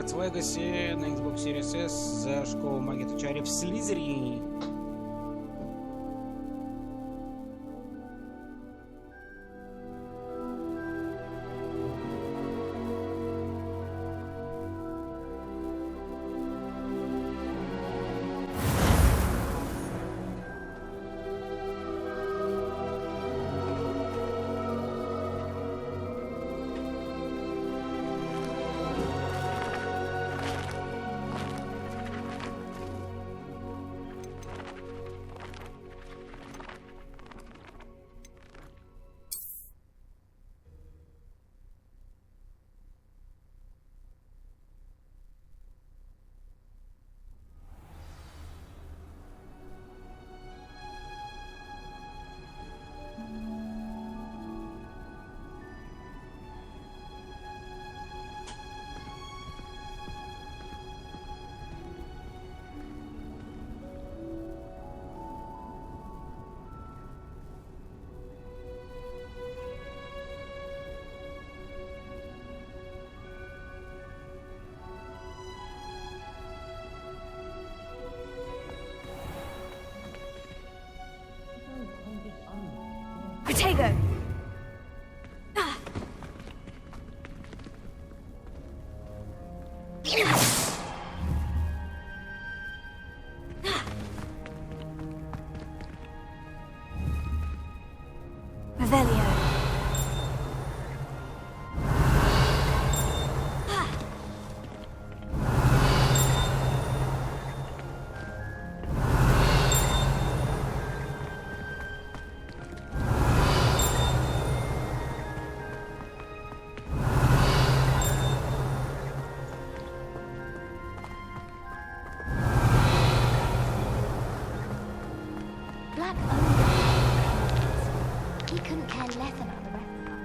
Hogwarts Legacy на Xbox Series S за Школу Магії та Чарів Слізерінг. Protego! Revelio. Black only. He couldn't care less about the rest of us.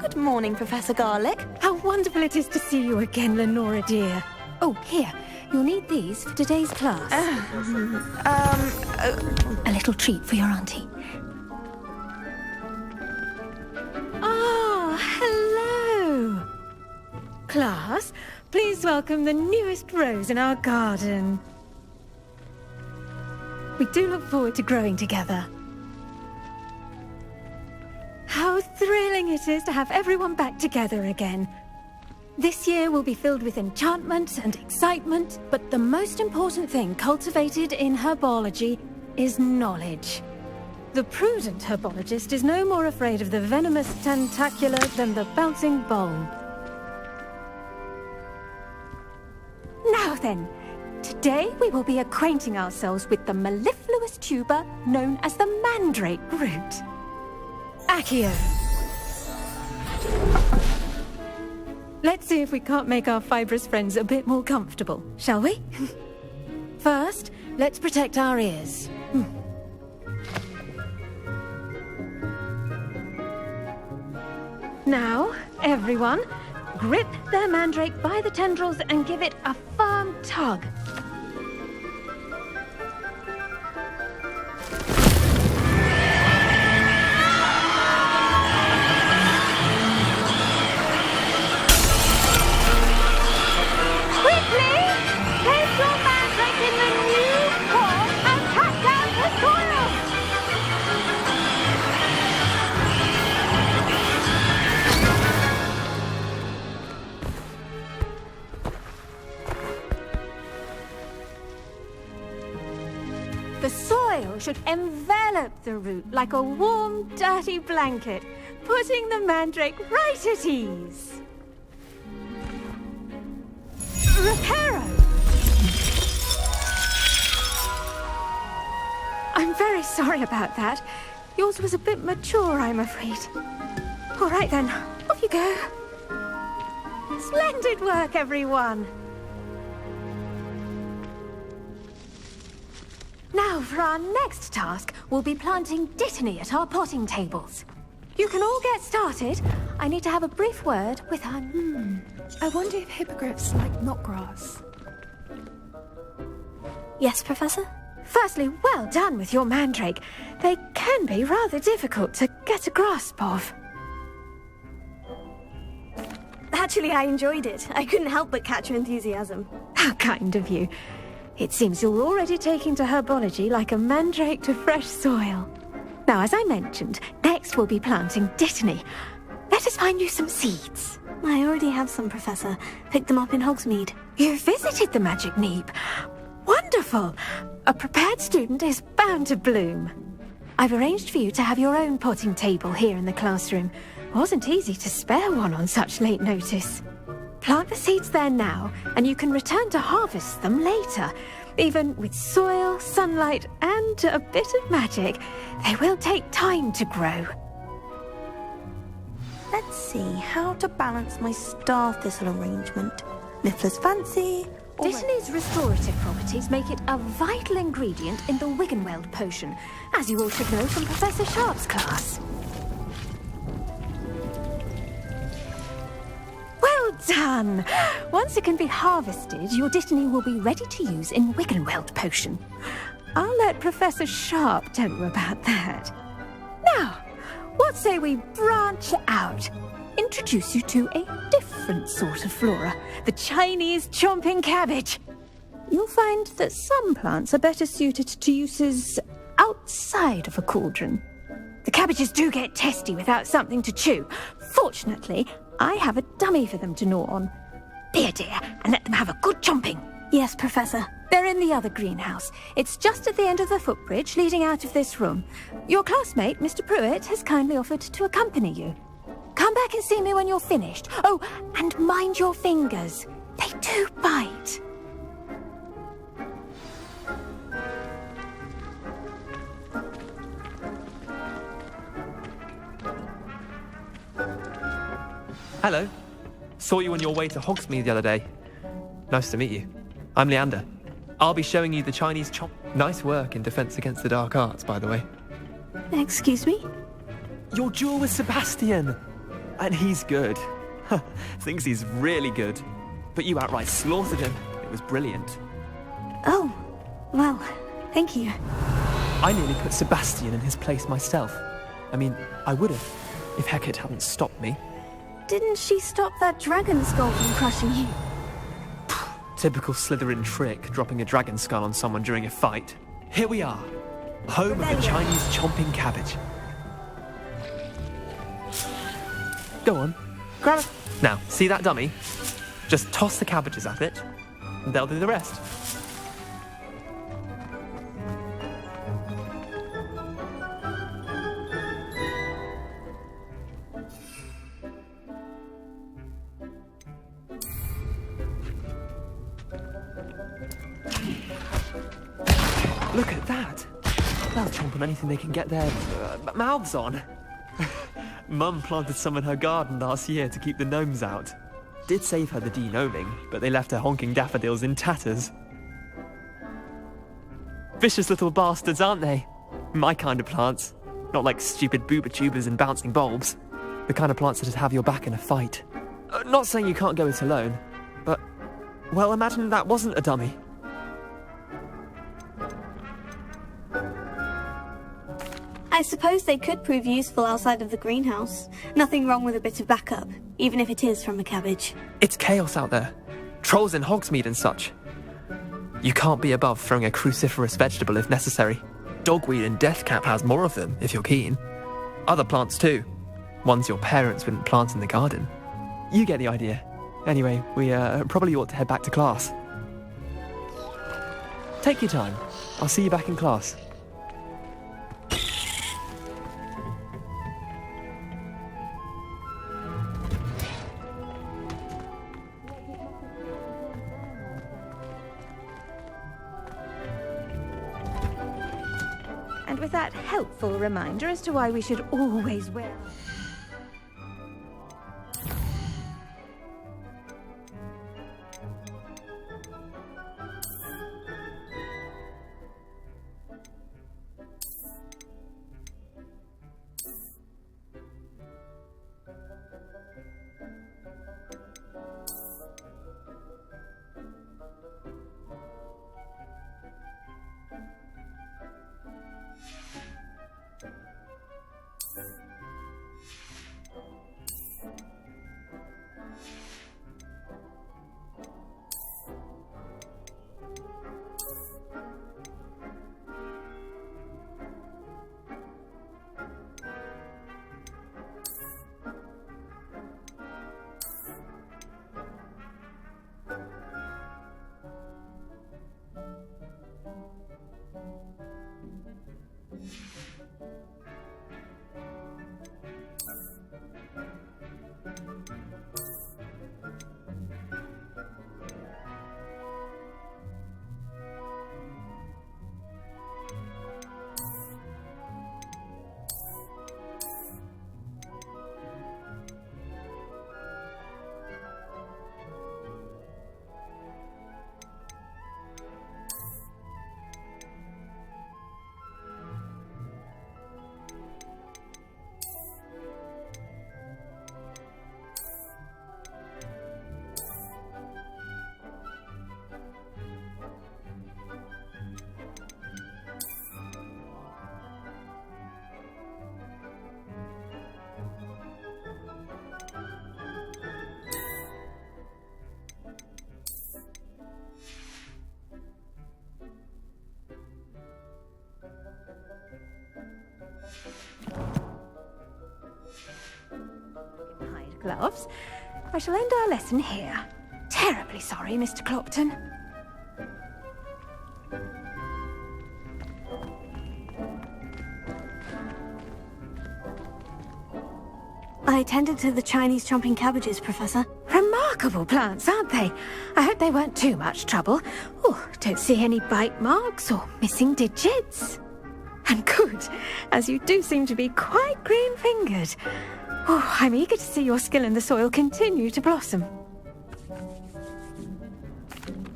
Good morning, Professor Garlick. How wonderful it is to see you again, Lenora dear. Oh, here. You'll need these for today's class. A little treat for your auntie. Ah, hello. Class, please welcome the newest rose in our garden. We do look forward to growing together. How thrilling it is to have everyone back together again. This year will be filled with enchantment and excitement, but the most important thing cultivated in herbology is knowledge. The prudent herbologist is no more afraid of the venomous tentacula than the bouncing bulb. Now then, today we will be acquainting ourselves with the mellifluous tuber known as the mandrake root. Accio. Let's see if we can't make our fibrous friends a bit more comfortable, shall we? First, let's protect our ears. Now, everyone, grip their mandrake by the tendrils and give it a firm tug. The soil should envelop the root like a warm, dirty blanket, putting the mandrake right at ease. Reparo! I'm very sorry about that. Yours was a bit mature, I'm afraid. All right then, off you go. Splendid work, everyone. Now, for our next task, we'll be planting dittany at our potting tables. You can all get started. I need to have a brief word with our... I wonder if hippogriffs like knotgrass. Yes, Professor? Firstly, well done with your mandrake. They can be rather difficult to get a grasp of. Actually, I enjoyed it. I couldn't help but catch your enthusiasm. How kind of you. It seems you're already taking to herbology like a mandrake to fresh soil. Now, as I mentioned, next we'll be planting dittany. Let us find you some seeds. I already have some, Professor. Picked them up in Hogsmeade. You visited the Magic Neep. Wonderful! A prepared student is bound to bloom. I've arranged for you to have your own potting table here in the classroom. Wasn't easy to spare one on such late notice. Plant the seeds there now, and you can return to harvest them later. Even with soil, sunlight, and a bit of magic, they will take time to grow. Let's see how to balance my star thistle arrangement. Niffler's fancy. Dittany's restorative properties make it a vital ingredient in the Wiggenweld potion, as you all should know from Professor Sharp's class. Well done! Once it can be harvested, your dittany will be ready to use in Wiggenweld potion. I'll let Professor Sharp tell you about that. Now, what say we branch out? Introduce you to a different sort of flora, the Chinese chomping cabbage. You'll find that some plants are better suited to uses outside of a cauldron. The cabbages do get testy without something to chew. Fortunately, I have a dummy for them to gnaw on. Be a dear and let them have a good chomping. Yes, Professor. They're in the other greenhouse. It's just at the end of the footbridge leading out of this room. Your classmate, Mr. Pruitt, has kindly offered to accompany you. Come back and see me when you're finished. Oh, and mind your fingers. They do bite. Hello. Saw you on your way to Hogsmeade the other day. Nice to meet you. I'm Leander. I'll be showing you the Chinese chomp. Nice work in Defense Against the Dark Arts, by the way. Excuse me? Your duel with Sebastian! And he's good. Thinks he's really good. But you outright slaughtered him. It was brilliant. Oh, well, thank you. I nearly put Sebastian in his place myself. I mean, I would have, if Hecate hadn't stopped me. Didn't she stop that dragon skull from crushing you? Typical Slytherin trick, dropping a dragon skull on someone during a fight. Here we are, home of the Chinese chomping cabbage. Go on, grab it. Now, see that dummy? Just toss the cabbages at it, and they'll do the rest. Look at that! They'll chomp on anything they can get their mouths on. Mum planted some in her garden last year to keep the gnomes out. Did save her the de-gnoming, but they left her honking daffodils in tatters. Vicious little bastards, aren't they? My kind of plants. Not like stupid booba tubers and bouncing bulbs. The kind of plants that'd have your back in a fight. Not saying you can't go it alone, but... well, imagine that wasn't a dummy. I suppose they could prove useful outside of the greenhouse. Nothing wrong with a bit of backup, even if it is from a cabbage. It's chaos out there. Trolls in Hogsmeade and such. You can't be above throwing a cruciferous vegetable if necessary. Dogweed and deathcap has more of them, if you're keen. Other plants too. Ones your parents wouldn't plant in the garden. You get the idea. Anyway, we probably ought to head back to class. Take your time. I'll see you back in class. And with that helpful reminder as to why we should always wear... gloves. I shall end our lesson here. Terribly sorry, Mr. Clopton. I attended to the Chinese chomping cabbages, Professor. Remarkable plants, aren't they? I hope they weren't too much trouble. Oh, don't see any bite marks or missing digits. And good, as you do seem to be quite green-fingered. Oh, I'm eager to see your skill in the soil continue to blossom.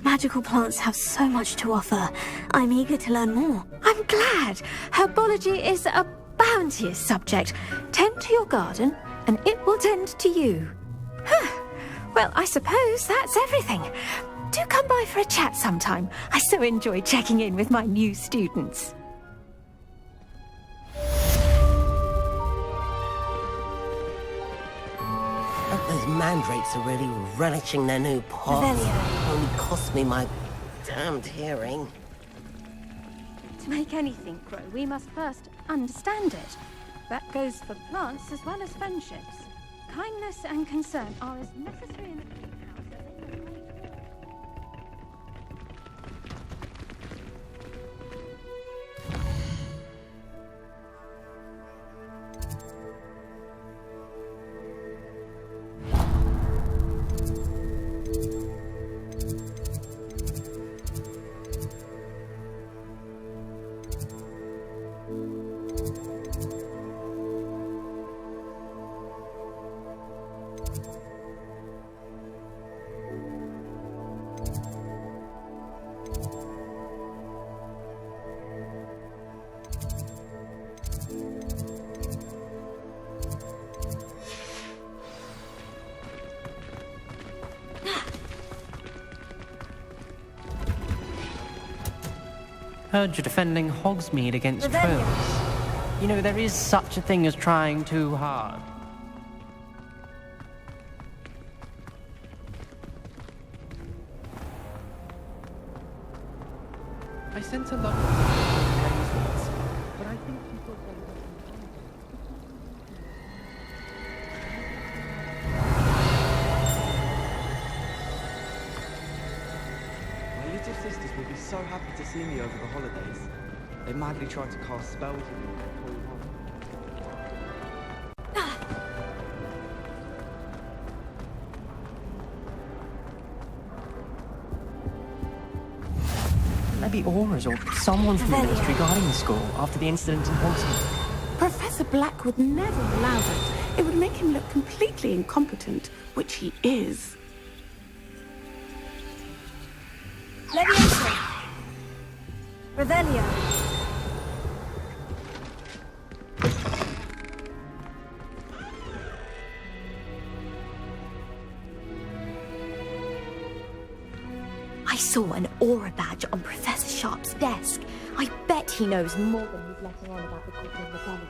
Magical plants have so much to offer. I'm eager to learn more. I'm glad. Herbology is a bounteous subject. Tend to your garden, and it will tend to you. Well, I suppose that's everything. Do come by for a chat sometime. I so enjoy checking in with my new students. Those mandrakes are really relishing their new pots. Only cost me my damned hearing. To make anything grow, we must first understand it. That goes for plants as well as friendships. Kindness and concern are as necessary in the greenhouse as in the playground. Heard you're defending Hogsmeade against trolls. You know, there is such a thing as trying too hard. I sense a lot of arrangements, but I think people My little sisters will be so happy to see me over the holidays. They madly tried to cast spells with me and pull them Maybe Aura's or someone from the ministry guarding the school after the incident in Hogsmeade. Professor Black would never allow that. It would make him look completely incompetent, which he is. Leviosa! Revelio! I saw an aura badge on Professor Sharp's desk. I bet he knows more than he's letting on about the cult of rebellion.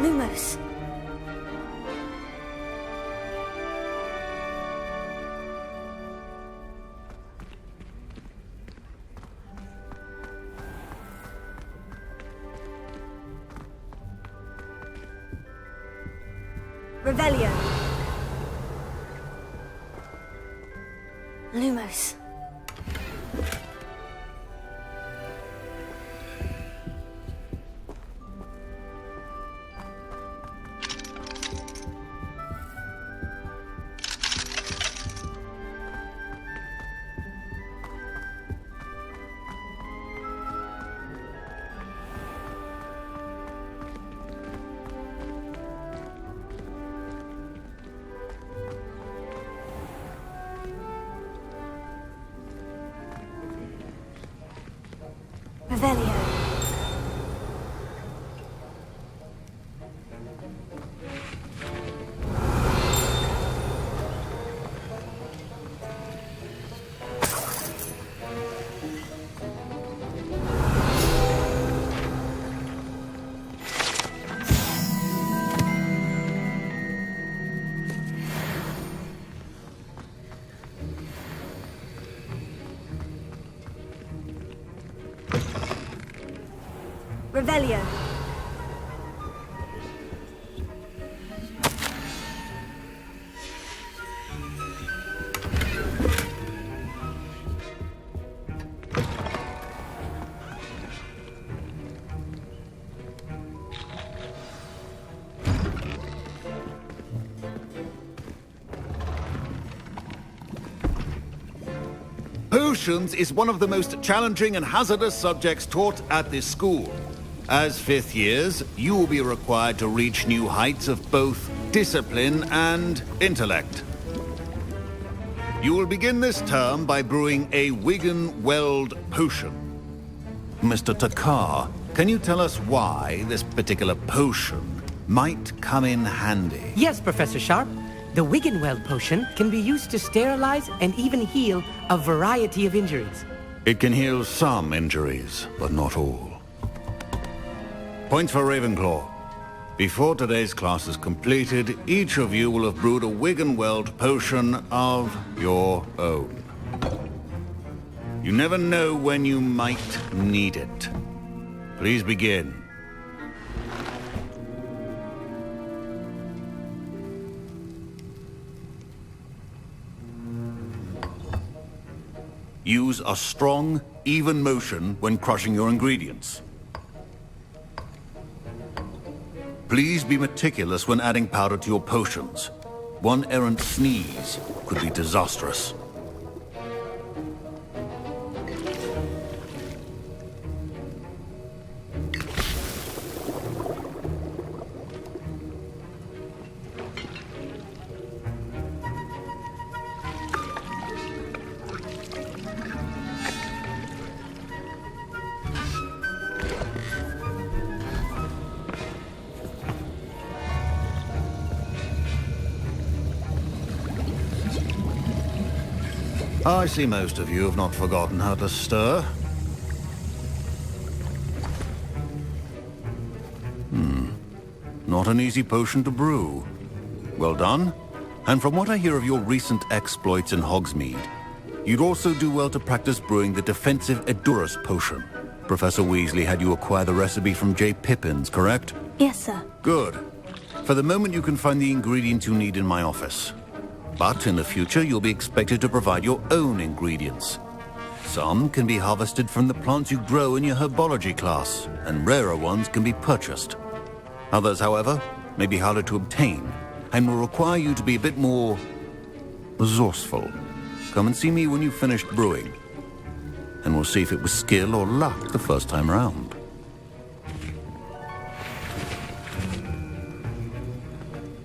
Lumos. Revelio. Lumos. Revelio. Revelio. Potions is one of the most challenging and hazardous subjects taught at this school. As fifth years, you will be required to reach new heights of both discipline and intellect. You will begin this term by brewing a Wigan-Weld potion. Mr. Takar, can you tell us why this particular potion might come in handy? Yes, Professor Sharp. The Wigan-Weld potion can be used to sterilize and even heal a variety of injuries. It can heal some injuries, but not all. Points for Ravenclaw. Before today's class is completed, each of you will have brewed a Wigan-Weld potion of your own. You never know when you might need it. Please begin. Use a strong, even motion when crushing your ingredients. Please be meticulous when adding powder to your potions. One errant sneeze could be disastrous. I see most of you have not forgotten how to stir. Not an easy potion to brew. Well done. And from what I hear of your recent exploits in Hogsmeade, you'd also do well to practice brewing the defensive Edurus potion. Professor Weasley had you acquire the recipe from J. Pippins, correct? Yes, sir. Good. For the moment, you can find the ingredients you need in my office. But in the future, you'll be expected to provide your own ingredients. Some can be harvested from the plants you grow in your herbology class, and rarer ones can be purchased. Others, however, may be harder to obtain, and will require you to be a bit more resourceful. Come and see me when you've finished brewing, and we'll see if it was skill or luck the first time round.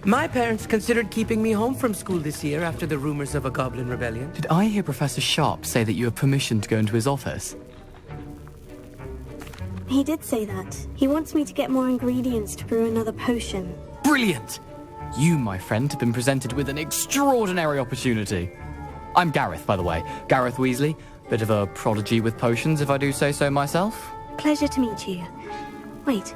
My parents considered keeping me home from school this year after the rumors of a goblin rebellion. Did I hear Professor Sharp say that you have permission to go into his office? He did say that. He wants me to get more ingredients to brew another potion. Brilliant! You, my friend, have been presented with an extraordinary opportunity. I'm Gareth, by the way. Gareth Weasley. Bit of a prodigy with potions, if I do say so myself. Pleasure to meet you. Wait,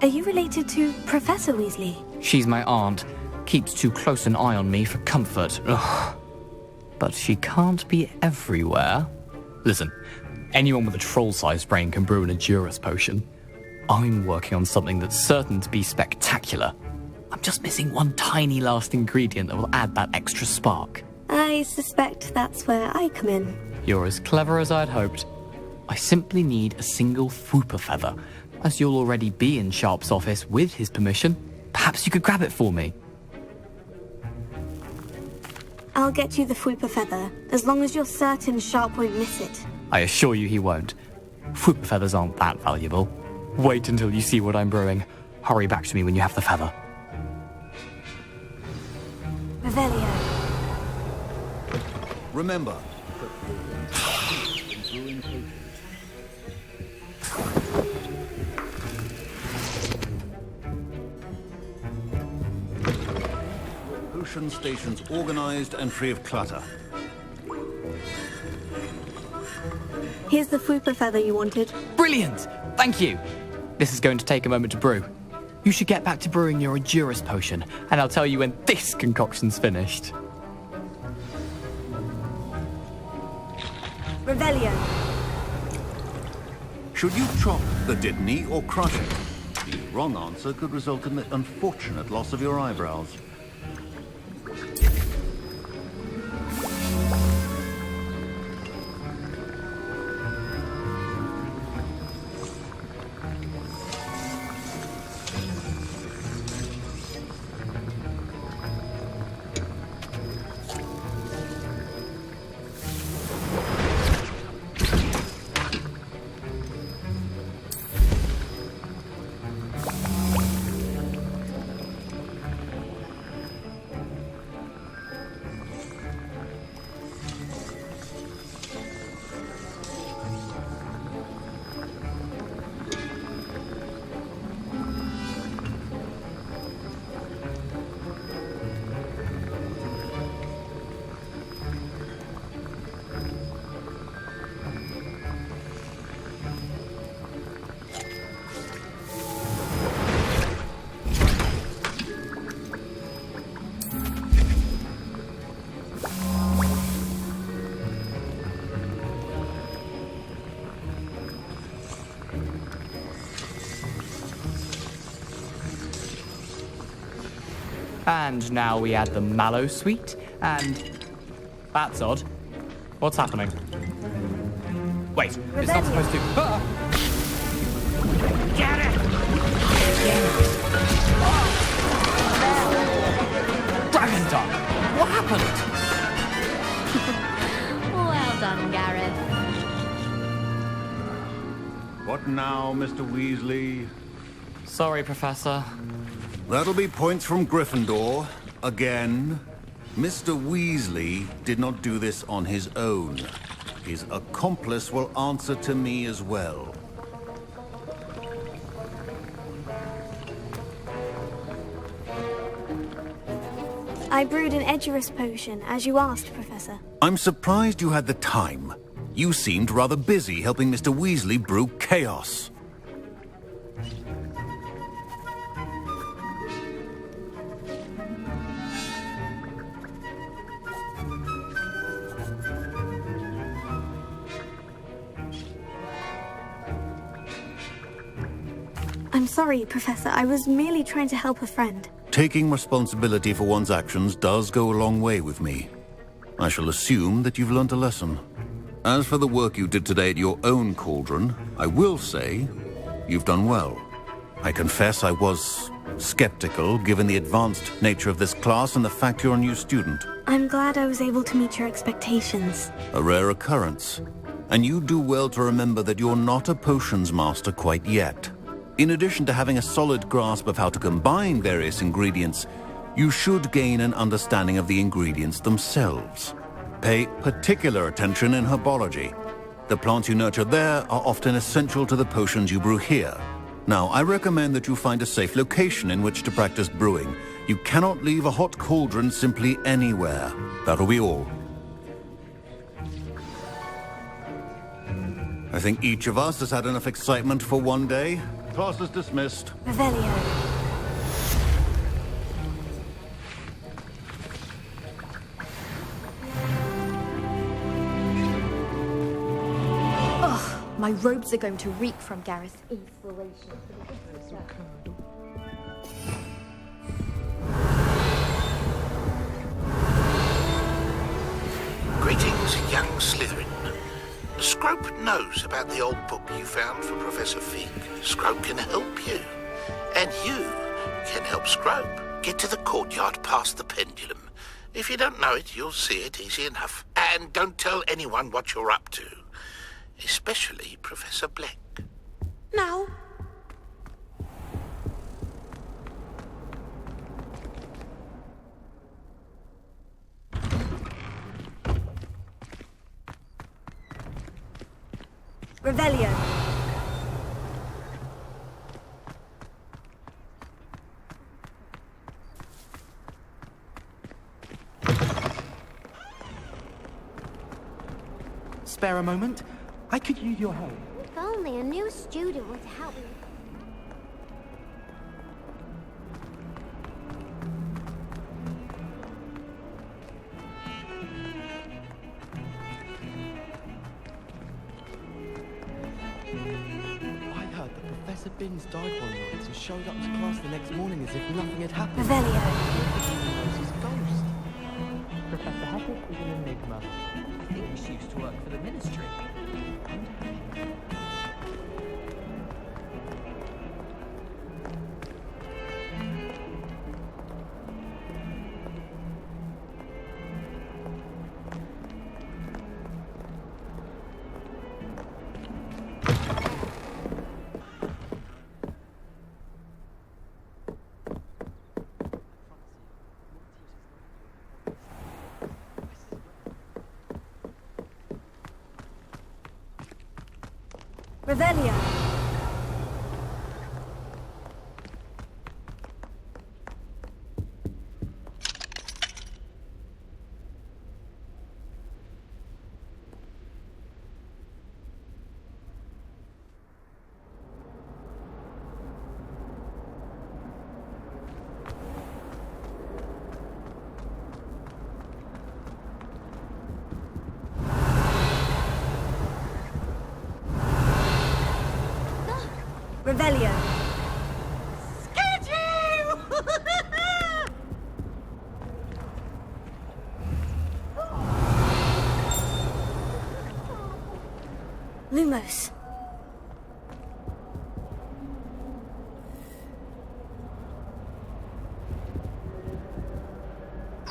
are you related to Professor Weasley? She's my aunt. Keeps too close an eye on me for comfort. Ugh. But she can't be everywhere. Listen, anyone with a troll-sized brain can brew an Edurus potion. I'm working on something that's certain to be spectacular. I'm just missing one tiny last ingredient that will add that extra spark. I suspect that's where I come in. You're as clever as I'd hoped. I simply need a single Fwooper feather. As you'll already be in Sharp's office with his permission, perhaps you could grab it for me. I'll get you the Fwooper feather, as long as you're certain Sharp won't miss it. I assure you he won't. Fwooper feathers aren't that valuable. Wait until you see what I'm brewing. Hurry back to me when you have the feather. Revelio. Remember, potion stations organized and free of clutter. Here's the Fwooper feather you wanted. Brilliant! Thank you! This is going to take a moment to brew. You should get back to brewing your Edurus potion, and I'll tell you when this concoction's finished. Revelio. Should you chop the Didney or crush it? The wrong answer could result in the unfortunate loss of your eyebrows. And now we add the mallow sweet, and... That's odd. What's happening? Wait, it's not supposed to... Ah! Get it! Dragon Dog! What happened? Well done, Gareth. What now, Mr. Weasley? Sorry, Professor. That'll be points from Gryffindor. Again. Mr. Weasley did not do this on his own. His accomplice will answer to me as well. I brewed an Edurus potion, as you asked, Professor. I'm surprised you had the time. You seemed rather busy helping Mr. Weasley brew chaos. I'm sorry, Professor. I was merely trying to help a friend. Taking responsibility for one's actions does go a long way with me. I shall assume that you've learnt a lesson. As for the work you did today at your own cauldron, I will say you've done well. I confess I was skeptical, given the advanced nature of this class and the fact you're a new student. I'm glad I was able to meet your expectations. A rare occurrence. And you do well to remember that you're not a potions master quite yet. In addition to having a solid grasp of how to combine various ingredients, you should gain an understanding of the ingredients themselves. Pay particular attention in herbology. The plants you nurture there are often essential to the potions you brew here. Now, I recommend that you find a safe location in which to practice brewing. You cannot leave a hot cauldron simply anywhere. That'll be all. I think each of us has had enough excitement for one day. Class is dismissed. Revelio. Ugh, my robes are going to reek from Gareth's inspiration. Greetings, young Slytherin. Scrope knows about the old book you found for Professor Fig. Scrope can help you. And you can help Scrope get to the courtyard past the pendulum. If you don't know it, you'll see it easy enough. And don't tell anyone what you're up to. Especially Professor Black. Now. Revelio. Spare a moment? I could use your help. If only a new student were to help me. Professor Binns died one night and showed up to class the next morning as if nothing had happened. Revelio. He knows his ghost. Professor Hackett is an enigma. I think she used to work for the Ministry. Revelio. Revelio. Lumos.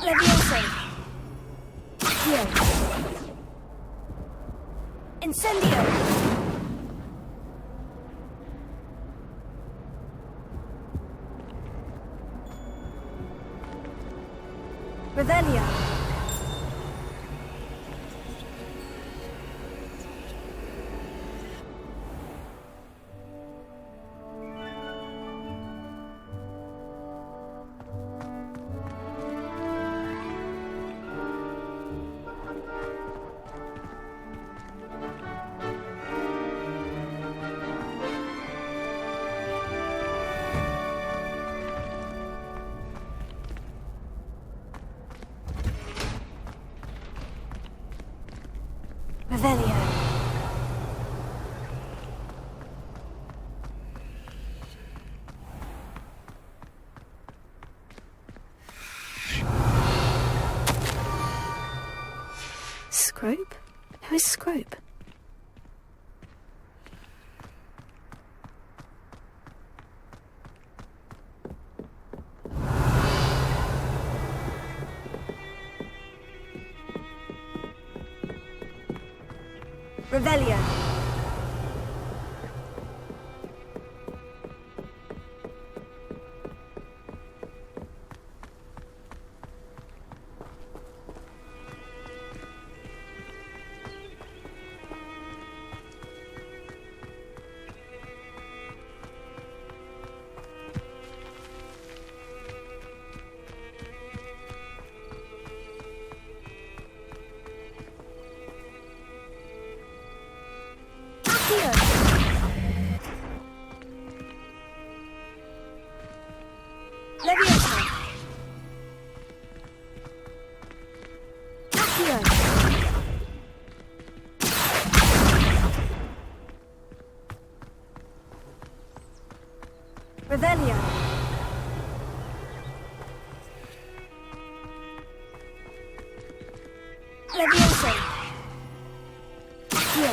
Levioso. Here. Incendio. Revelio. Revelio. Scrope? Who is Scrope? Revelio. Levioso. Accio. Revelio. Levioso. Accio.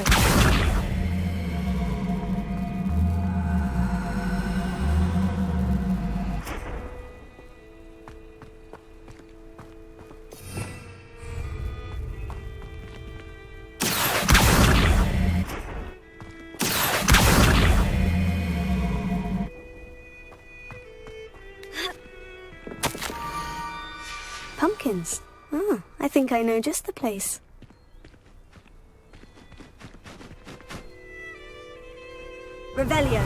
Pumpkins. Oh, I think I know just the place. Revelio.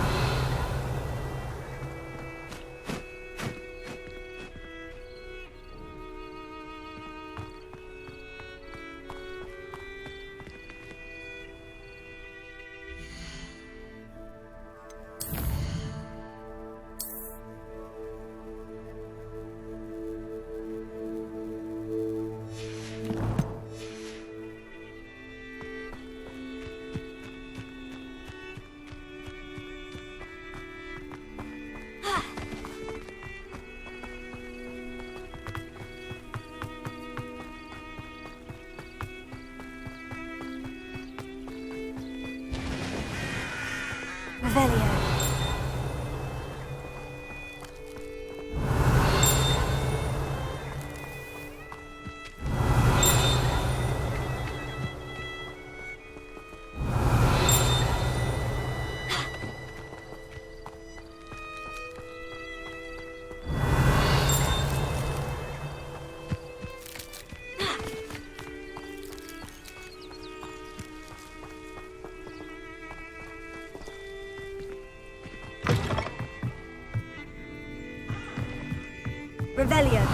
Revelio.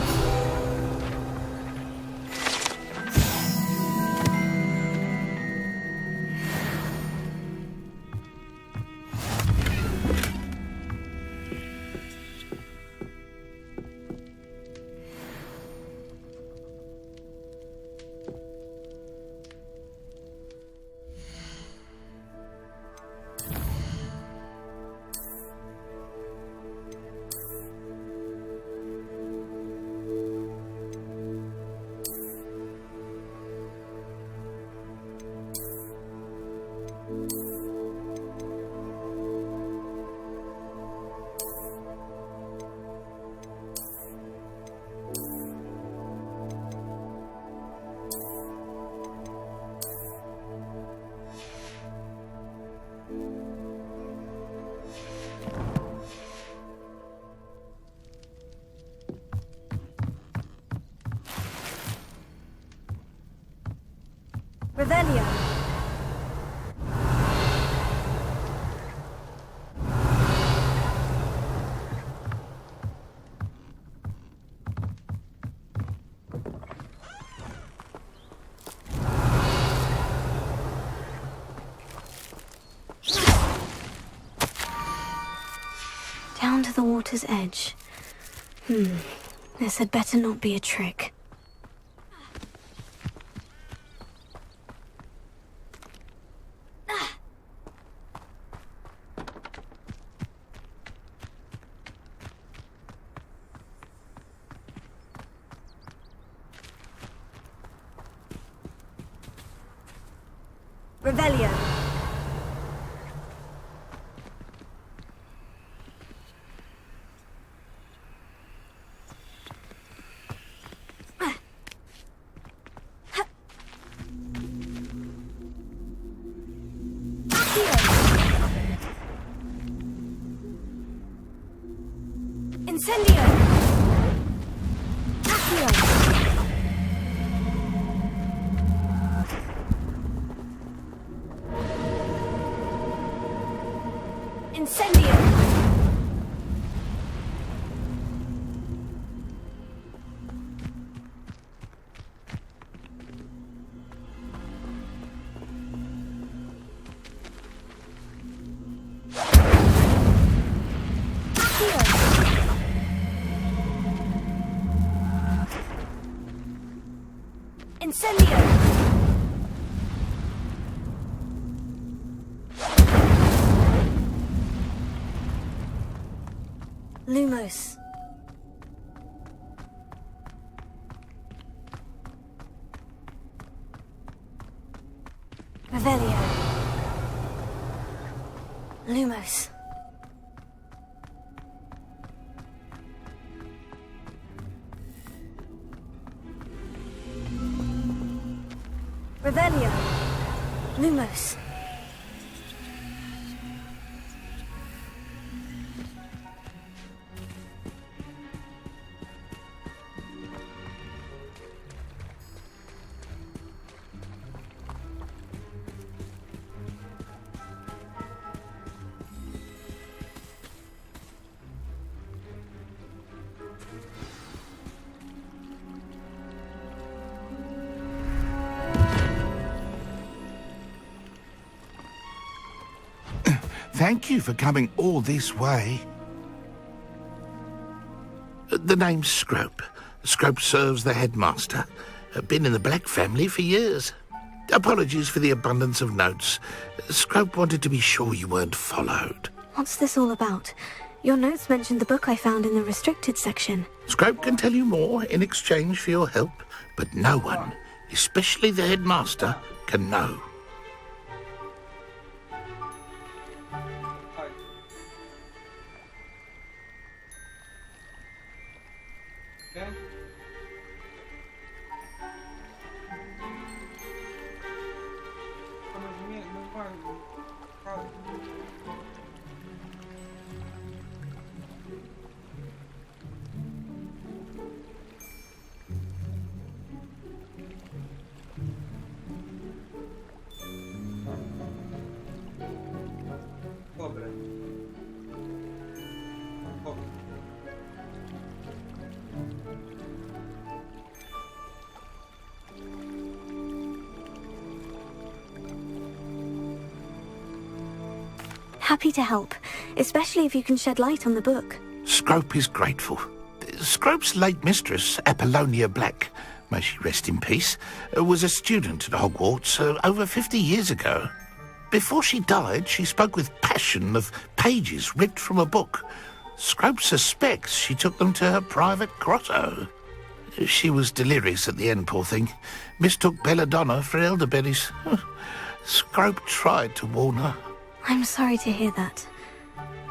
Revelio. Down to the water's edge. This had better not be a trick. Revelio. Incendio. Accio. Incendio! Incendio! Lumos. Revelio. Lumos. Revelio. Lumos. Thank you for coming all this way. The name's Scrope. Scrope serves the headmaster. Been in the Black family for years. Apologies for the abundance of notes. Scrope wanted to be sure you weren't followed. What's this all about? Your notes mentioned the book I found in the restricted section. Scrope can tell you more in exchange for your help, but no one, especially the headmaster, can know. Happy to help, especially if you can shed light on the book. Scrope is grateful. Scrope's late mistress, Apollonia Black, may she rest in peace, was a student at Hogwarts over 50 years ago. Before she died, she spoke with passion of pages ripped from a book. Scrope suspects she took them to her private grotto. She was delirious at the end, poor thing. Mistook belladonna for elderberries. Scrope tried to warn her. I'm sorry to hear that.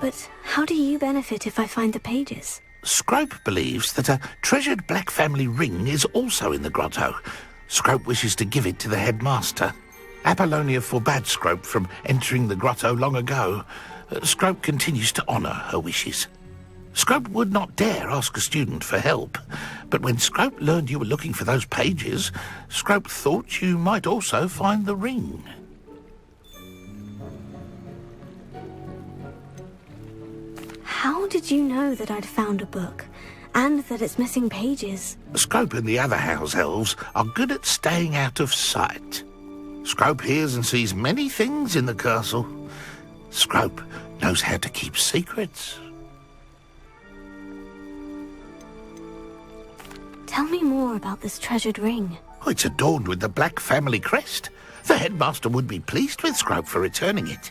But how do you benefit if I find the pages? Scrope believes that a treasured Black family ring is also in the grotto. Scrope wishes to give it to the headmaster. Apollonia forbade Scrope from entering the grotto long ago. Scrope continues to honour her wishes. Scrope would not dare ask a student for help, but when Scrope learned you were looking for those pages, Scrope thought you might also find the ring. How did you know that I'd found a book, and that it's missing pages? Scrope and the other house elves are good at staying out of sight. Scrope hears and sees many things in the castle. Scrope knows how to keep secrets. Tell me more about this treasured ring. Oh, it's adorned with the Black family crest. The headmaster would be pleased with Scrope for returning it.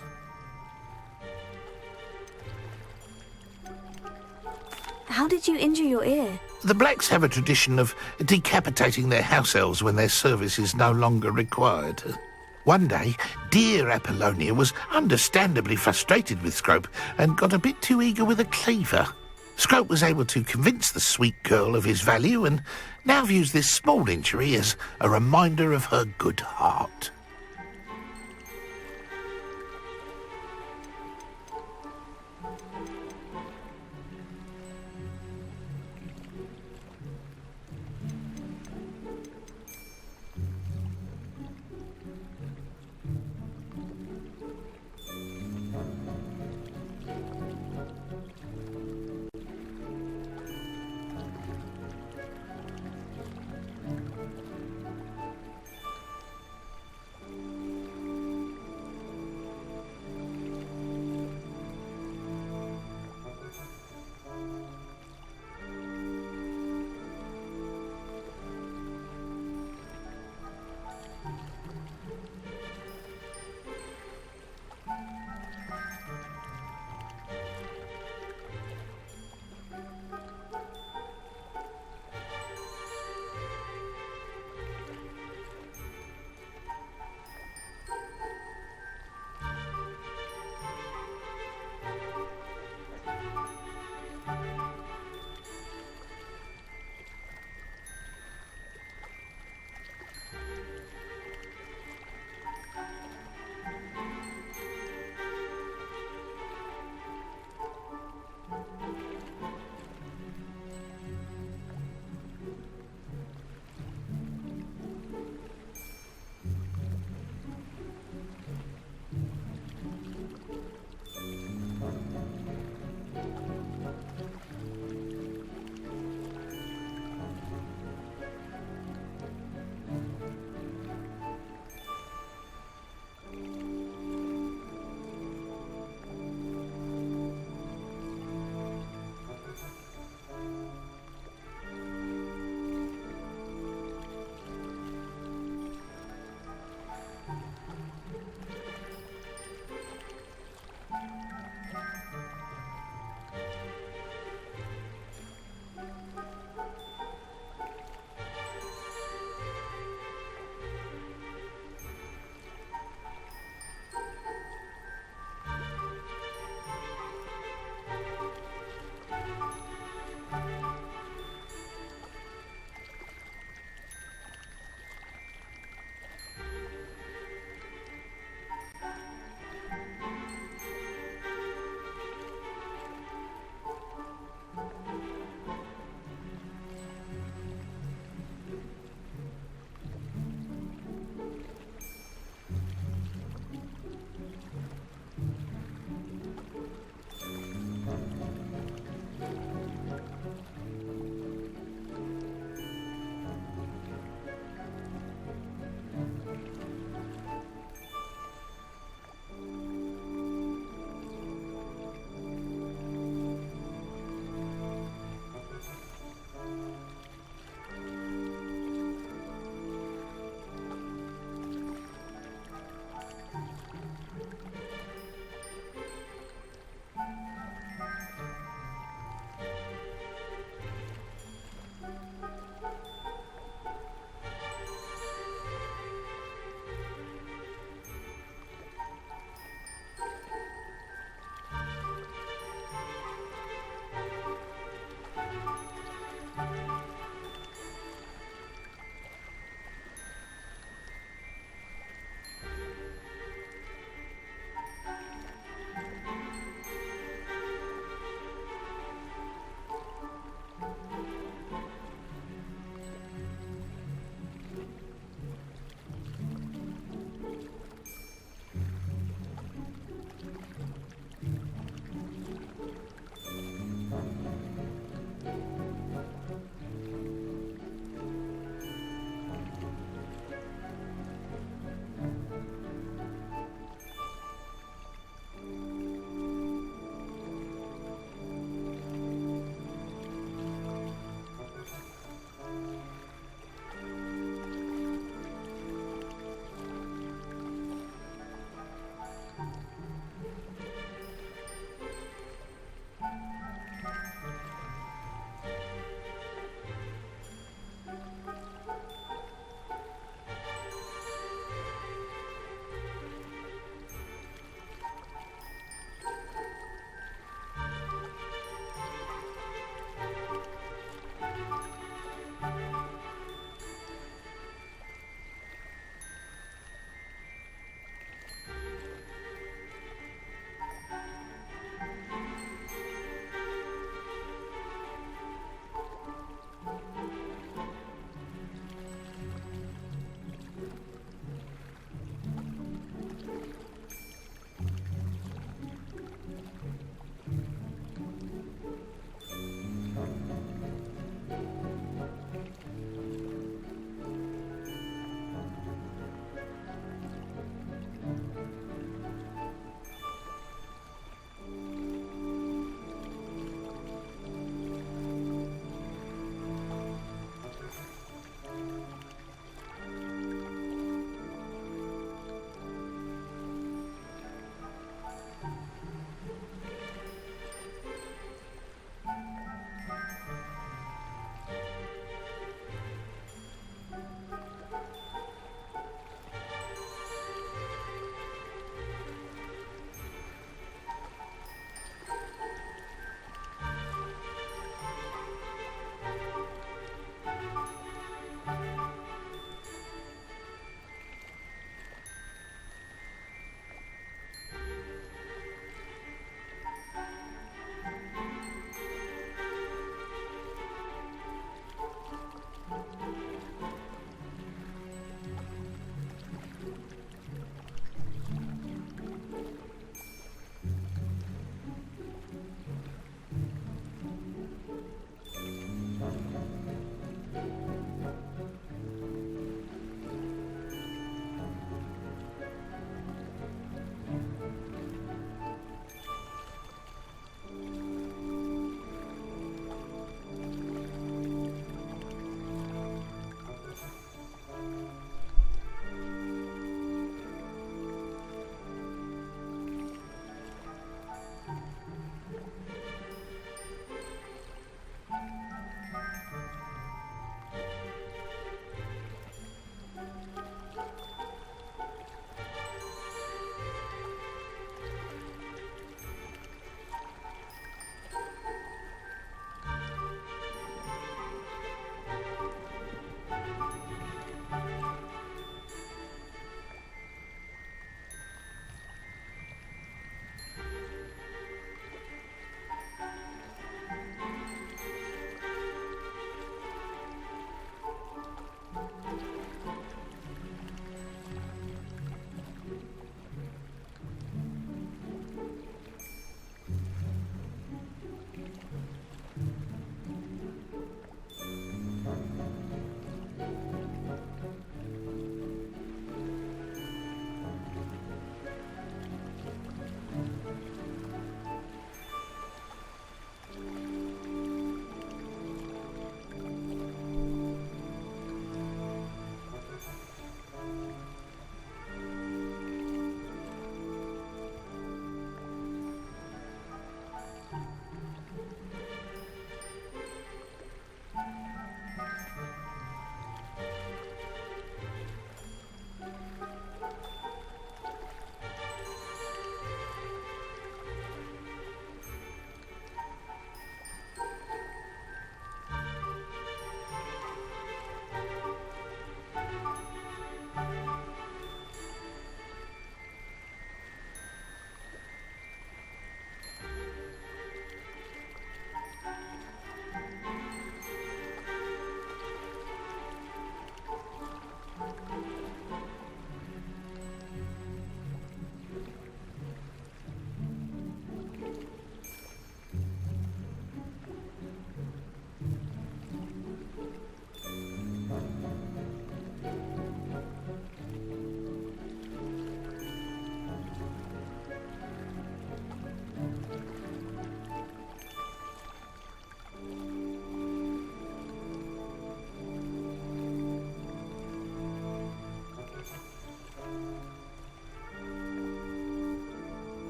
How did you injure your ear? The Blacks have a tradition of decapitating their house elves when their service is no longer required. One day, dear Apollonia was understandably frustrated with Scrope and got a bit too eager with a cleaver. Scrope was able to convince the sweet girl of his value and now views this small injury as a reminder of her good heart.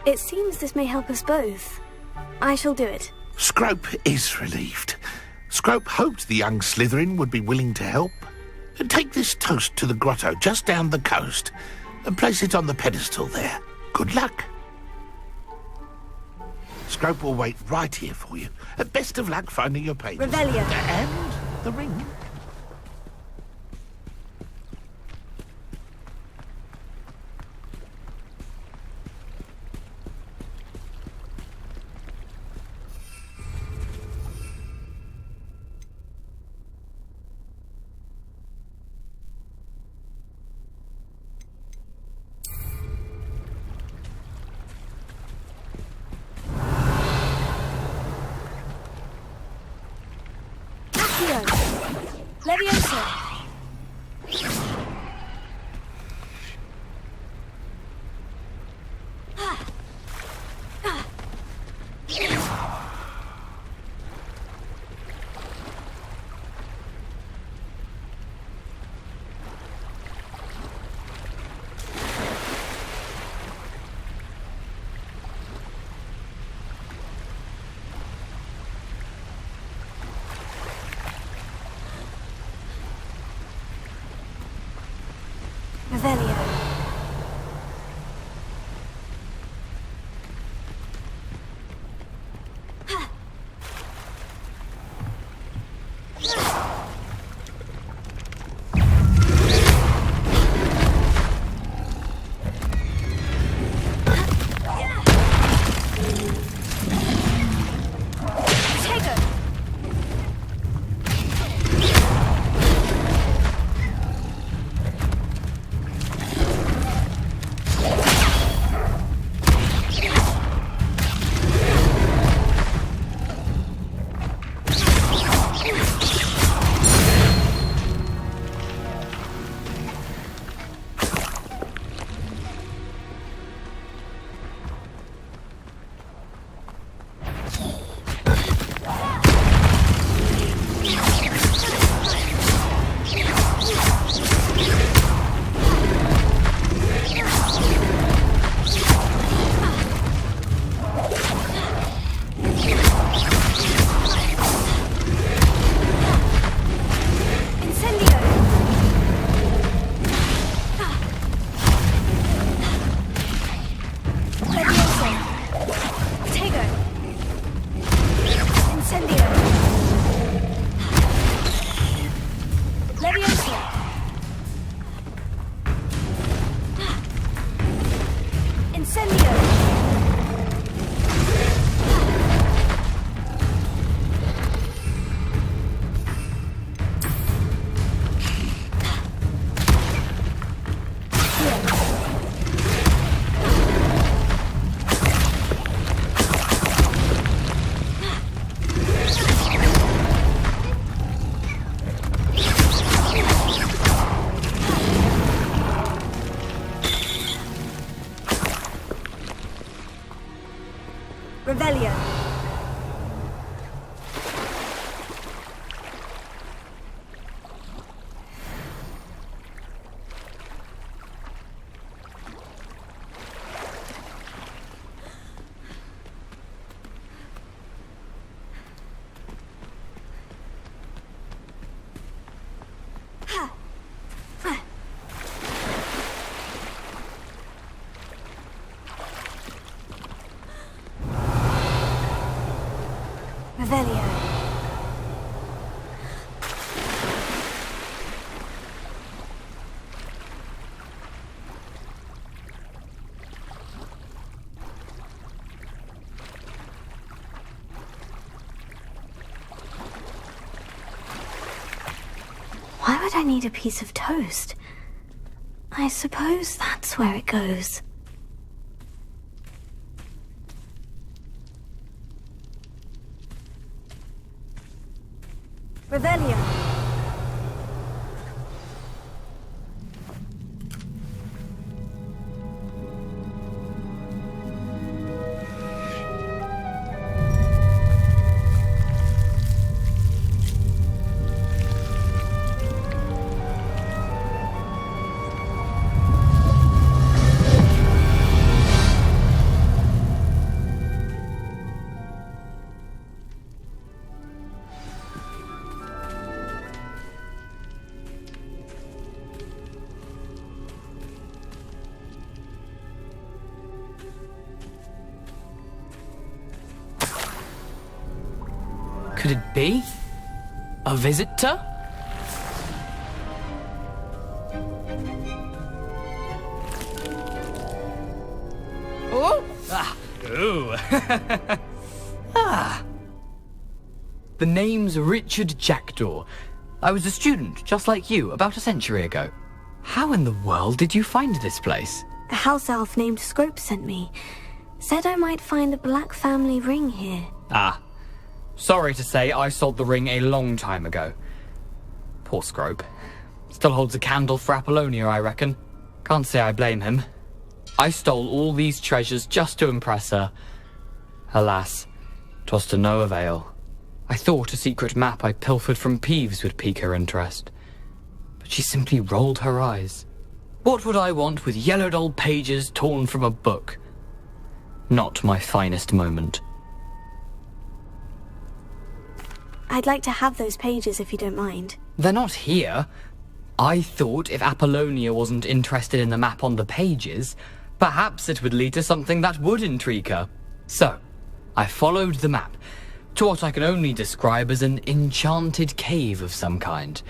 It seems this may help us both. I shall do it. Scrope is relieved. Scrope hoped the young Slytherin would be willing to help. Take this toast to the grotto just down the coast and place it on the pedestal there. Good luck. Scrope will wait right here for you. Best of luck finding your pages. Revelio. And the ring. Leviosa. Revelio. Revelio. Revelio. Why would I need a piece of toast? I suppose that's where it goes. Revelio. could it be? A visitor? Oh! Ah! Ooh! Ah! The name's Richard Jackdaw. I was a student, just like you, about a century ago. How in the world did you find this place? A house elf named Scrope sent me. Said I might find a black family ring here. Ah. Sorry to say, I sold the ring a long time ago. Poor Scrope. Still holds a candle for Apollonia, I reckon. Can't say I blame him. I stole all these treasures just to impress her. Alas, 'twas to no avail. I thought a secret map I pilfered from Peeves would pique her interest. But she simply rolled her eyes. What would I want with yellowed old pages torn from a book? Not my finest moment. I'd like to have those pages if you don't mind. They're not here. I thought if Apollonia wasn't interested in the map on the pages, perhaps it would lead to something that would intrigue her. So, I followed the map to what I can only describe as an enchanted cave of some kind.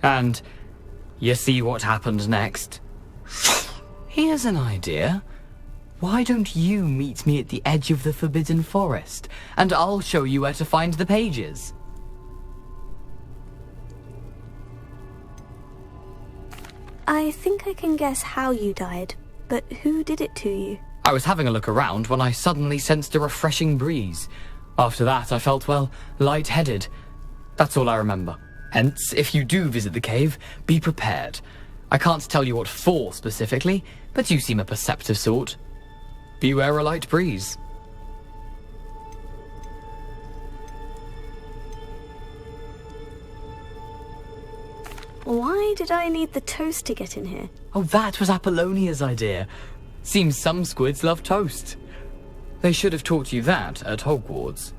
And you see what happened next? Here's an idea. Why don't you meet me at the edge of the Forbidden Forest, and I'll show you where to find the pages? I think I can guess how you died, but who did it to you? I was having a look around when I suddenly sensed a refreshing breeze. After that, I felt, well, lightheaded. That's all I remember. Hence, if you do visit the cave, be prepared. I can't tell you what for specifically, but you seem a perceptive sort. Beware a light breeze. Why did I need the toast to get in here? Oh, that was Apollonia's idea. Seems some squids love toast. They should have taught you that at Hogwarts.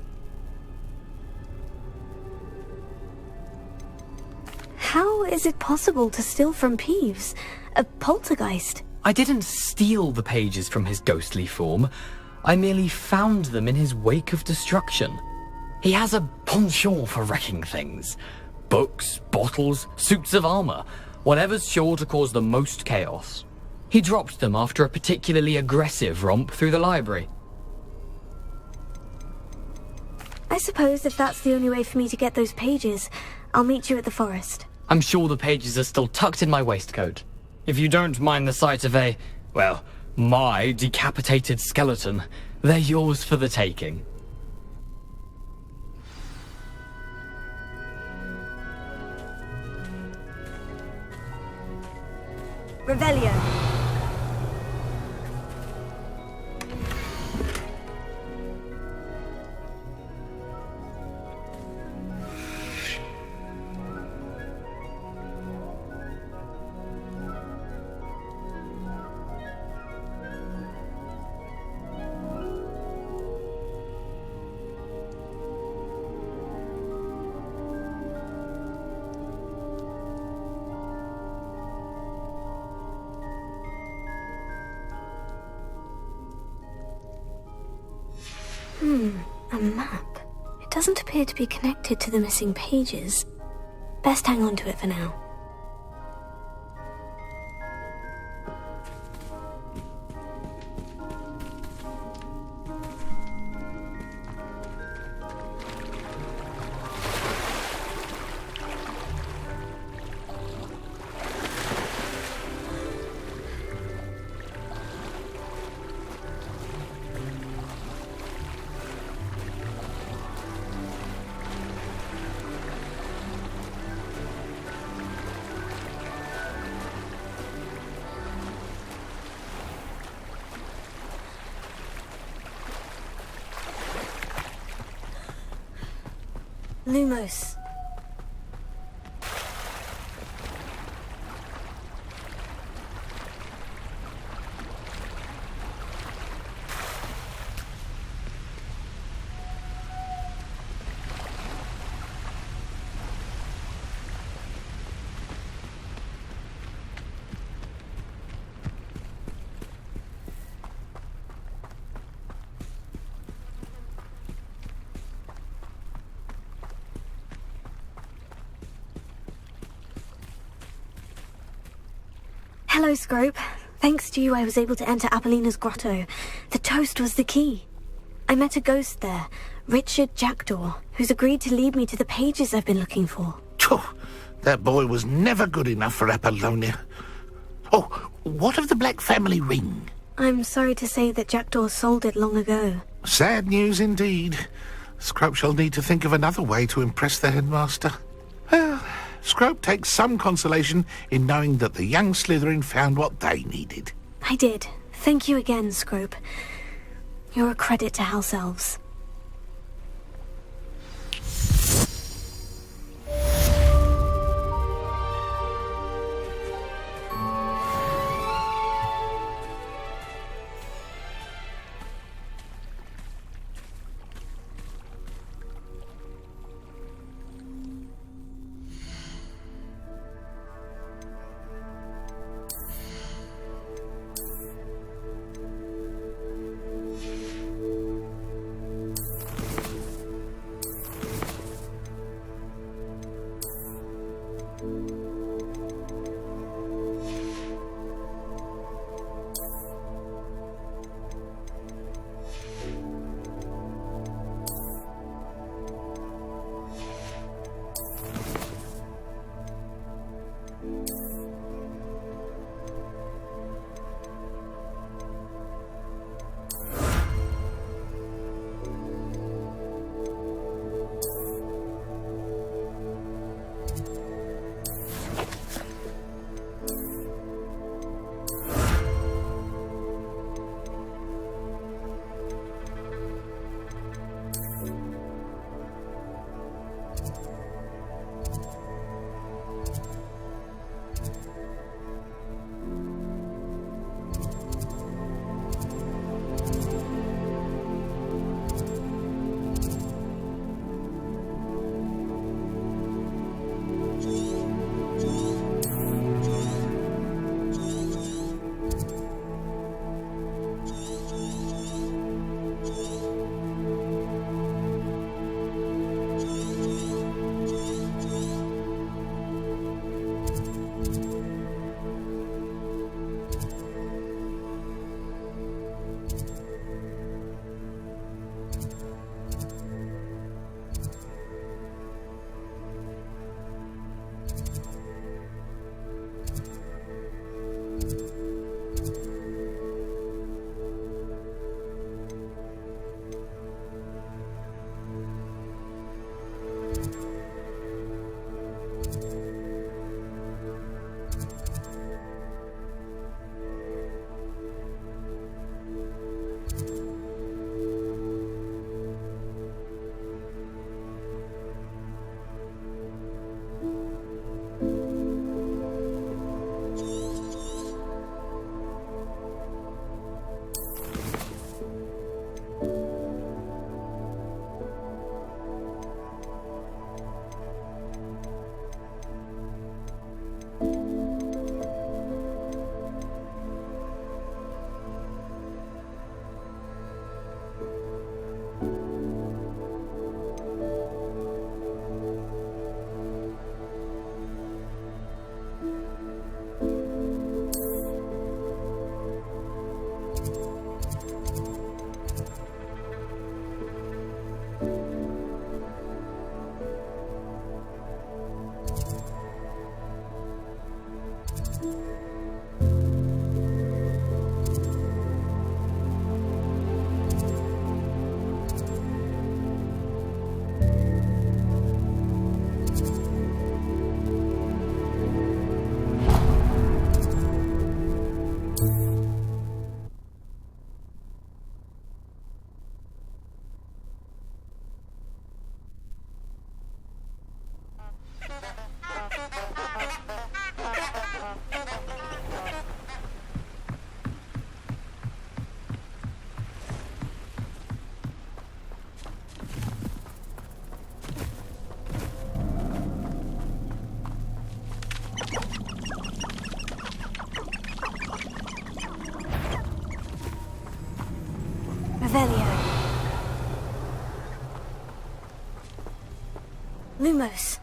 How is it possible to steal from Peeves? A poltergeist? I didn't steal the pages from his ghostly form. I merely found them in his wake of destruction. He has a penchant for wrecking things. Books, bottles, suits of armor, whatever's sure to cause the most chaos. He dropped them after a particularly aggressive romp through the library. I suppose if that's the only way for me to get those pages, I'll meet you at the forest. I'm sure the pages are still tucked in my waistcoat. If you don't mind the sight of my decapitated skeleton, they're yours for the taking. Revelio. A map. It doesn't appear to be connected to the missing pages. Best hang on to it for now. Lumos. Hello, Scrope. Thanks to you, I was able to enter Apollina's grotto. The toast was the key. I met a ghost there, Richard Jackdaw, who's agreed to lead me to the pages I've been looking for. That boy was never good enough for Apollonia. Oh, what of the Black family ring? I'm sorry to say that Jackdaw sold it long ago. Sad news indeed. Scrope shall need to think of another way to impress the headmaster. Well, Scrope takes some consolation in knowing that the young Slytherin found what they needed. I did. Thank you again, Scrope. You're a credit to House Elves. Lumos.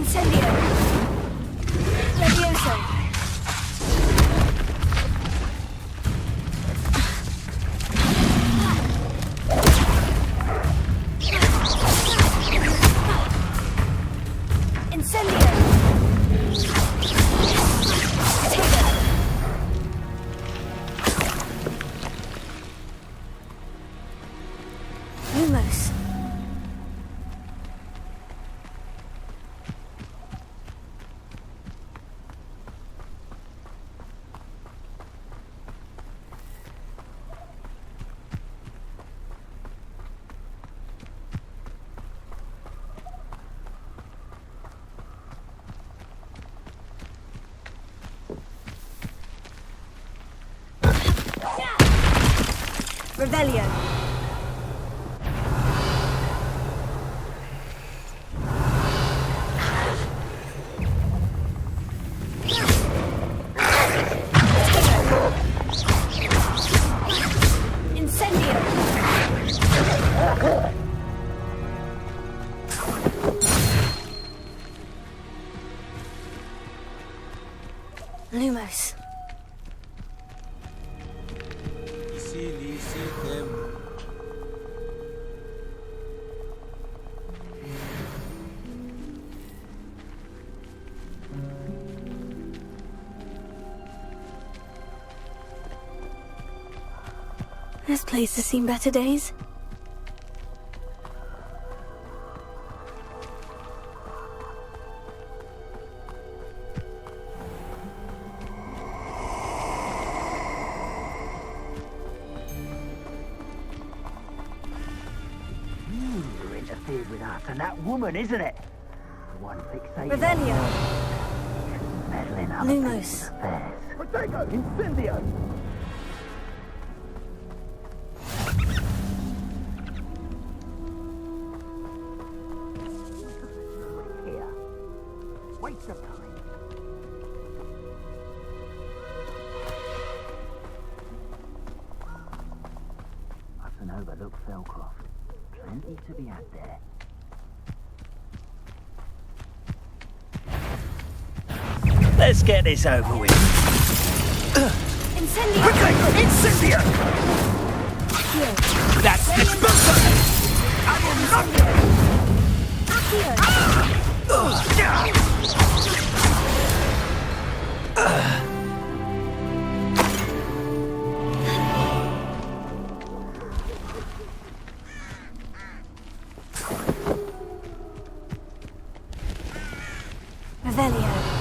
Incendio! Levioso! Incendio! Lumos. Revelio. Incendio. Lumos. This place has seen better days. You interfered with us and that woman, isn't it? The one fixated Revelio. on meddling other Lumos. people's affairs. Protego! Incendio! Waste of time. Mustn't overlook Felcroft. Plenty to be had there. Let's get this over with. Incendio! Protego! Incendio! Accio. That's expulso! I will not... Accio. Revelio.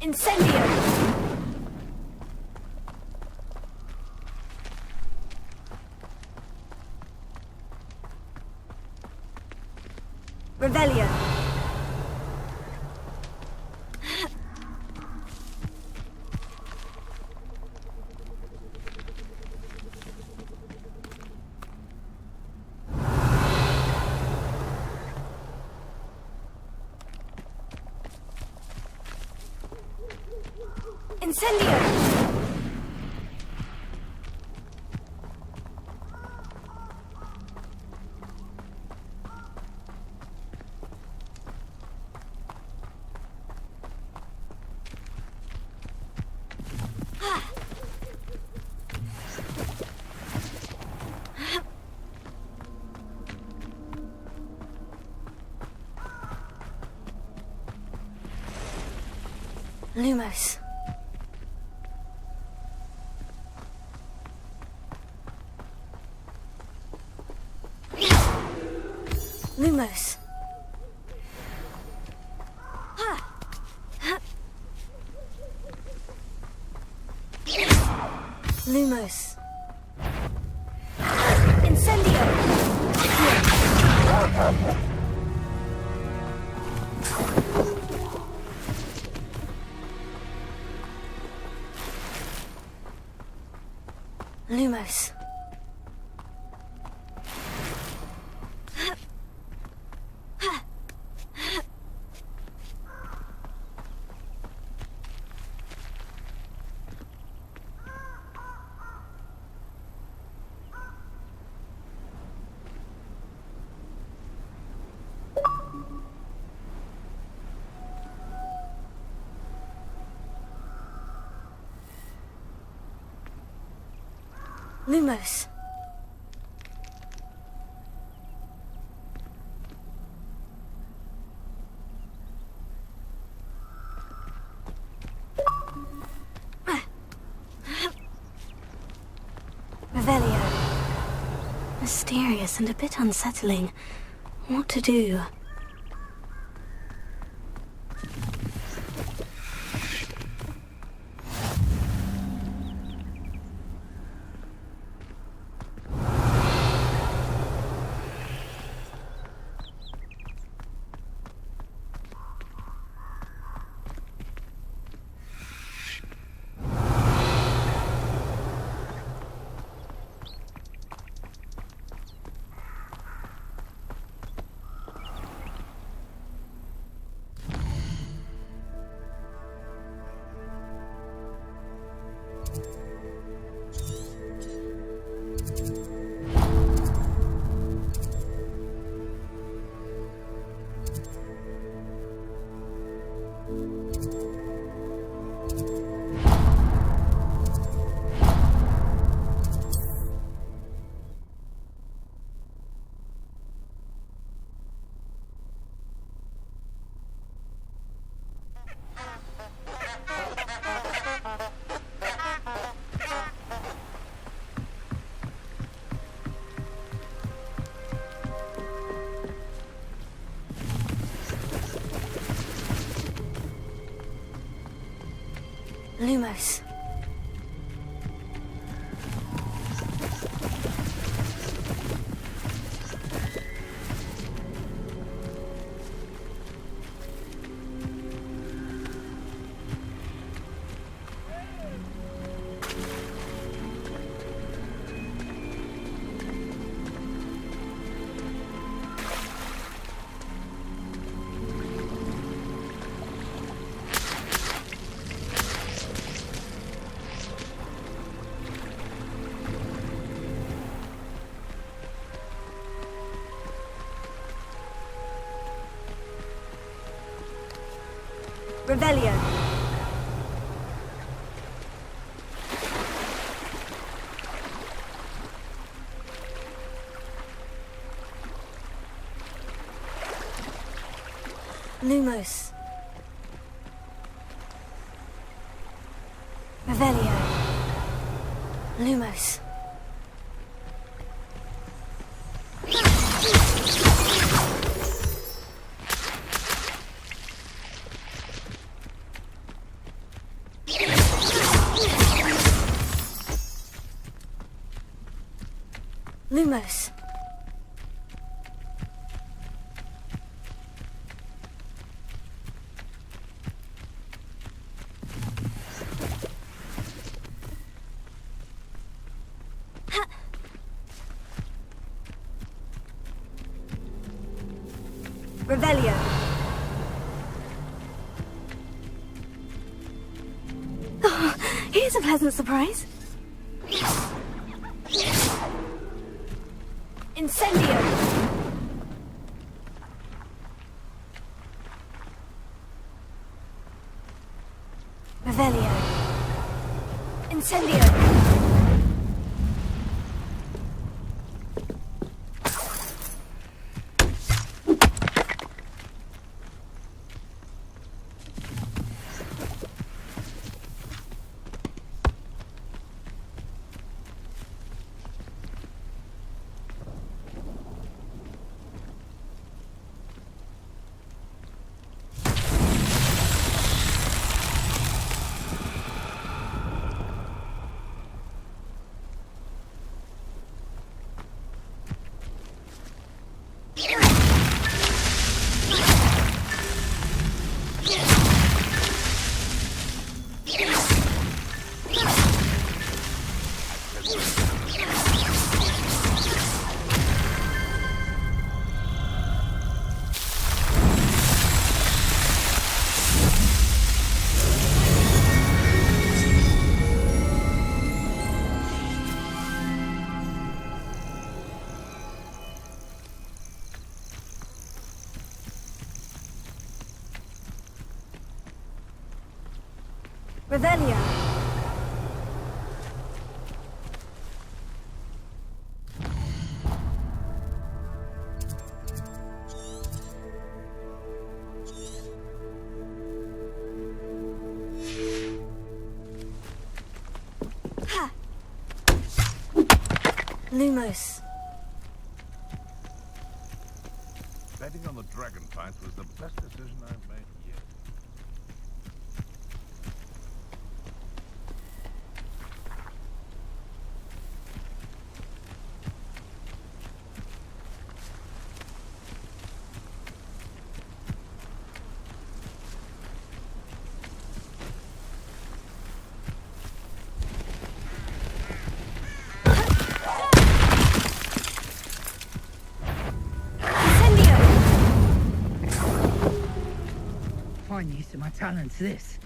Incendio! Revelio. Incendio! Lumos. Lumos. Lumos. Incendio! Lumos. Lumos. Revelio. Mysterious and a bit unsettling. What to do? Lumos. Revelio. Lumos. Revelio. Lumos. Lumos. Revelio. Oh, here's a pleasant surprise. Incendio! Revelio. Incendio! Revelio. Ha. Lumos. Betting on the dragon fight was the best decision I've made yet. Fine use of my talents, this.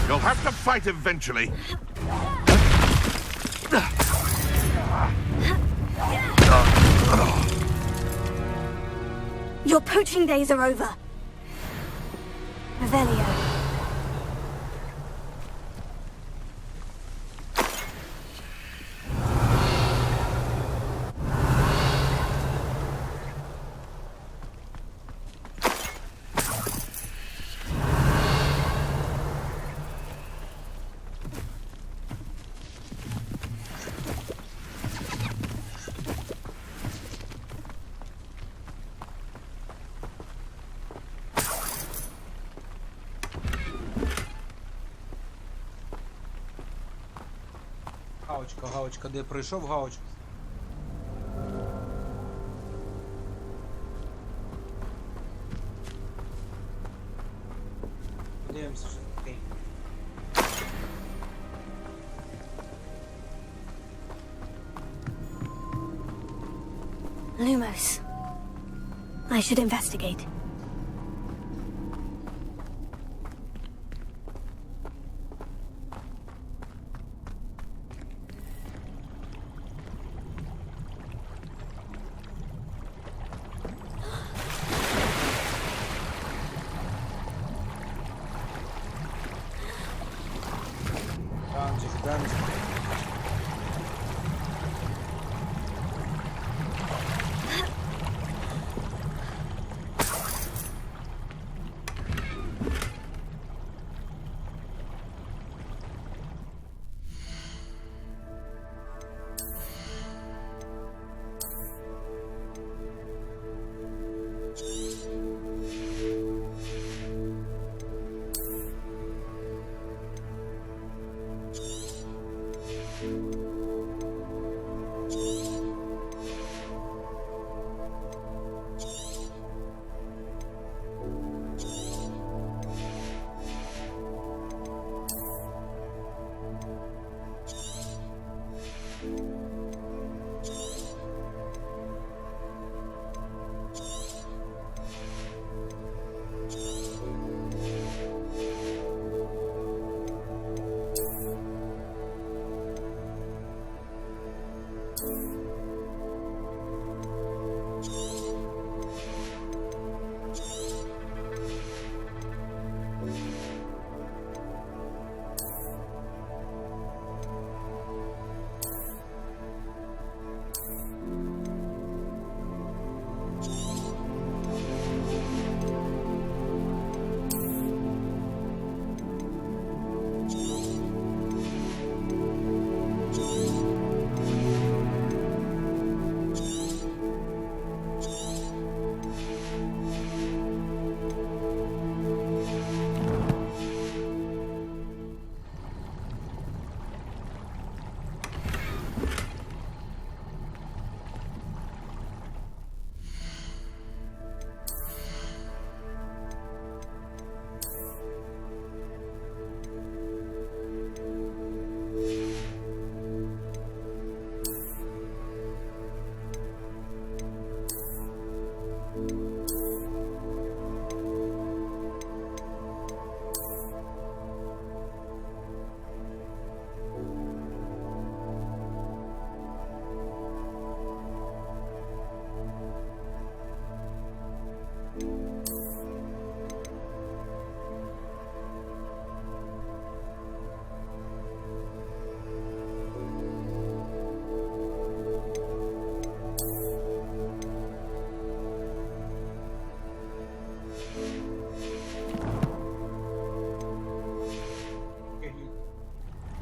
You'll have to fight eventually. Your poaching days are over. Revelio. Галочка, галочка, де пройшов галочку? Подивимося, що таке. Lumos. I should investigate.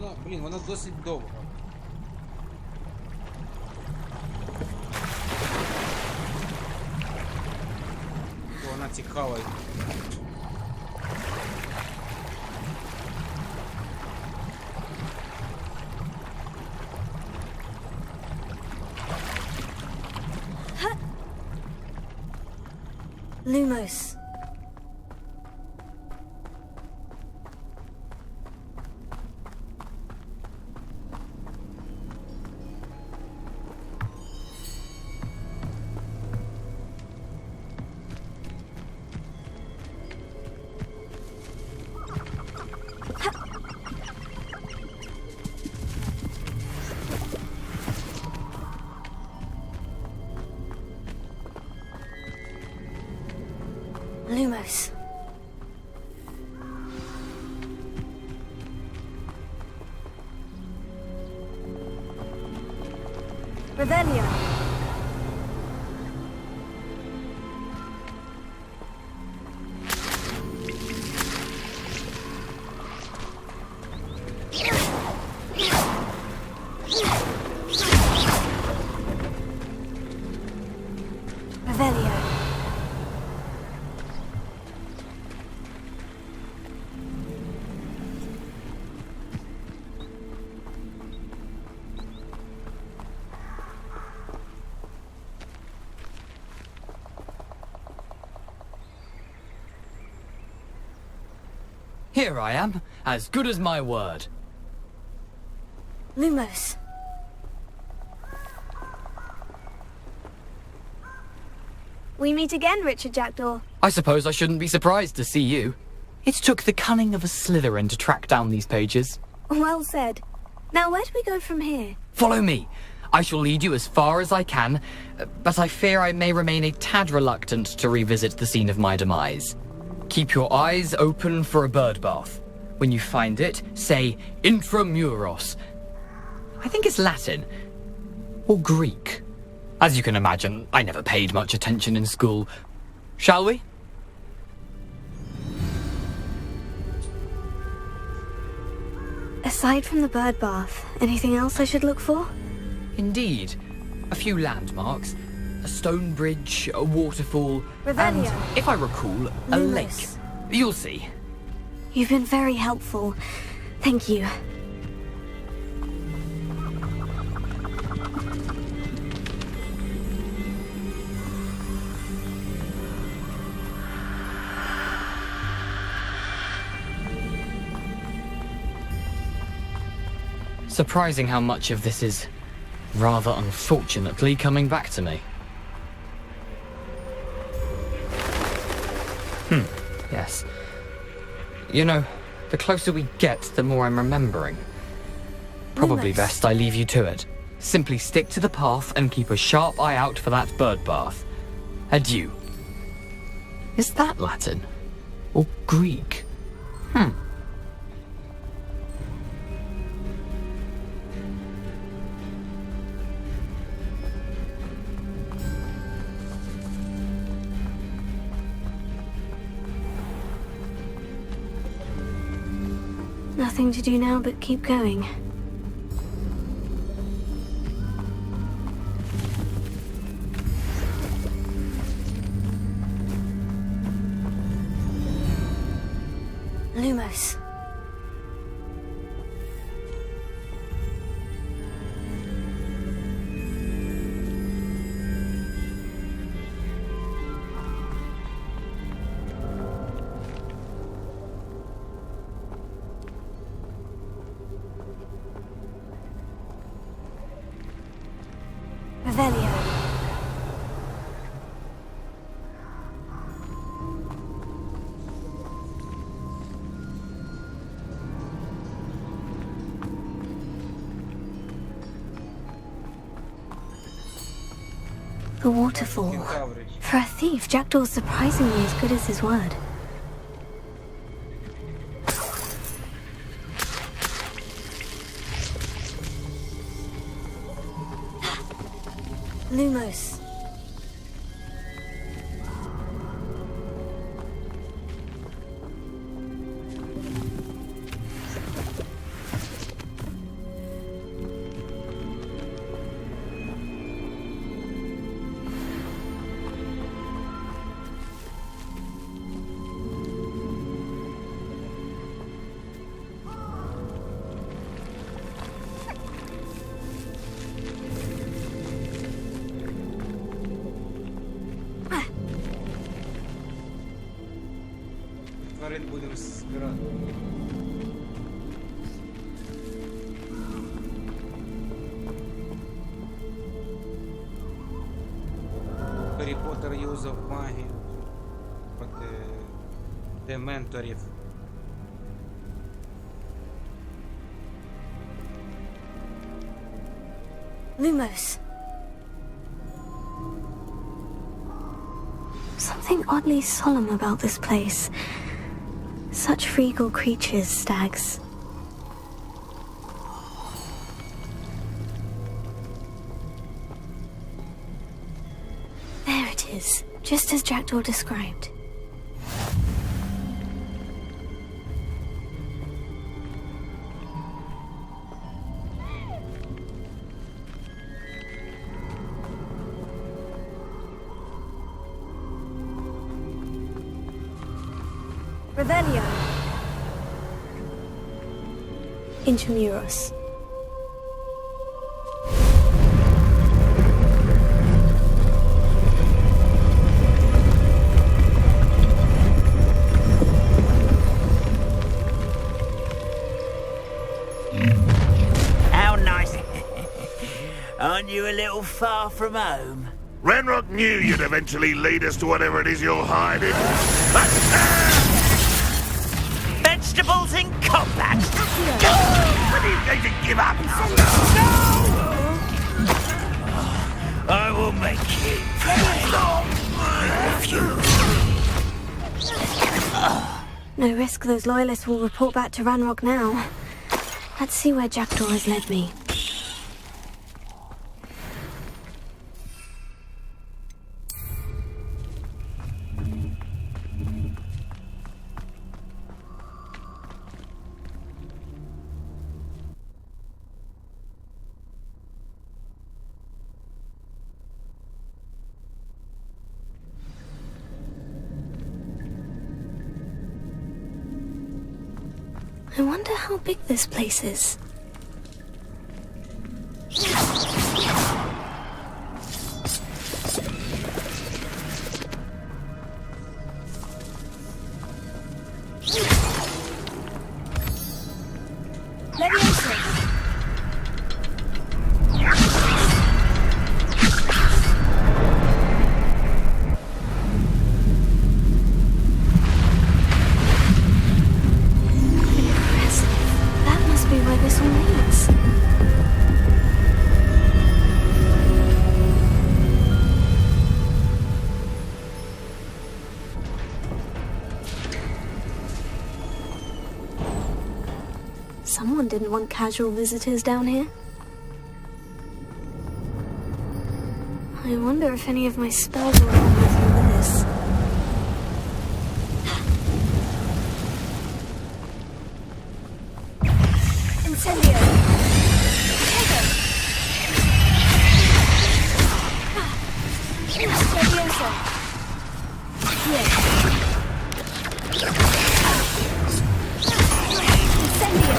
Ну, блін, воно досить довго. Вона цікава. Lumos. Lumos. Revelio. Revelio. Here I am, as good as my word. Lumos. We meet again, Richard Jackdaw. I suppose I shouldn't be surprised to see you. It took the cunning of a Slytherin to track down these pages. Well said. Now, where do we go from here? Follow me. I shall lead you as far as I can, but I fear I may remain a tad reluctant to revisit the scene of my demise. Keep your eyes open for a bird bath. When you find it, say intramuros. I think it's Latin. Or Greek. As you can imagine, I never paid much attention in school. Shall we? Aside from the bird bath, anything else I should look for? Indeed. A few landmarks. A stone bridge, a waterfall, and, if I recall, a Lumos. lake. You'll see. You've been very helpful. Thank you. Surprising how much of this is, rather unfortunately, coming back to me. Yes. You know, the closer we get, the more I'm remembering. Probably Lumos. best I leave you to it. Simply stick to the path and keep a sharp eye out for that bird bath. Adieu. Is that Latin? Or Greek? Nothing to do now but keep going. Lumos. Revelio. The waterfall. For a thief, Jackdaw's surprisingly as good as his word. Lumos. Марит будемо збирати. Гаррі Поттер юзав магію проти дементорів. Lumos. Something oddly solemn about this place. Such regal creatures, stags. There it is, just as Jackdaw described. Revelio. Intramuros. How nice. Aren't you a little far from home? Ranrock knew you'd eventually lead us to whatever it is you're hiding. Vegetables in combat! When are you going to give up? I will make you refuse. No risk those loyalists will report back to Ranrock now. Let's see where Jackdaw has led me. I wonder how big this place is. Someone didn't want casual visitors down here. I wonder if any of my spells will come with this. Incendio! Leviosa! Here. Incendio!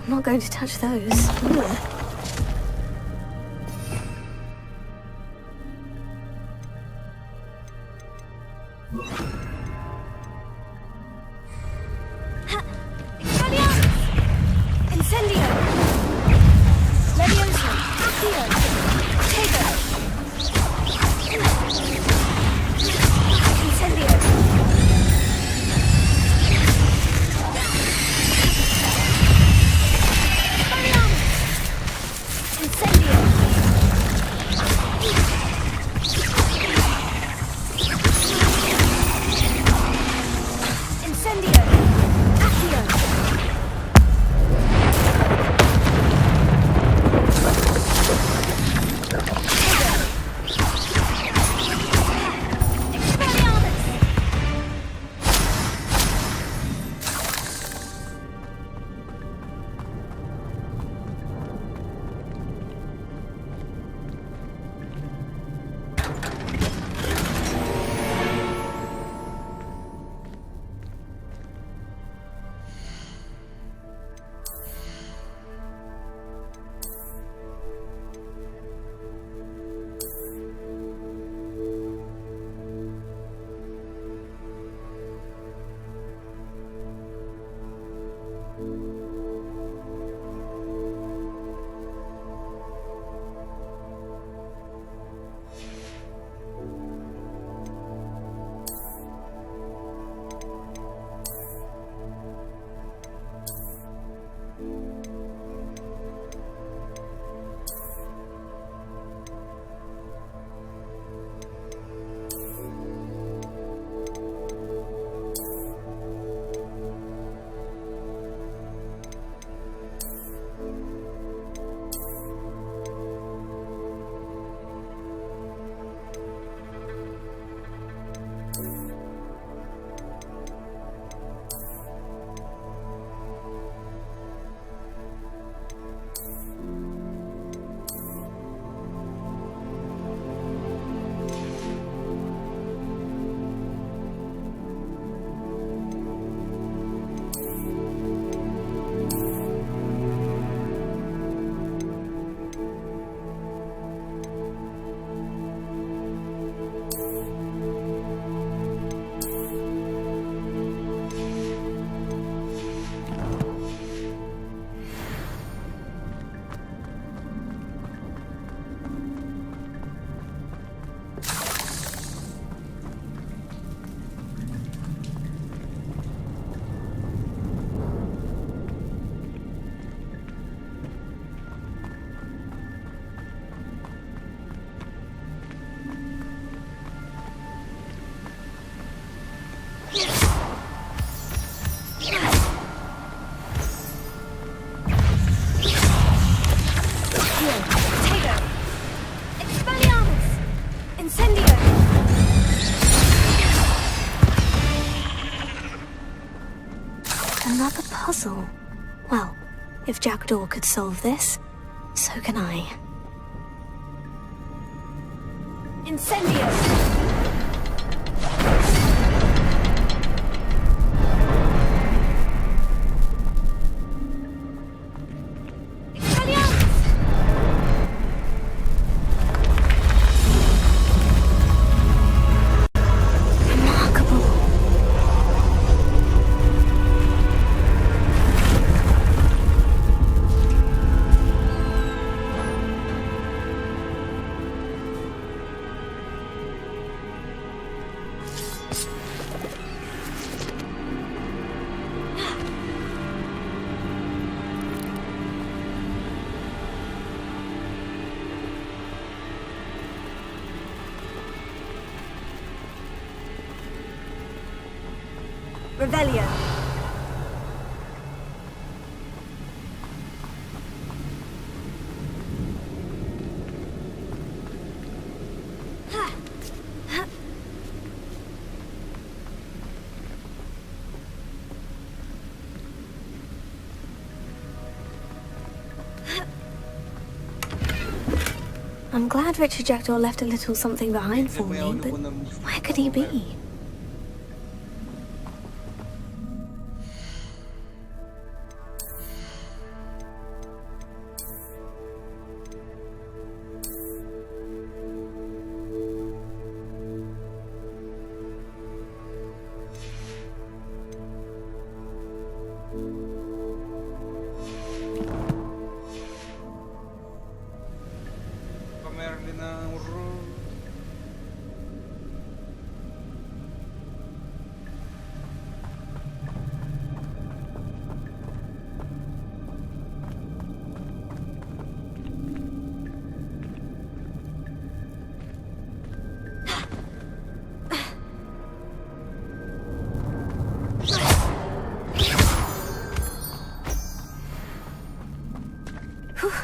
I'm not going to touch those. Ugh. Well, if Jackdaw could solve this, so can I. Incendio! Revelio. I'm glad Richard Jackdaw left a little something behind for me, but where could he be?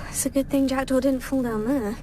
It's a good thing Jackdaw didn't fall down there.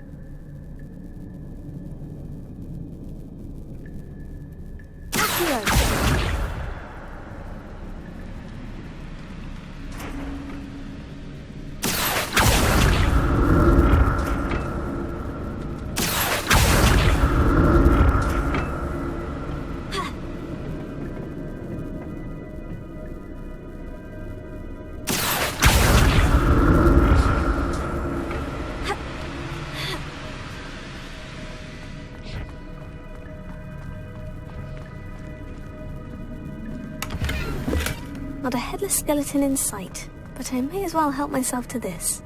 Not a headless skeleton in sight, but I may as well help myself to this.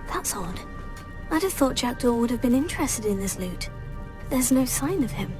That's odd. I'd have thought Jackdaw would have been interested in this loot, but there's no sign of him.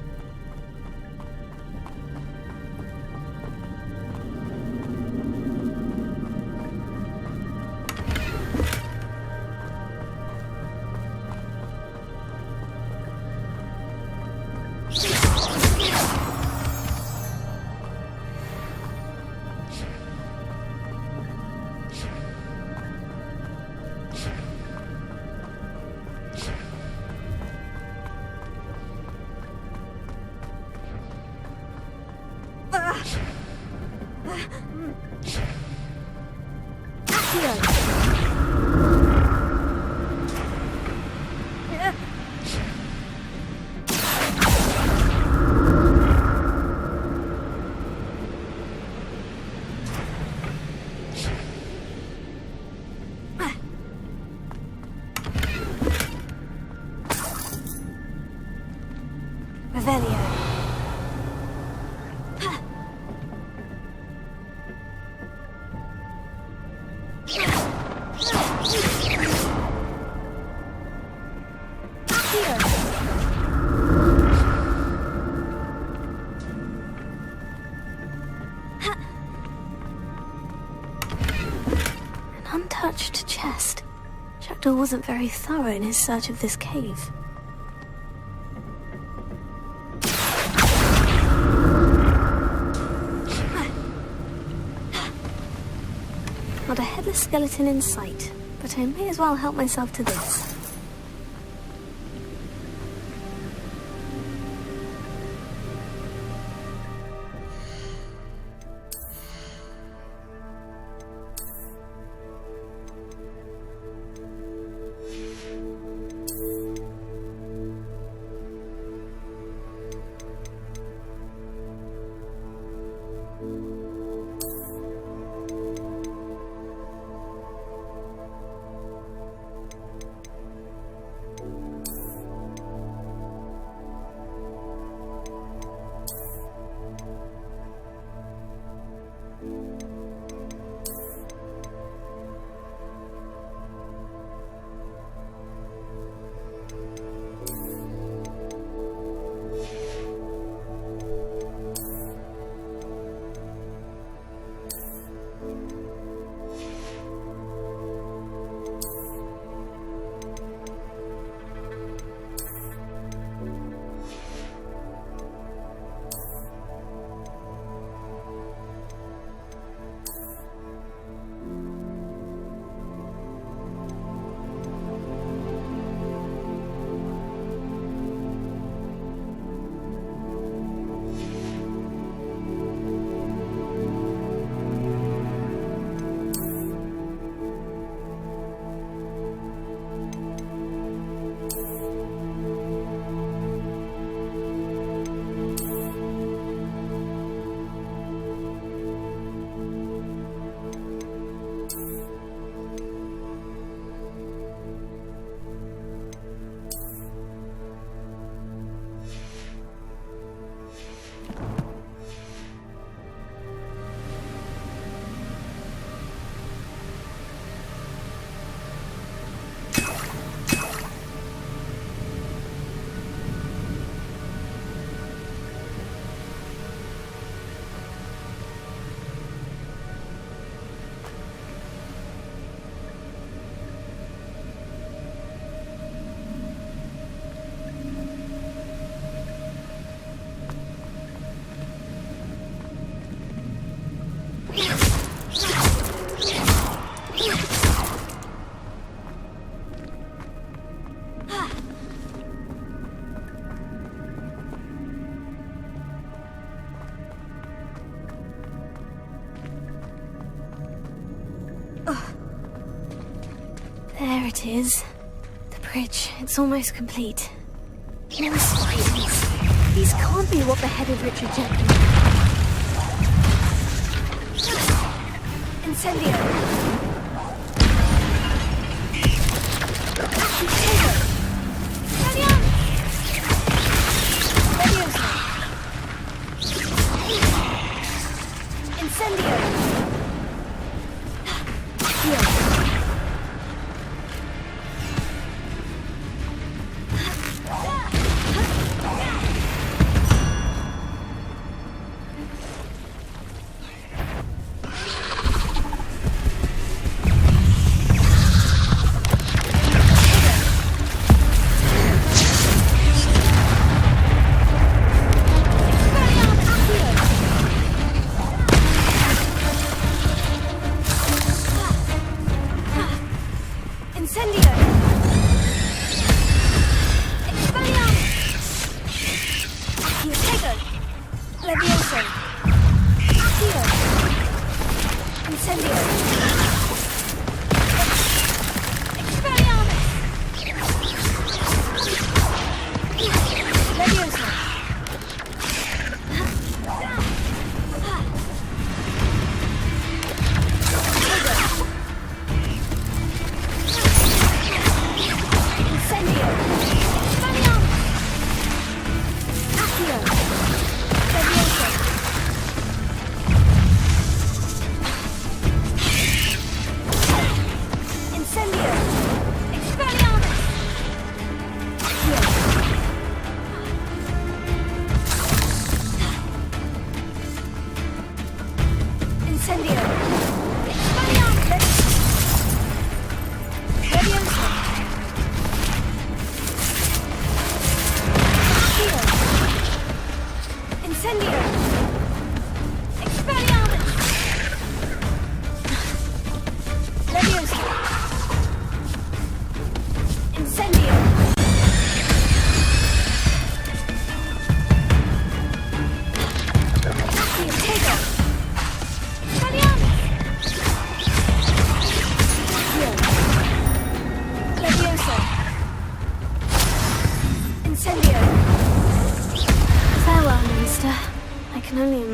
An untouched chest. Jackdaw wasn't very thorough in his search of this cave. Not a headless skeleton in sight, but I may as well help myself to this. There it is. The bridge. It's almost complete. No spiders. These can't be what beheaded Richard Jekyll. Incendio. Incendio.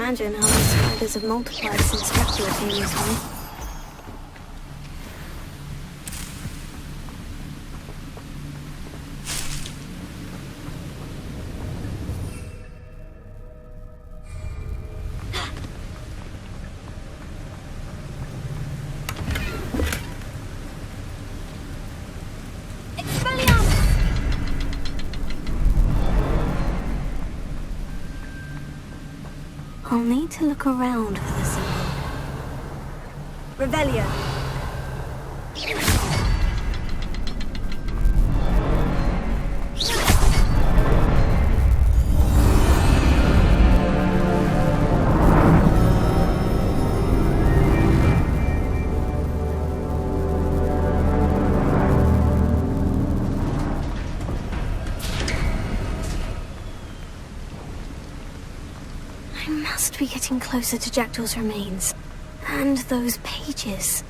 Imagine how these spiders have multiplied since Jackdaw came this way. I'll need to look around for the symbol. Revelio. Must be getting closer to Jackdaw's remains. And those pages.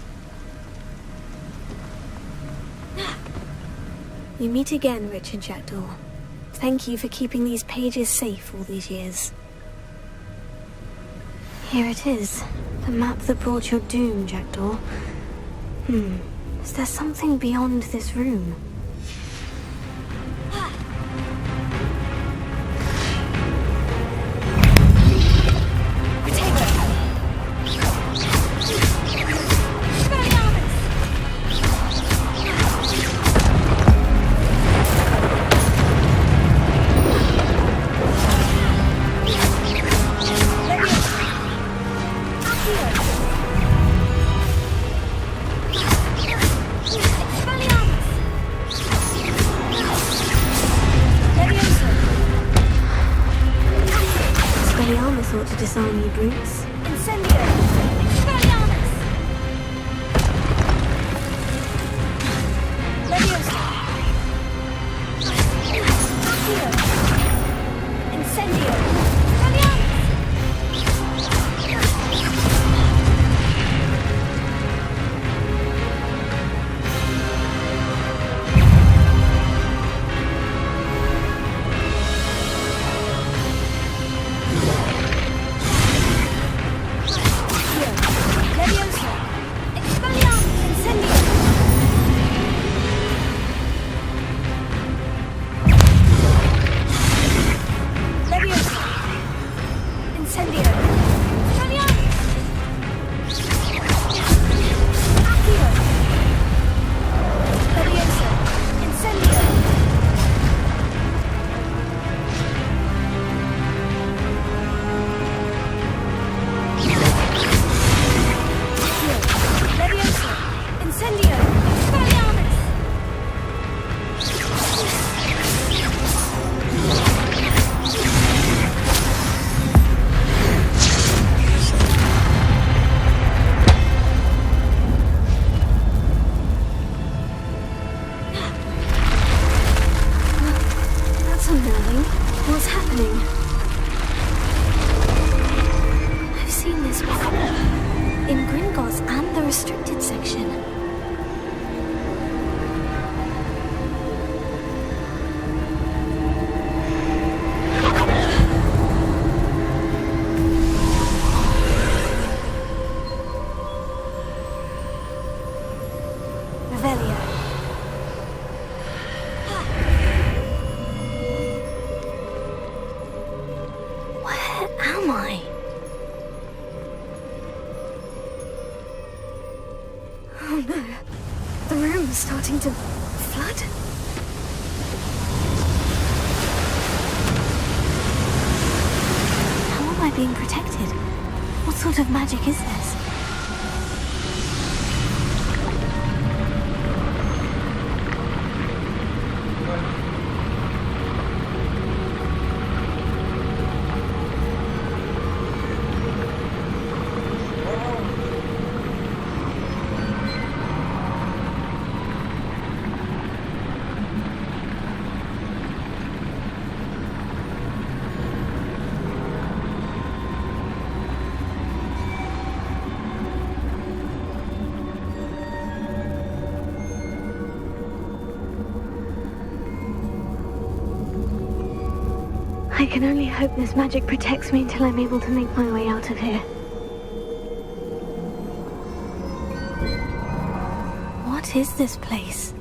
We meet again, Richard Jackdaw. Thank you for keeping these pages safe all these years. Here it is. The map that brought your doom, Jackdaw. Is there something beyond this room? To disarm you brutes. Incendio! Expelliarmus! Leviosa! Accio! Incendio! Expelliarmus! am I? Oh no. The room is starting to flood. How am I being protected? What sort of magic is this? I can only hope this magic protects me until I'm able to make my way out of here. What is this place?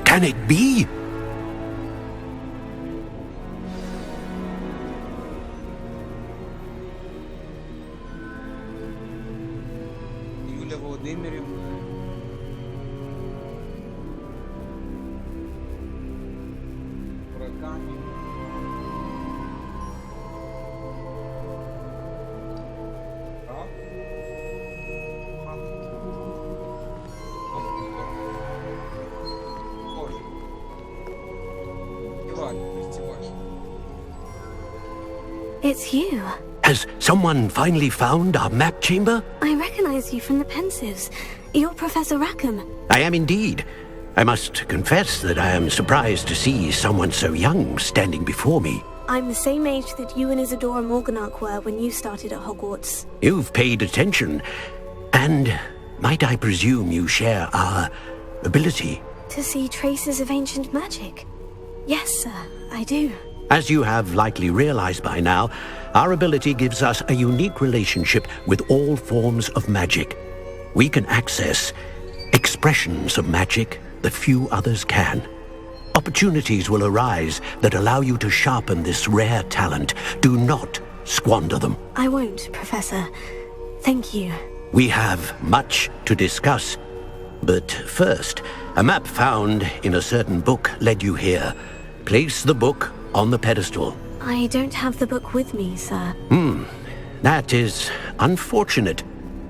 Can it be? Юля Володимирівна. Урагани. It's you. Has someone finally found our map chamber? I recognize you from the Pensives. You're Professor Rackham. I am indeed. I must confess that I am surprised to see someone so young standing before me. I'm the same age that you and Isadora Morganach were when you started at Hogwarts. You've paid attention. And might I presume you share our ability? To see traces of ancient magic? Yes, sir, I do. As you have likely realized by now, our ability gives us a unique relationship with all forms of magic. We can access expressions of magic that few others can. Opportunities will arise that allow you to sharpen this rare talent. Do not squander them. I won't, Professor. Thank you. We have much to discuss. But first, a map found in a certain book led you here. Place the book on the pedestal. I don't have the book with me, sir. That is unfortunate.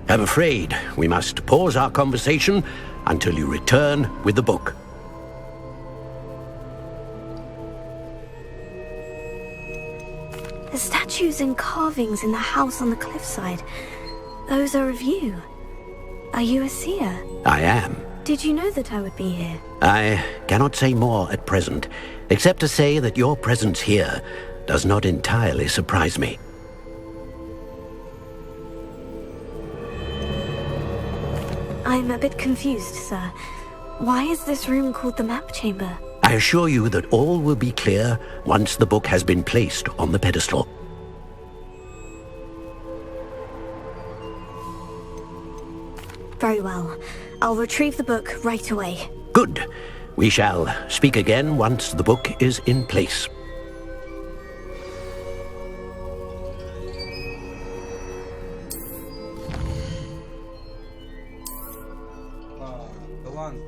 I'm afraid we must pause our conversation until you return with the book. The statues and carvings in the house on the cliffside, those are of you. Are you a seer? I am. Did you know that I would be here? I cannot say more at present, except to say that your presence here does not entirely surprise me. I'm a bit confused, sir. Why is this room called the map chamber? I assure you that all will be clear once the book has been placed on the pedestal. Very well. I'll retrieve the book right away. Good. We shall speak again once the book is in place. The one.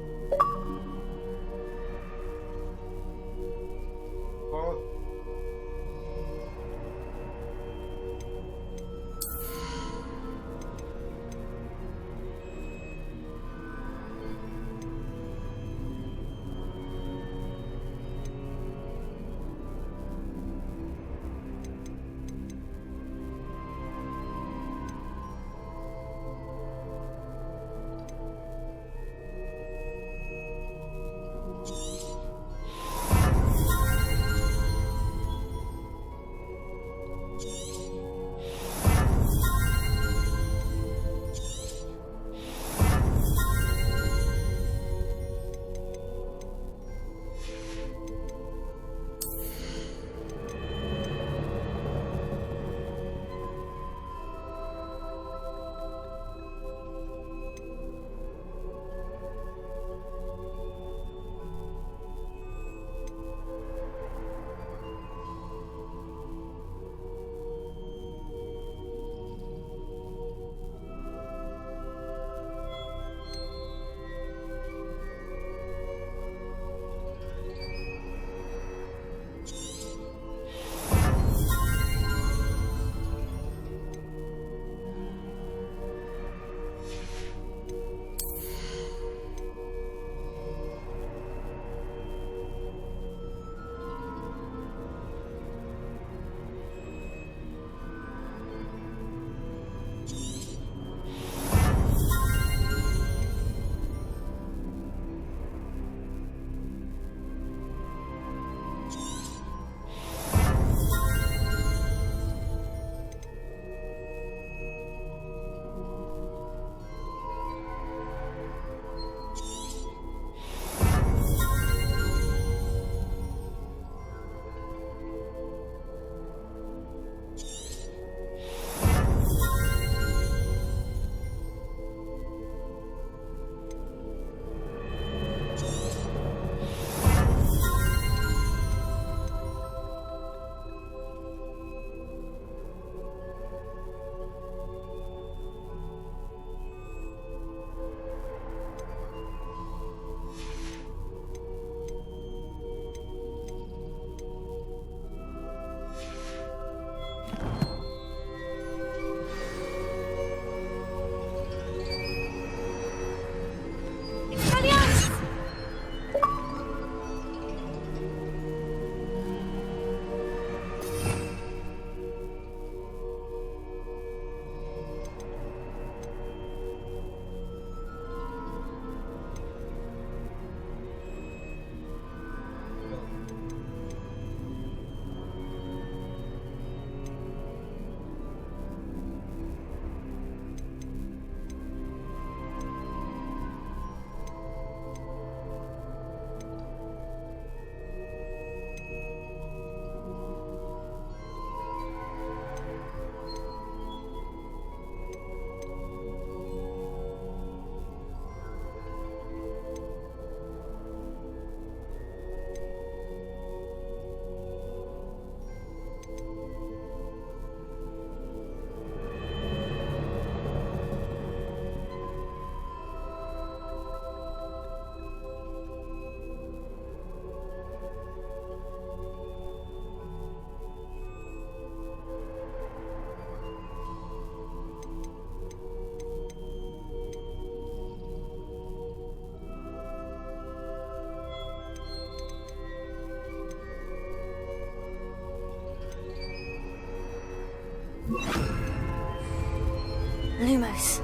Lumos.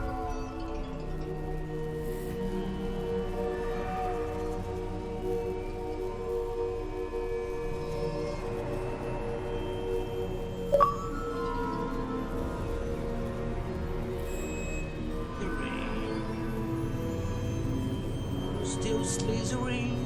Still Slizerine.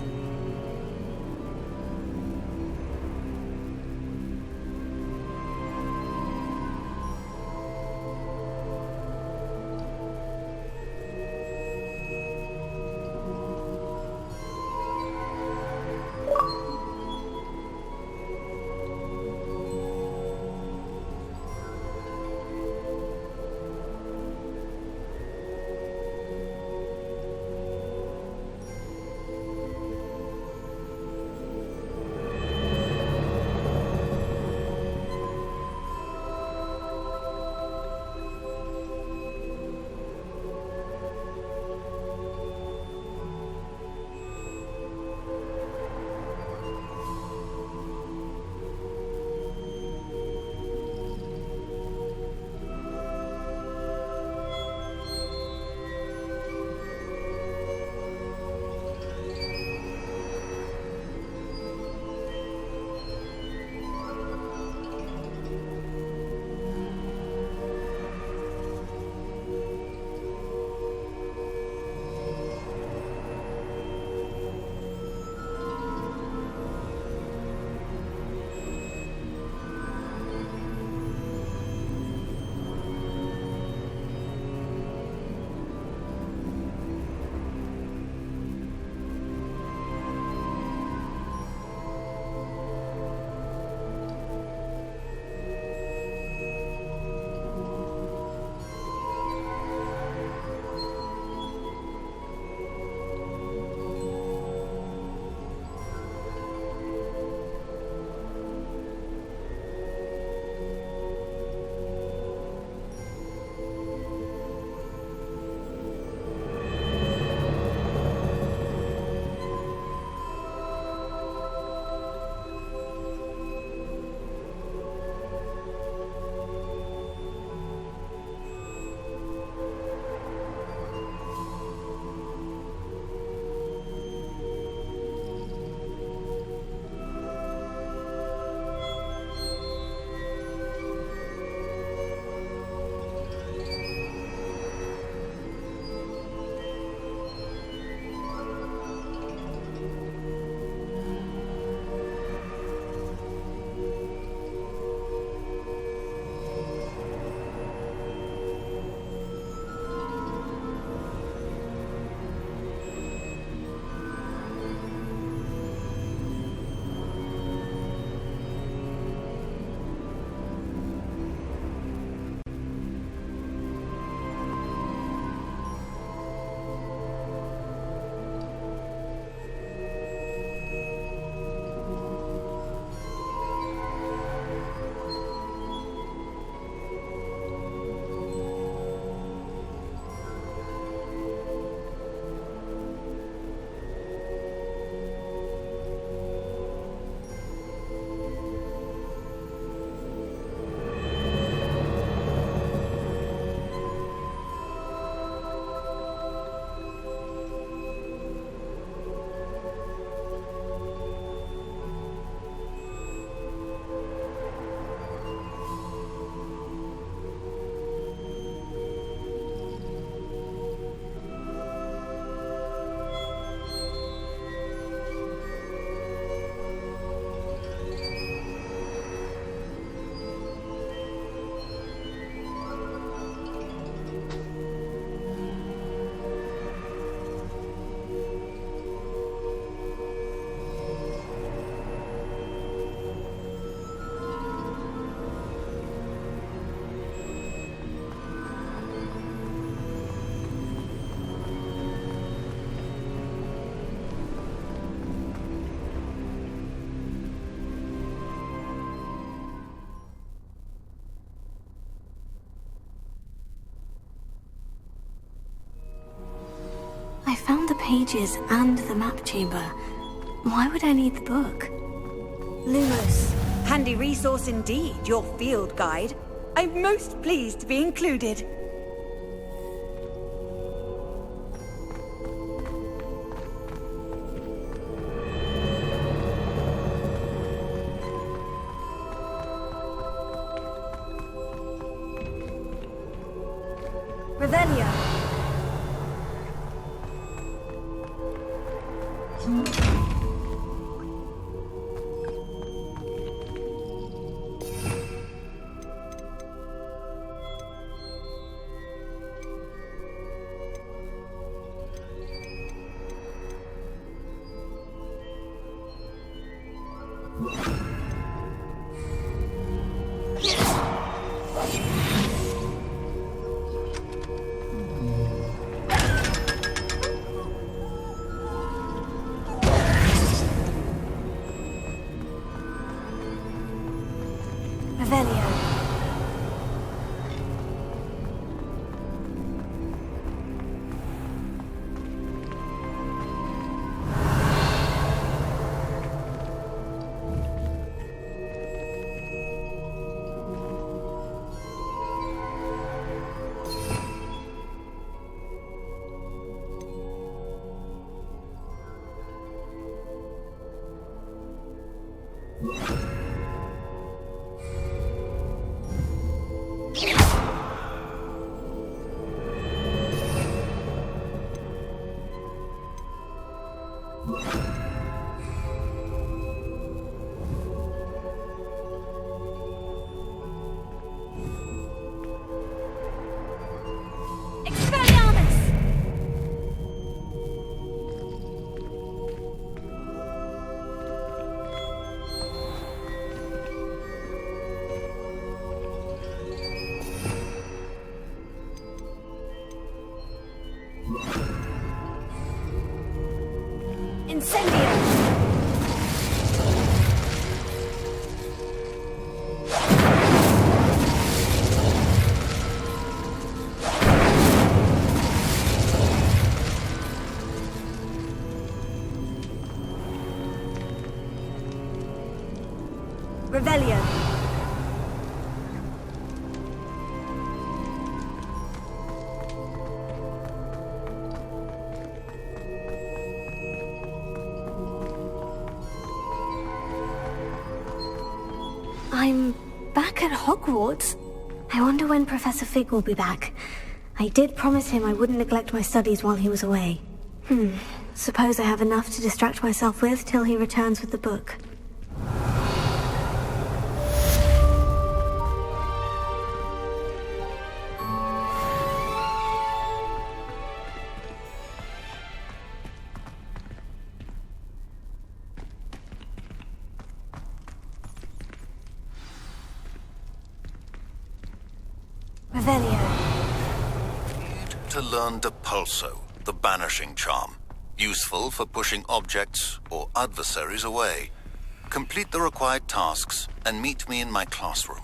I found the pages and the map chamber. Why would I need the book? Lumos. Handy resource indeed, your field guide. I'm most pleased to be included. Revelio. Revelio. I'm back at Hogwarts. I wonder when Professor Fig will be back. I did promise him I wouldn't neglect my studies while he was away. Suppose I have enough to distract myself with till he returns with the book. To learn Depulso, the banishing charm. Useful for pushing objects or adversaries away. Complete the required tasks and meet me in my classroom.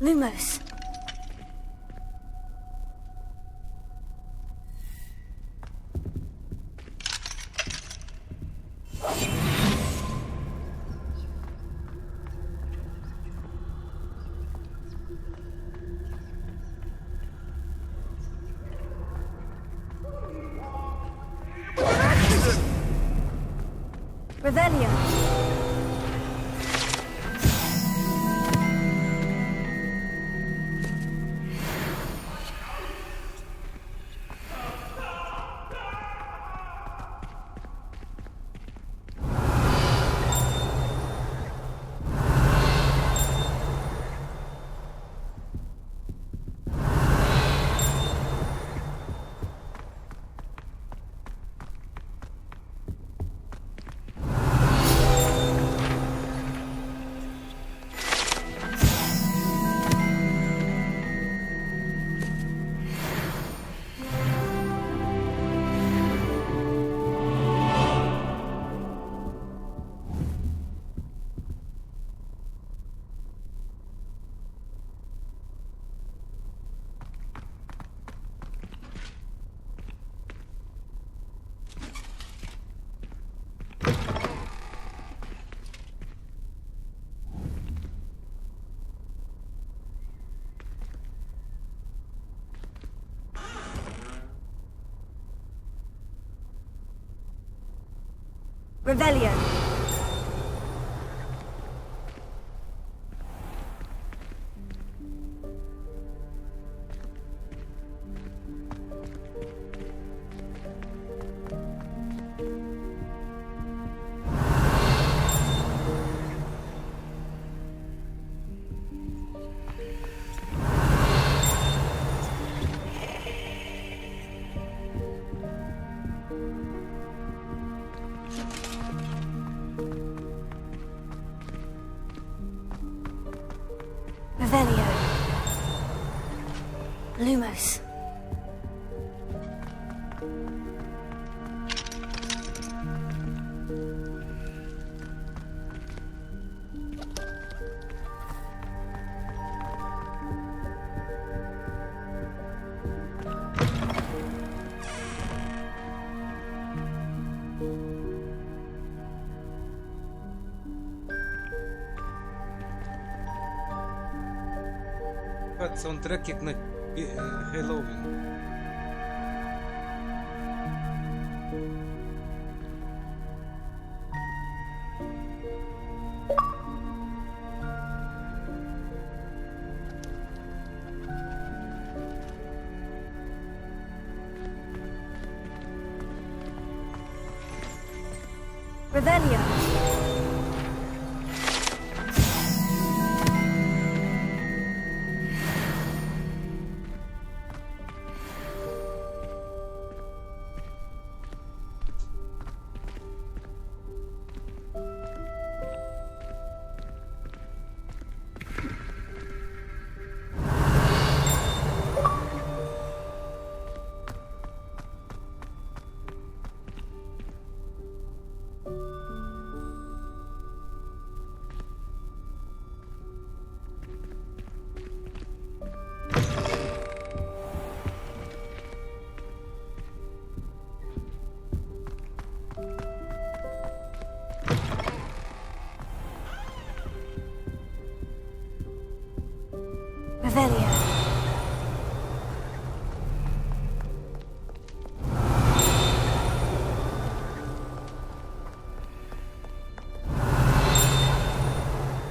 Lumos. Revelio. Revelio. Revelio. Lumos. Саундтрек як на Хеллоуін. Revelio. Revelio.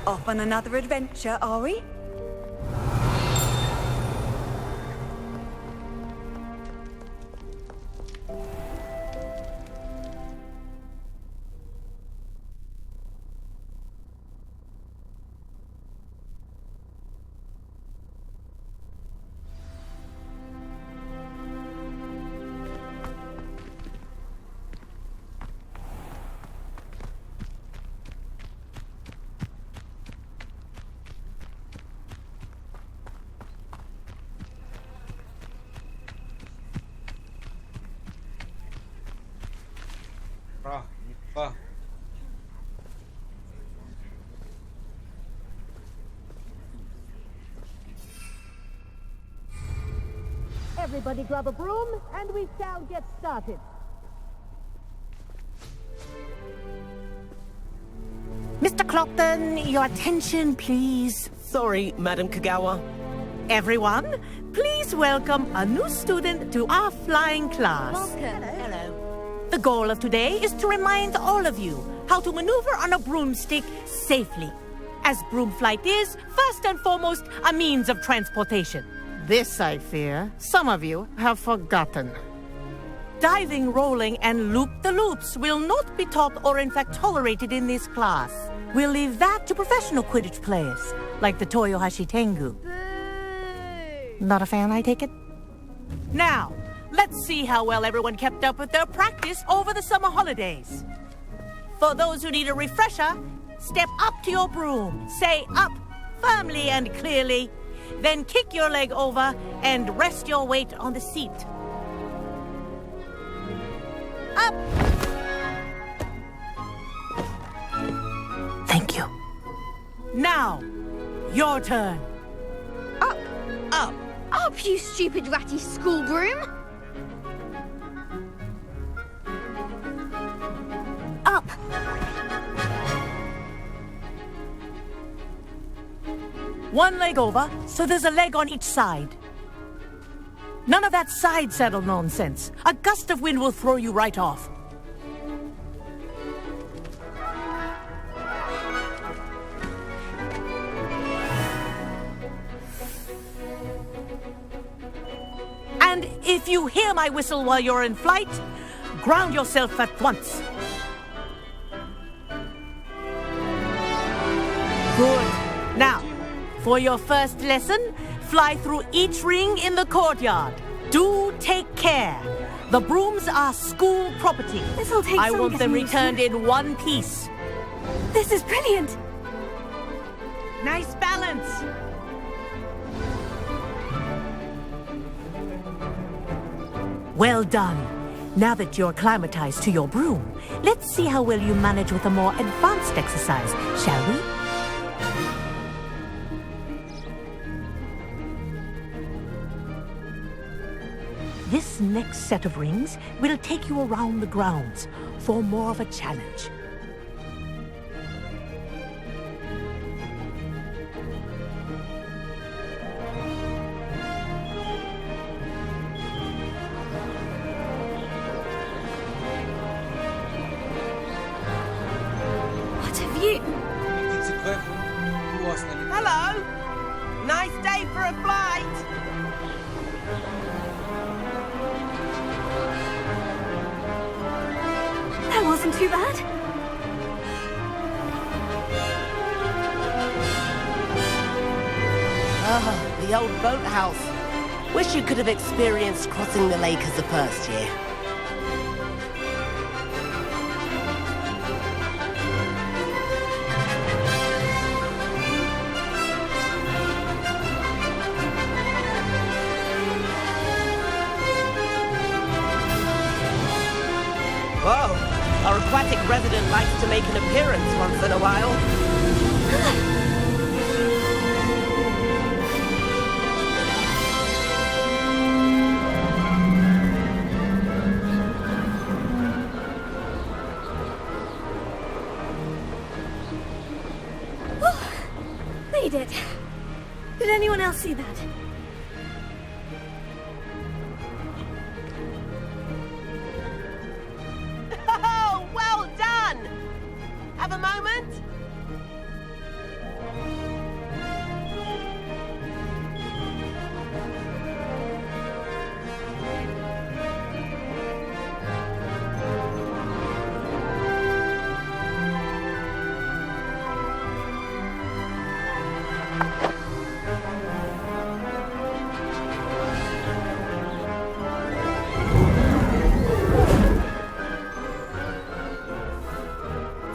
Off on another adventure, are we? Everybody grab a broom, and we shall get started. Mr. Clockton, your attention, please. Sorry, Madam Kagawa. Everyone, please welcome a new student to our flying class. Welcome. Hello. The goal of today is to remind all of you how to maneuver on a broomstick safely, as broom flight is, first and foremost, a means of transportation. This, I fear, some of you have forgotten. Diving, rolling, and loop-the-loops will not be taught or in fact tolerated in this class. We'll leave that to professional Quidditch players, like the Toyohashi Tengu. Not a fan, I take it? Now, let's see how well everyone kept up with their practice over the summer holidays. For those who need a refresher, step up to your broom, say up firmly and clearly, then kick your leg over and rest your weight on the seat. Up! Thank you. Now, your turn. Up! Up! Up, you stupid ratty school broom! Up! One leg over, so there's a leg on each side. None of that side saddle nonsense. A gust of wind will throw you right off. And if you hear my whistle while you're in flight, ground yourself at once. Good. Now, for your first lesson, fly through each ring in the courtyard. Do take care. The brooms are school property. This'll take I some want them getting used to. returned in one piece. This is brilliant! Nice balance. Well done. Now that you're acclimatized to your broom, let's see how well you manage with a more advanced exercise, shall we? This next set of rings will take you around the grounds for more of a challenge. What a view! Hello! Nice day for a flight! That wasn't too bad. Oh, the old boathouse. Wish you could have experienced crossing the lake as a first year. Whoa, our aquatic resident likes to make an appearance once in a while. Made it. Did anyone else see that? Oh, well done! Have a moment?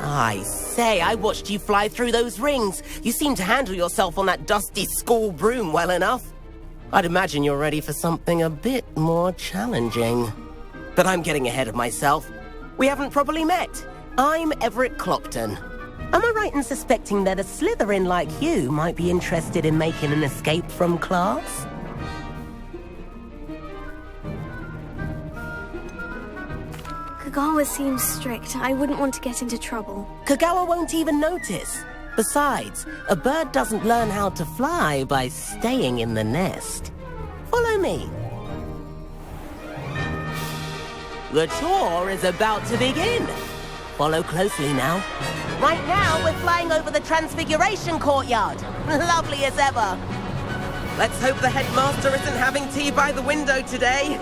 I say, I watched you fly through those rings. You seem to handle yourself on that dusty school broom well enough. I'd imagine you're ready for something a bit more challenging. But I'm getting ahead of myself. We haven't properly met. I'm Everett Clopton. Am I right in suspecting that a Slytherin like you might be interested in making an escape from class? Kagawa seems strict. I wouldn't want to get into trouble. Kagawa won't even notice. Besides, a bird doesn't learn how to fly by staying in the nest. Follow me. The tour is about to begin. Follow closely now. Right now, we're flying over the Transfiguration Courtyard. Lovely as ever. Let's hope the headmaster isn't having tea by the window today.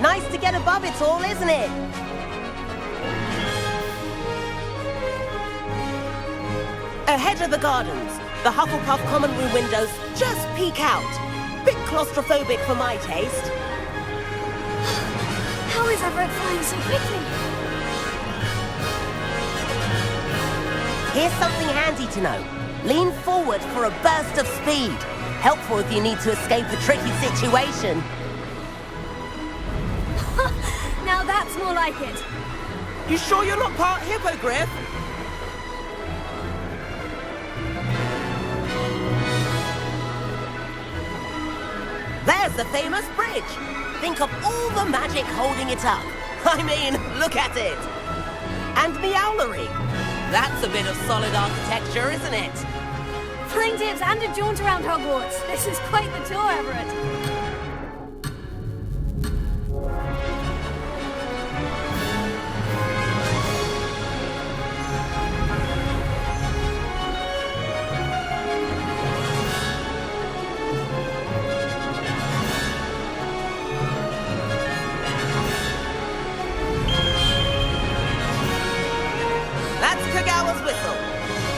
Nice to get above it all, isn't it? Ahead of the gardens, the Hufflepuff common room windows just peek out. Bit claustrophobic for my taste. How is Everett flying so quickly? Here's something handy to know. Lean forward for a burst of speed. Helpful if you need to escape a tricky situation. Now that's more like it. You sure you're not part hippogriff? There's the famous bridge. Think of all the magic holding it up. I mean, look at it. And the owlery. That's a bit of solid architecture, isn't it? Flying tips and a jaunt around Hogwarts. This is quite the tour, Everett.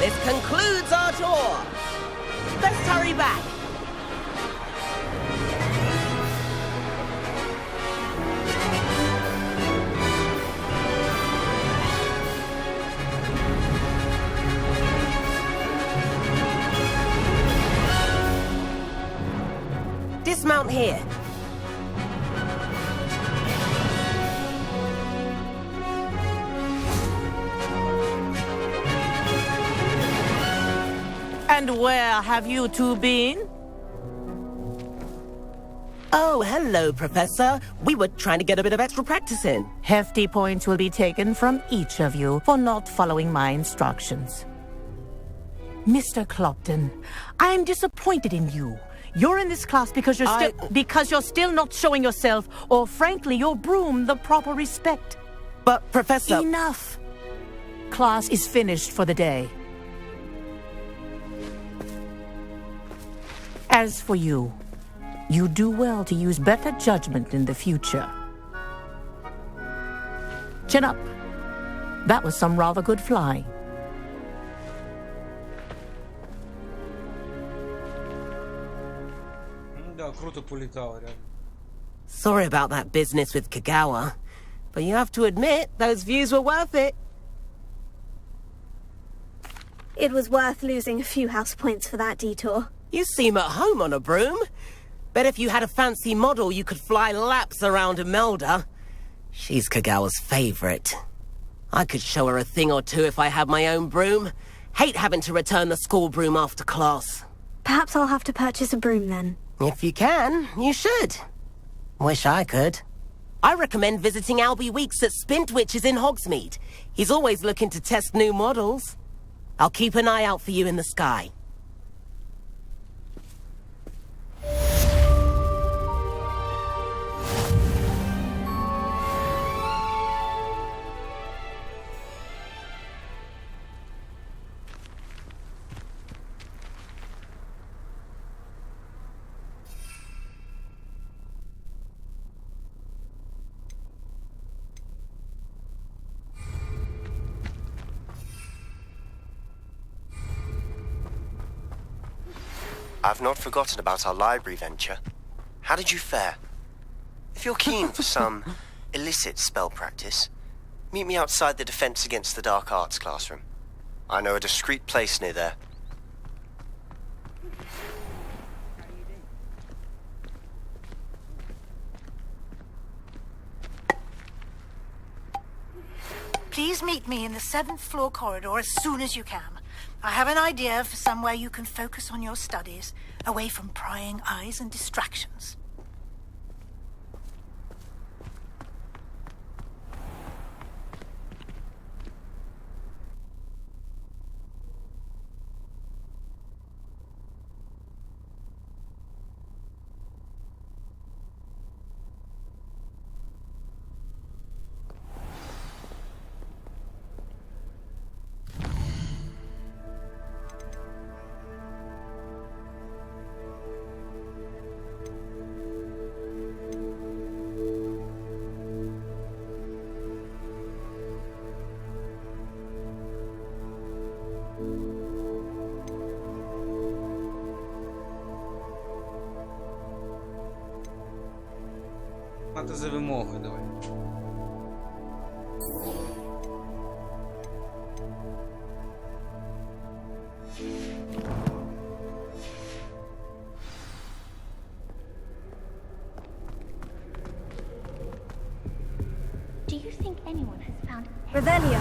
This concludes our tour. Let's hurry back. Dismount here. And where have you two been? Oh, hello, Professor. We were trying to get a bit of extra practice in. Hefty points will be taken from each of you for not following my instructions. Mr. Clopton, I am disappointed in you. You're in this class because you're still not showing yourself, or frankly, your broom the proper respect. But, Professor... Enough. Class is finished for the day. As for you, you do well to use better judgment in the future. Chin up. That was some rather good flying. Да, круто полетало, реально. Sorry about that business with Kagawa, but you have to admit, those views were worth it. It was worth losing a few house points for that detour. You seem at home on a broom. Bet if you had a fancy model, you could fly laps around Imelda. She's Kagawa's favorite. I could show her a thing or two if I had my own broom. Hate having to return the school broom after class. Perhaps I'll have to purchase a broom then. If you can, you should. Wish I could. I recommend visiting Albie Weeks at Spintwitches in Hogsmeade. He's always looking to test new models. I'll keep an eye out for you in the sky. I've not forgotten about our library venture. How did you fare? If you're keen for some illicit spell practice, meet me outside the Defense Against the Dark Arts classroom. I know a discreet place near there. Please meet me in the 7th floor corridor as soon as you can. I have an idea for somewhere you can focus on your studies, away from prying eyes and distractions. Плата за вимогою, давай. Do you think anyone has found Revelio.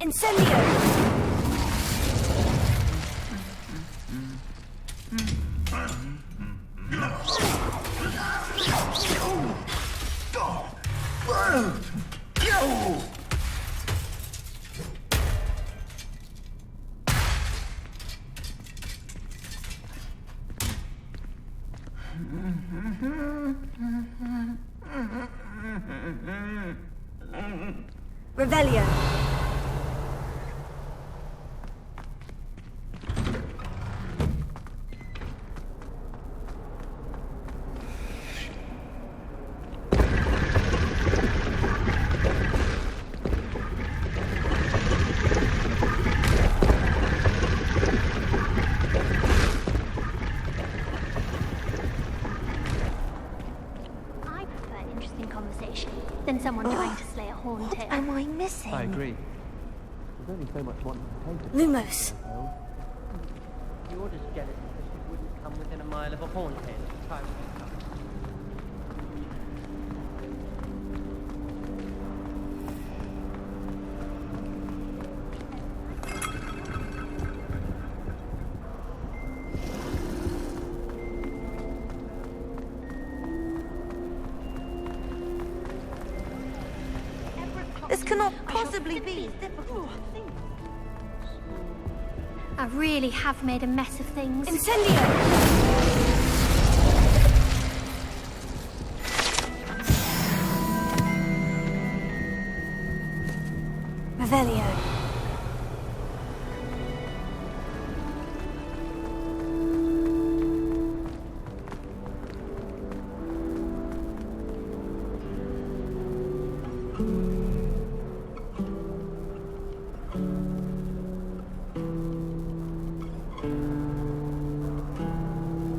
Incendio! Revelio. than someone trying to slay a haunted. What am I missing? I agree. There's only so much one can take. Lumos. You're just jealous because you wouldn't come within a mile of a haunted at the time of your coming. This cannot possibly be. I really have made a mess of things. Incendio! Revelio.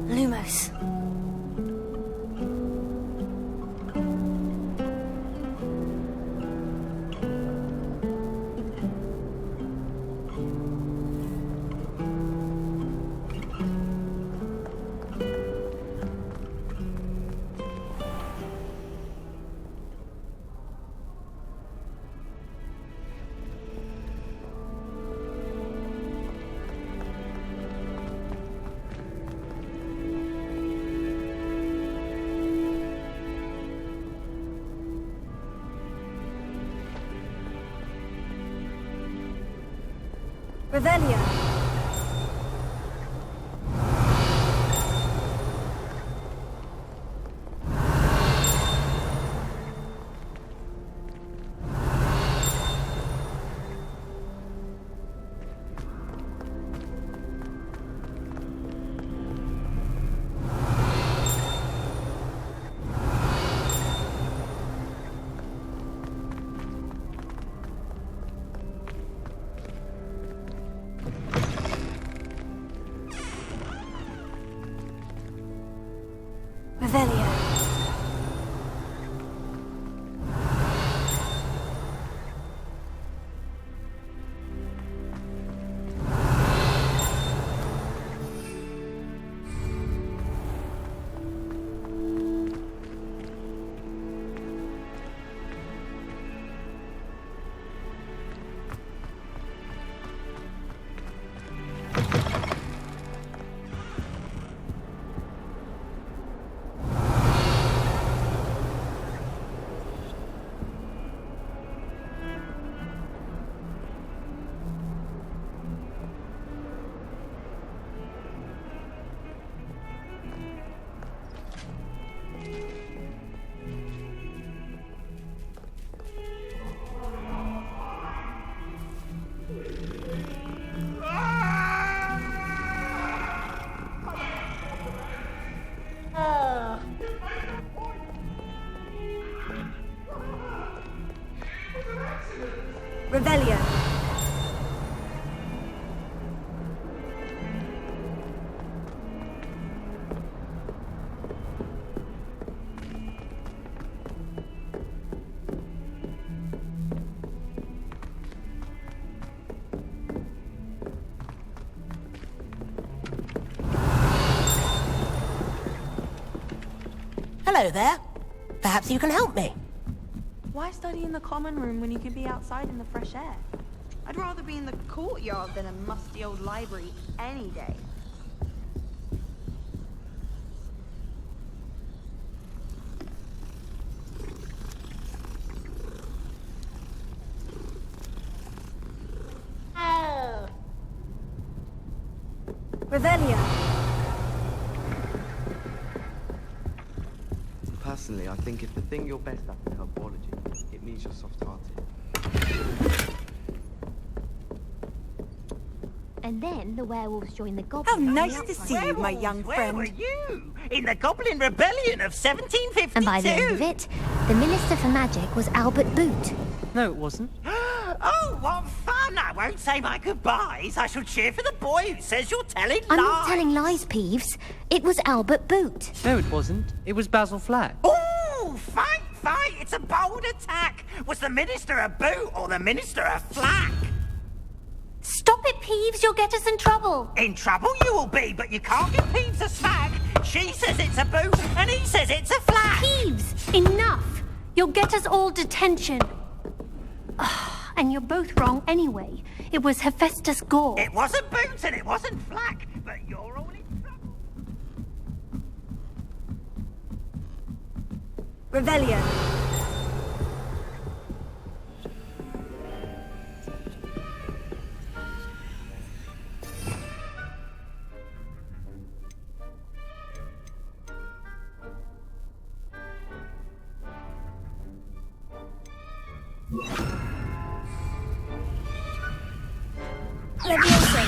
Lumos. Revelio. Revelio. Hello there. Perhaps you can help me. Why study in the common room when you could be outside in the fresh air? I'd rather be in the courtyard than a musty old library any day. Revelio. Personally, I think if the thing you're best at is herbology, it means you're soft-hearted. And then the werewolves join the goblins. How nice to see you, my young friend. Where were you? In the Goblin Rebellion of 1752? And by the end of it, the Minister for Magic was Albert Boot. No, it wasn't. Oh, what fun! I won't say my goodbyes. I shall cheer for the boy who says you're telling I'm lies. not telling lies, Peeves. It was Albert Boot. No, it wasn't. It was Basil Flack. Ooh, fight, fight! It's a bold attack. Was the Minister a boot or the Minister a flack? Stop it, Peeves. You'll get us in trouble. In trouble you will be, but you can't give Peeves a smack. She says it's a boot, and he says it's a flack. Peeves, enough. You'll get us all detention. And you're both wrong anyway. It was Hephaestus Gore. It wasn't boot and it wasn't flack, but you're all in trouble. Revelio. Leviosa.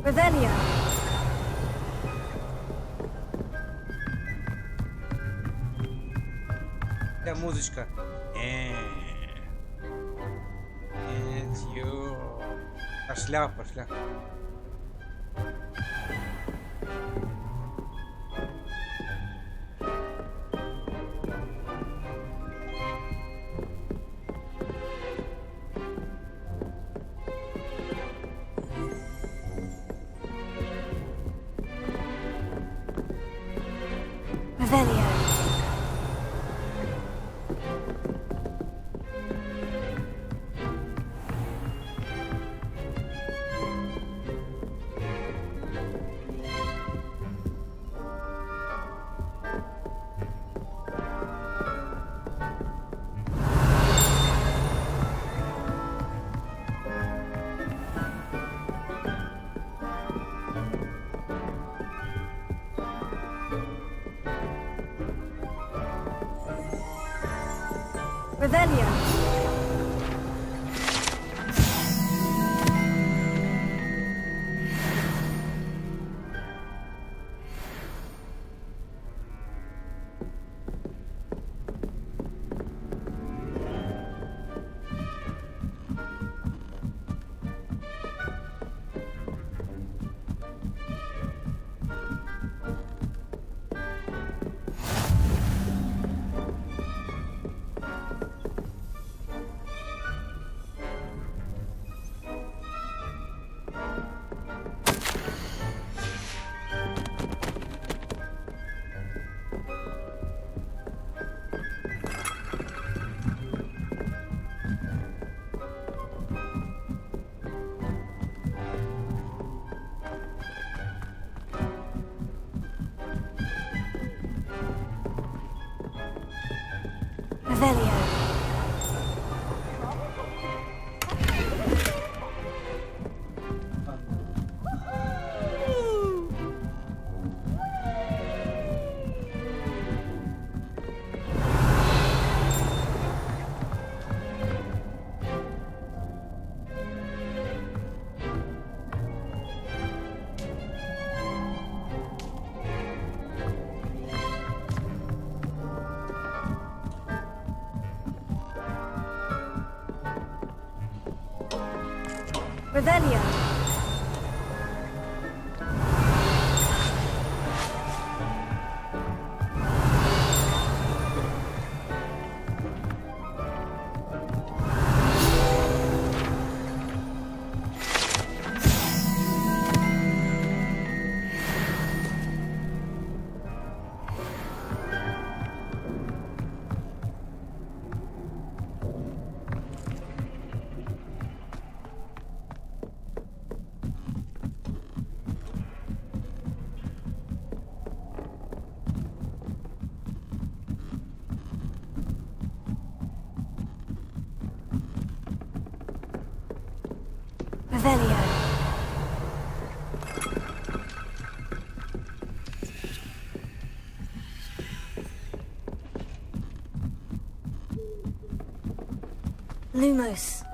Revelio. Да, музычка. Пошля, пошля. Revelio. Revelio. Revelio. Revelio. Lumos.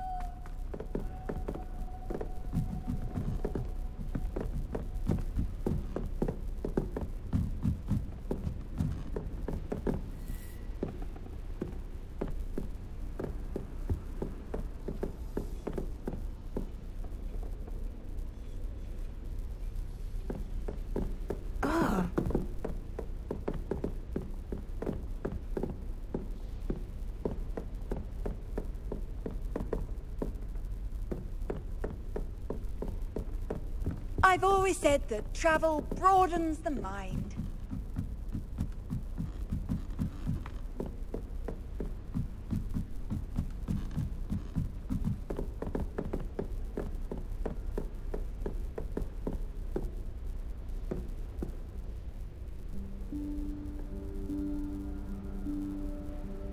I've always said that travel broadens the mind.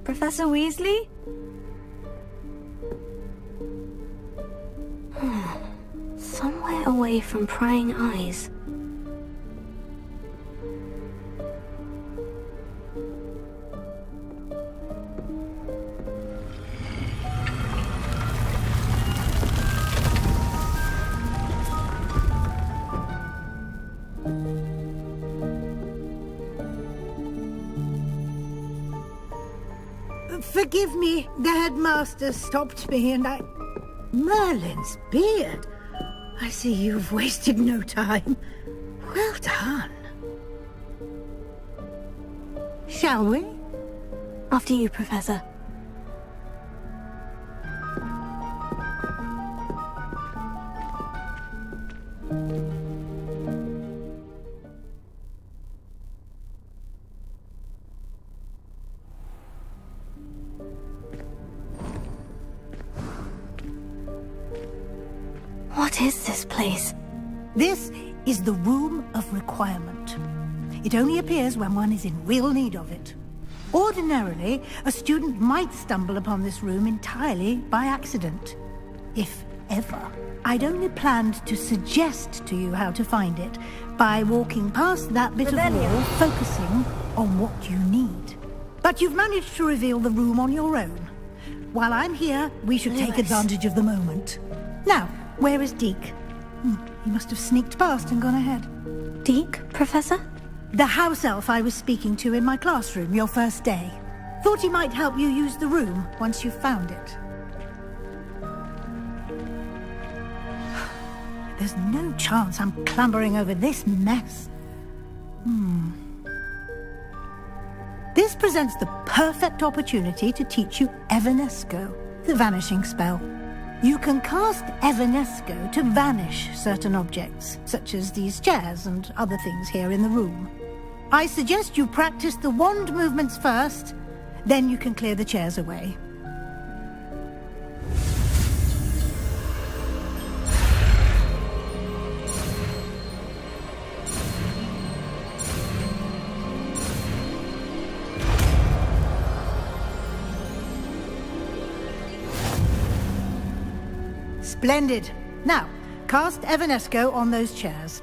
Professor Weasley? Somewhere away from prying eyes. Forgive me, the headmaster stopped me and I... Merlin's beard. I see you've wasted no time. Well done. Shall we? After you, Professor. What is this place? This is the Room of Requirement. It only appears when one is in real need of it. Ordinarily, a student might stumble upon this room entirely by accident. If ever. I'd only planned to suggest to you how to find it by walking past that bit of wall, focusing on what you need. But you've managed to reveal the room on your own. While I'm here, we should take advantage of the moment. Now, where is Deke? He must have sneaked past and gone ahead. Deke, Professor? The house elf I was speaking to in my classroom your first day. Thought he might help you use the room once you've found it. There's no chance I'm clambering over this mess. This presents the perfect opportunity to teach you Evanesco, the vanishing spell. You can cast Evanesco to vanish certain objects, such as these chairs and other things here in the room. I suggest you practice the wand movements first, then you can clear the chairs away. Splendid. Now, cast Evanesco on those chairs.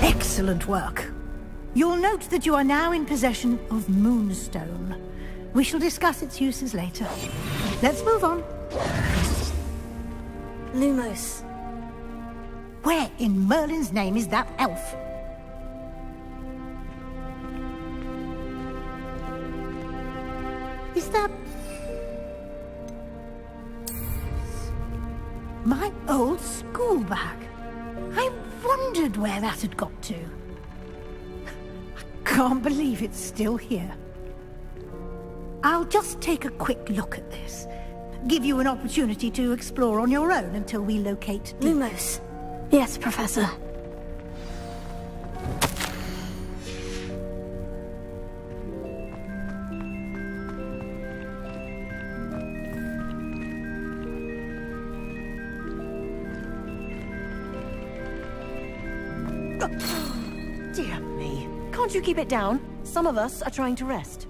Excellent work. You'll note that you are now in possession of Moonstone. We shall discuss its uses later. Let's move on. Lumos. Where in Merlin's name is that elf? Is that... my old school bag? I wondered where that had got to. I can't believe it's still here. I'll just take a quick look at this. Give you an opportunity to explore on your own until we locate... Lumos. Yes, Professor. Dear me. Can't you keep it down? Some of us are trying to rest.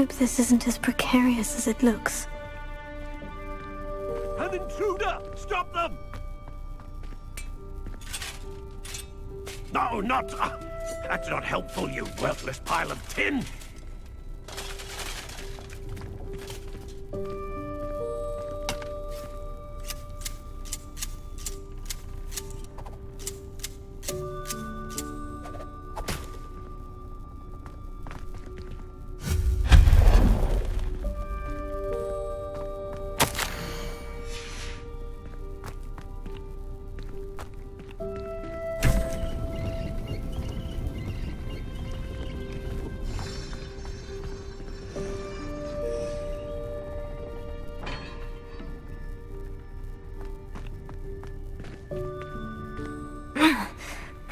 Hope this isn't as precarious as it looks. An intruder! Stop them! No, not... that's not helpful, you worthless pile of tin!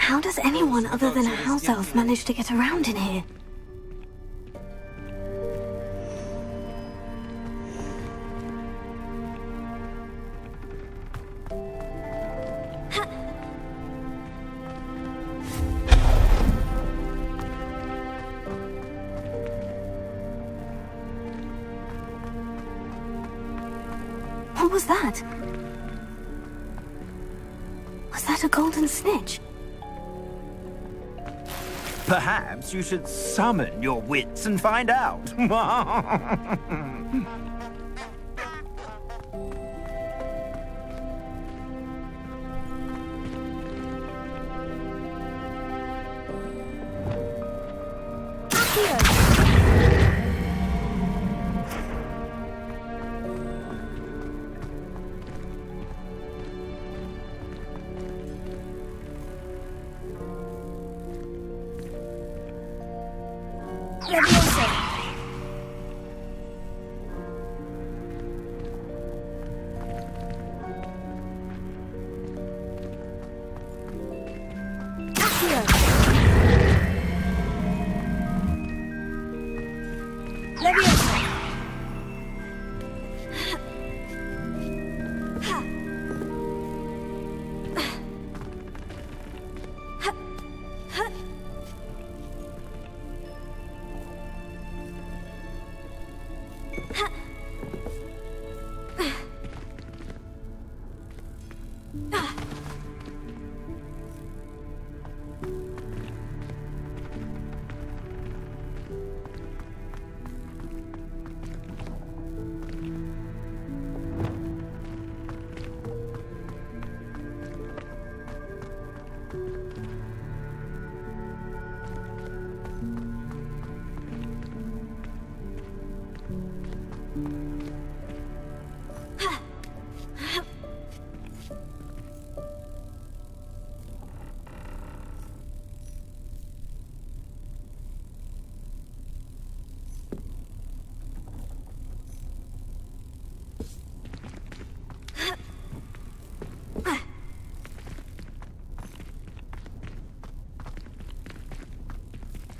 How does anyone other than a house elf manage to get around in here? What was that? Was that a golden snitch? Perhaps you should summon your wits and find out.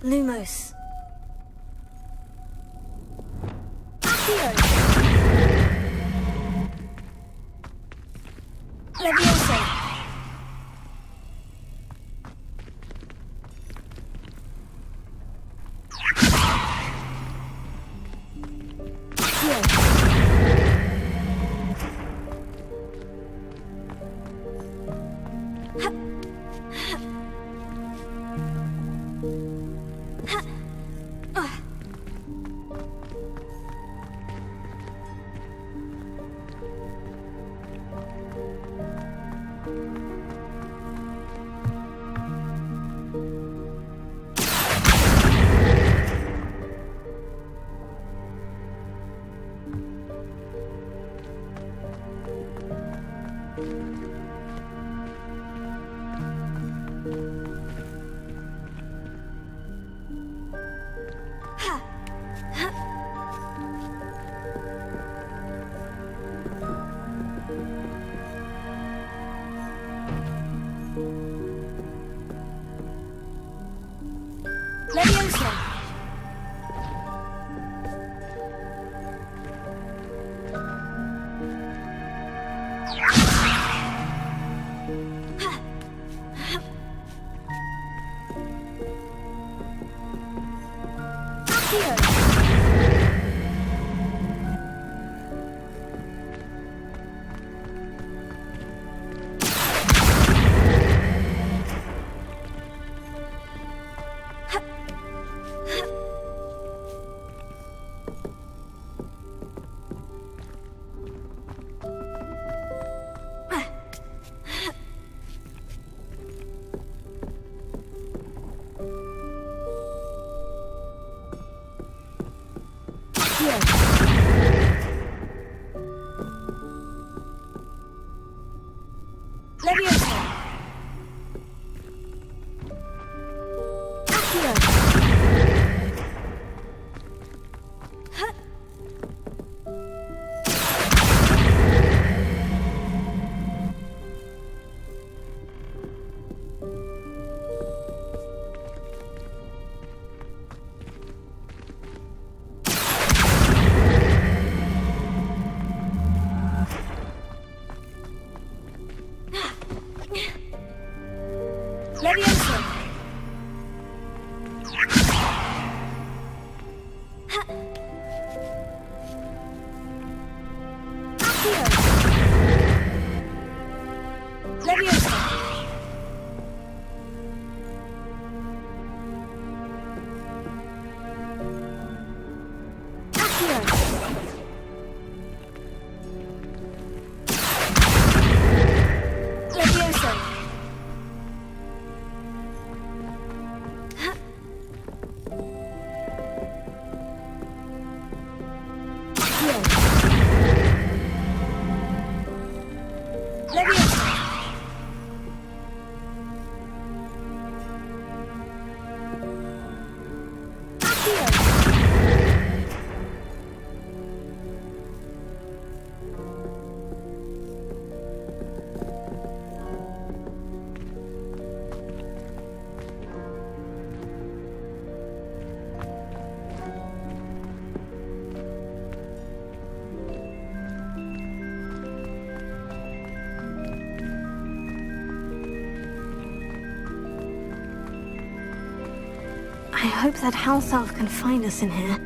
Lumos. Leviosa. hope that house elf can find us in here.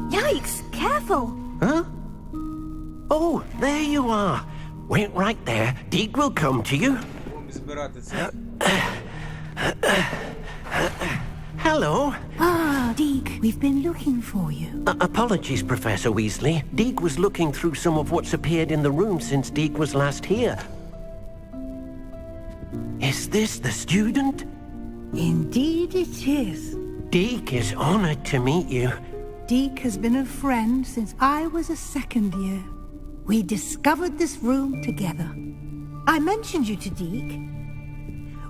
Yikes! Careful! Huh? Oh, there you are. Wait right there. Deek will come to you. Hello. Ah, Deek, we've been looking for you. Apologies, Professor Weasley. Deek was looking through some of what's appeared in the room since Deek was last here. Is this the student? Indeed it is. Deek is honored to meet you. Deek has been a friend since I was a second year. We discovered this room together. I mentioned you to Deek.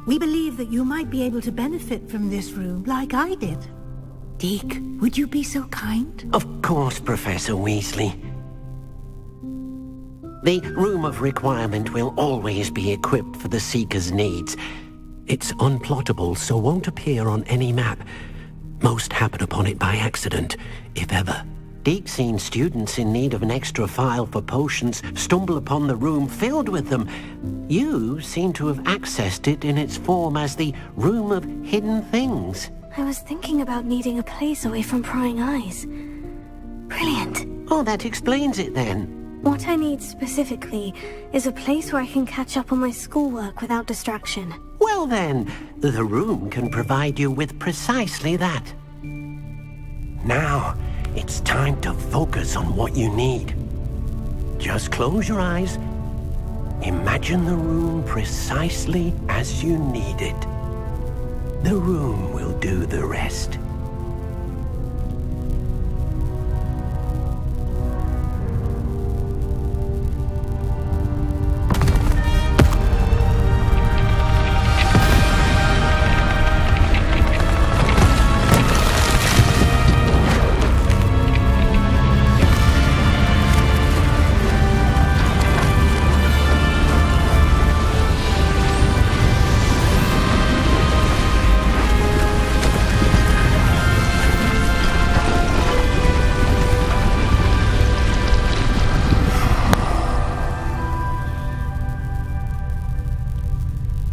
We believe that you might be able to benefit from this room like I did. Deek, would you be so kind? Of course, Professor Weasley. The Room of Requirement will always be equipped for the Seeker's needs. It's unplottable, so won't appear on any map. Most happen upon it by accident, if ever. Deek's seen students in need of an extra file for potions stumble upon the room filled with them. You seem to have accessed it in its form as the Room of Hidden Things. I was thinking about needing a place away from prying eyes. Brilliant. Oh, that explains it then. What I need specifically is a place where I can catch up on my schoolwork without distraction. Well then, the room can provide you with precisely that. Now, it's time to focus on what you need. Just close your eyes. Imagine the room precisely as you need it. The room will do the rest.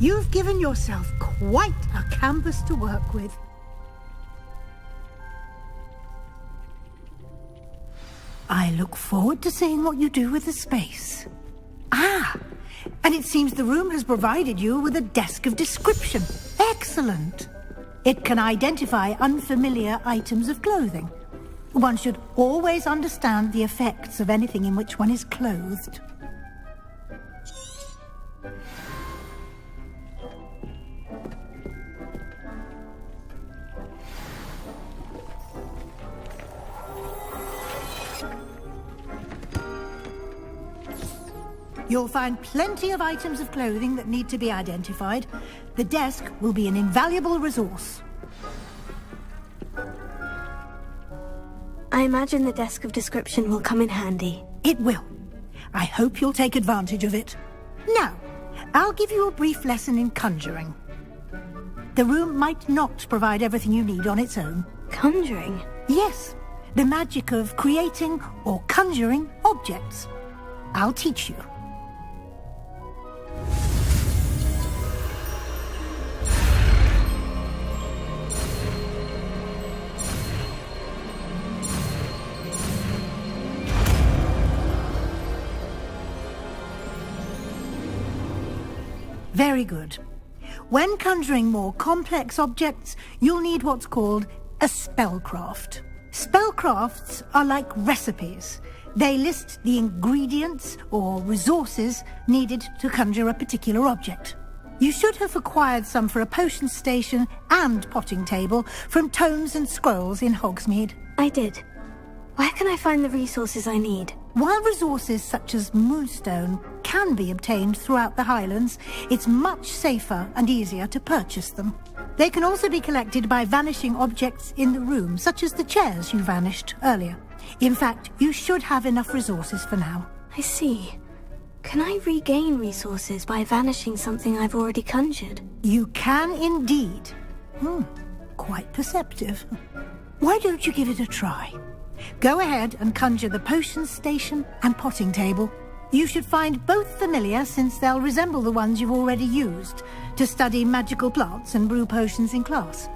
You've given yourself quite a canvas to work with. I look forward to seeing what you do with the space. Ah, and it seems the room has provided you with a desk of description. Excellent. It can identify unfamiliar items of clothing. One should always understand the effects of anything in which one is clothed. You'll find plenty of items of clothing that need to be identified. The desk will be an invaluable resource. I imagine the desk of description will come in handy. It will. I hope you'll take advantage of it. Now, I'll give you a brief lesson in conjuring. The room might not provide everything you need on its own. Conjuring? Yes, the magic of creating or conjuring objects. I'll teach you. Very good. When conjuring more complex objects, you'll need what's called a spellcraft. Spellcrafts are like recipes. They list the ingredients or resources needed to conjure a particular object. You should have acquired some for a potion station and potting table from tomes and scrolls in Hogsmeade. I did. Where can I find the resources I need? While resources such as moonstone can be obtained throughout the Highlands, it's much safer and easier to purchase them. They can also be collected by vanishing objects in the room, such as the chairs you vanished earlier. In fact, you should have enough resources for now. I see. Can I regain resources by vanishing something I've already conjured? You can indeed. Quite perceptive. Why don't you give it a try? Go ahead and conjure the potions station and potting table. You should find both familiar, since they'll resemble the ones you've already used to study magical plants and brew potions in class.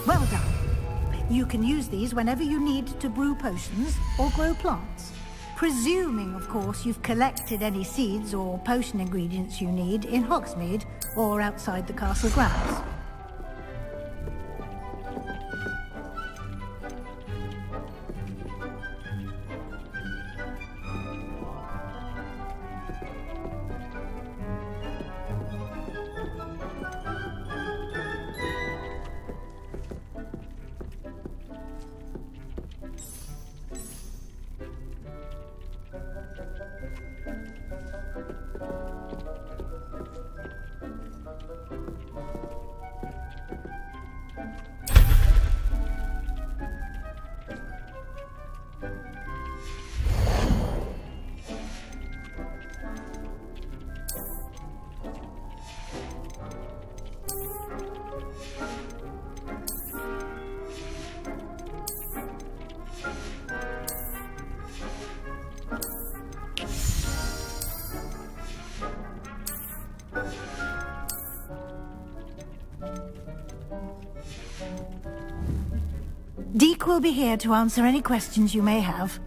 Well done. You can use these whenever you need to brew potions or grow plants. Presuming, of course, you've collected any seeds or potion ingredients you need in Hogsmeade or outside the castle grounds. Deke will be here to answer any questions you may have.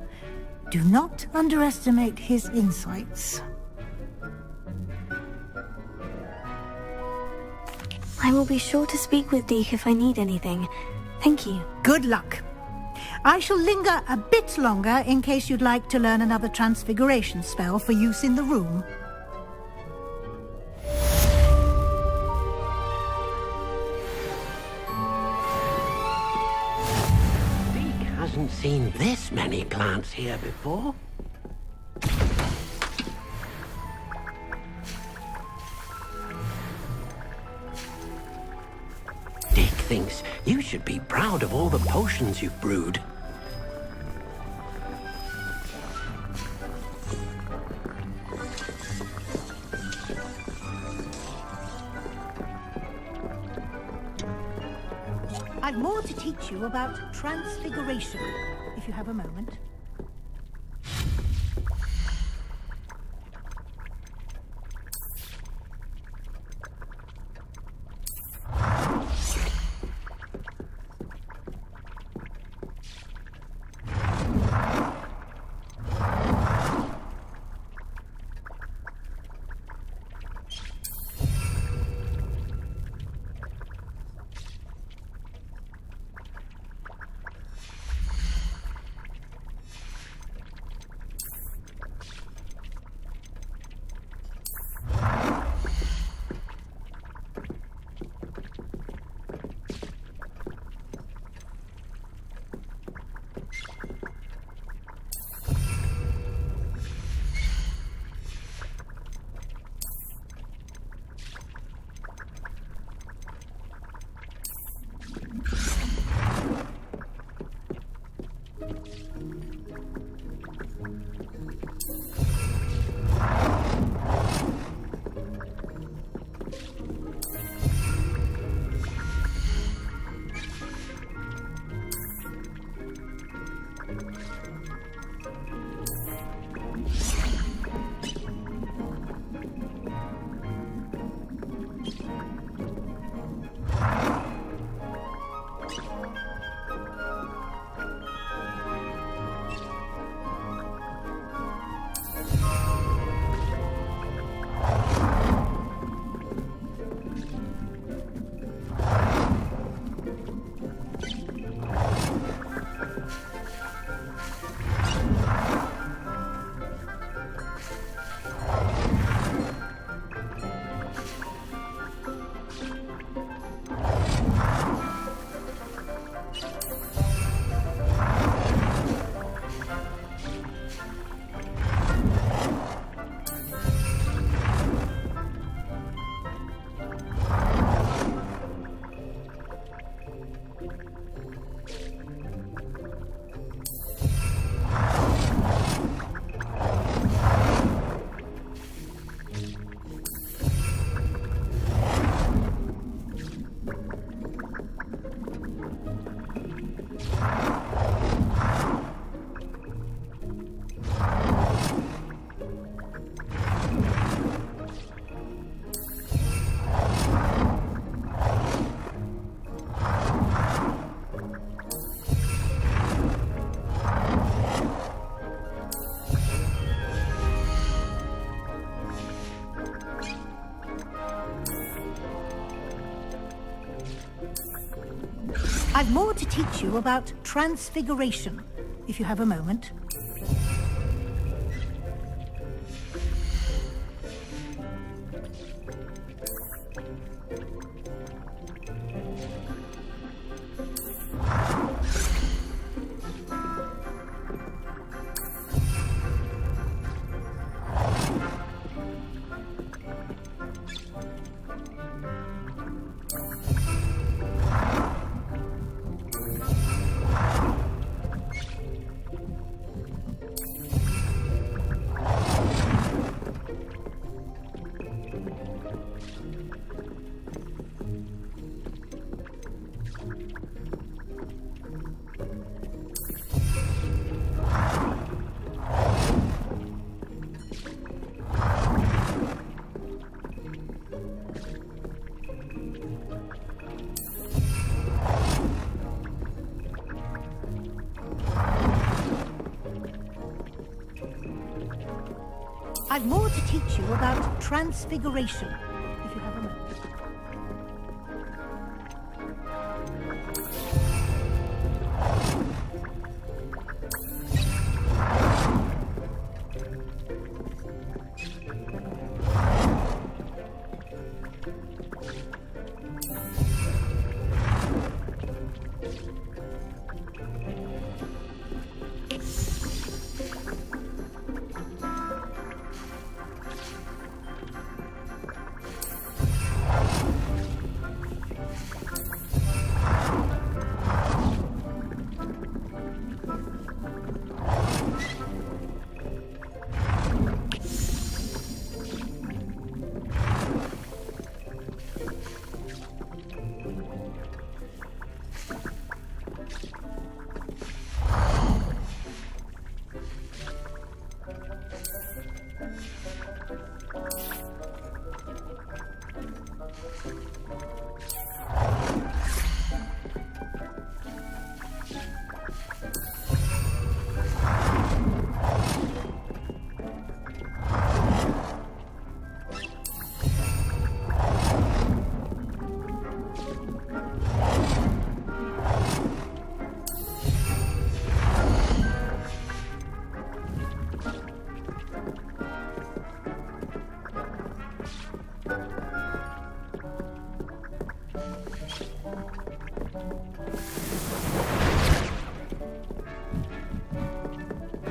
Do not underestimate his insights. I will be sure to speak with Deke if I need anything. Thank you. Good luck. I shall linger a bit longer in case you'd like to learn another transfiguration spell for use in the room. Hasn't seen this many plants here before. Dick thinks you should be proud of all the potions you've brewed. I've more to teach you about transfiguration, if you have a moment. teach you about transfiguration, if you have a moment. I've more to teach you about transfiguration, if you have a moment.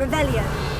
Revelio.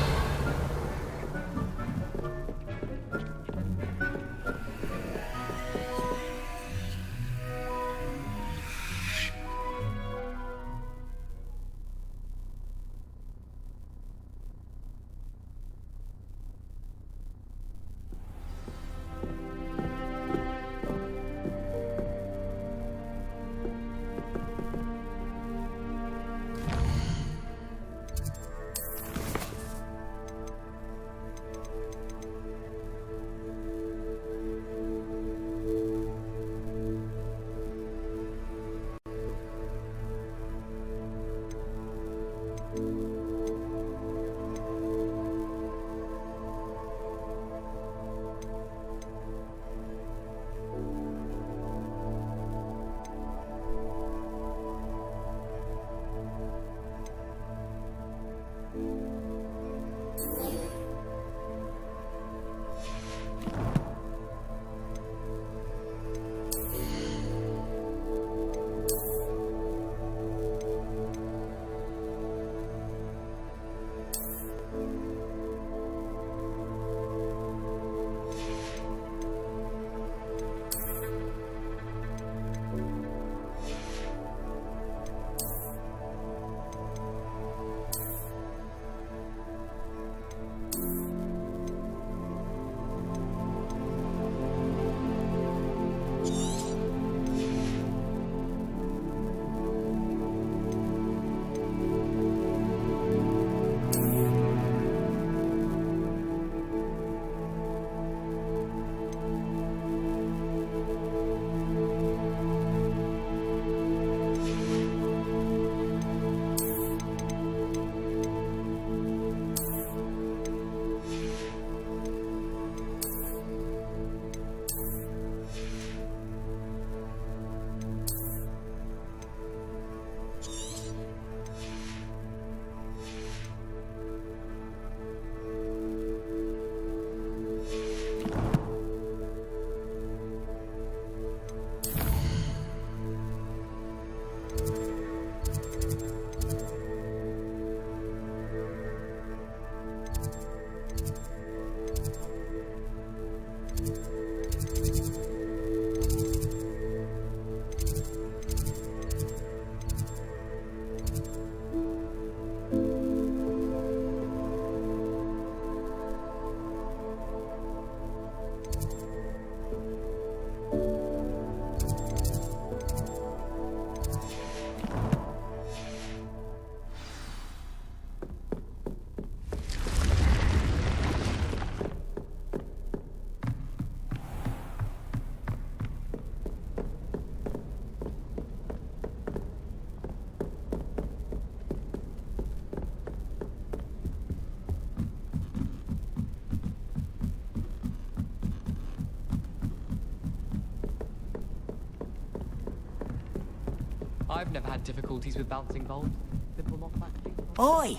I've never had difficulties with bouncing balls. Simple knockback. Boy,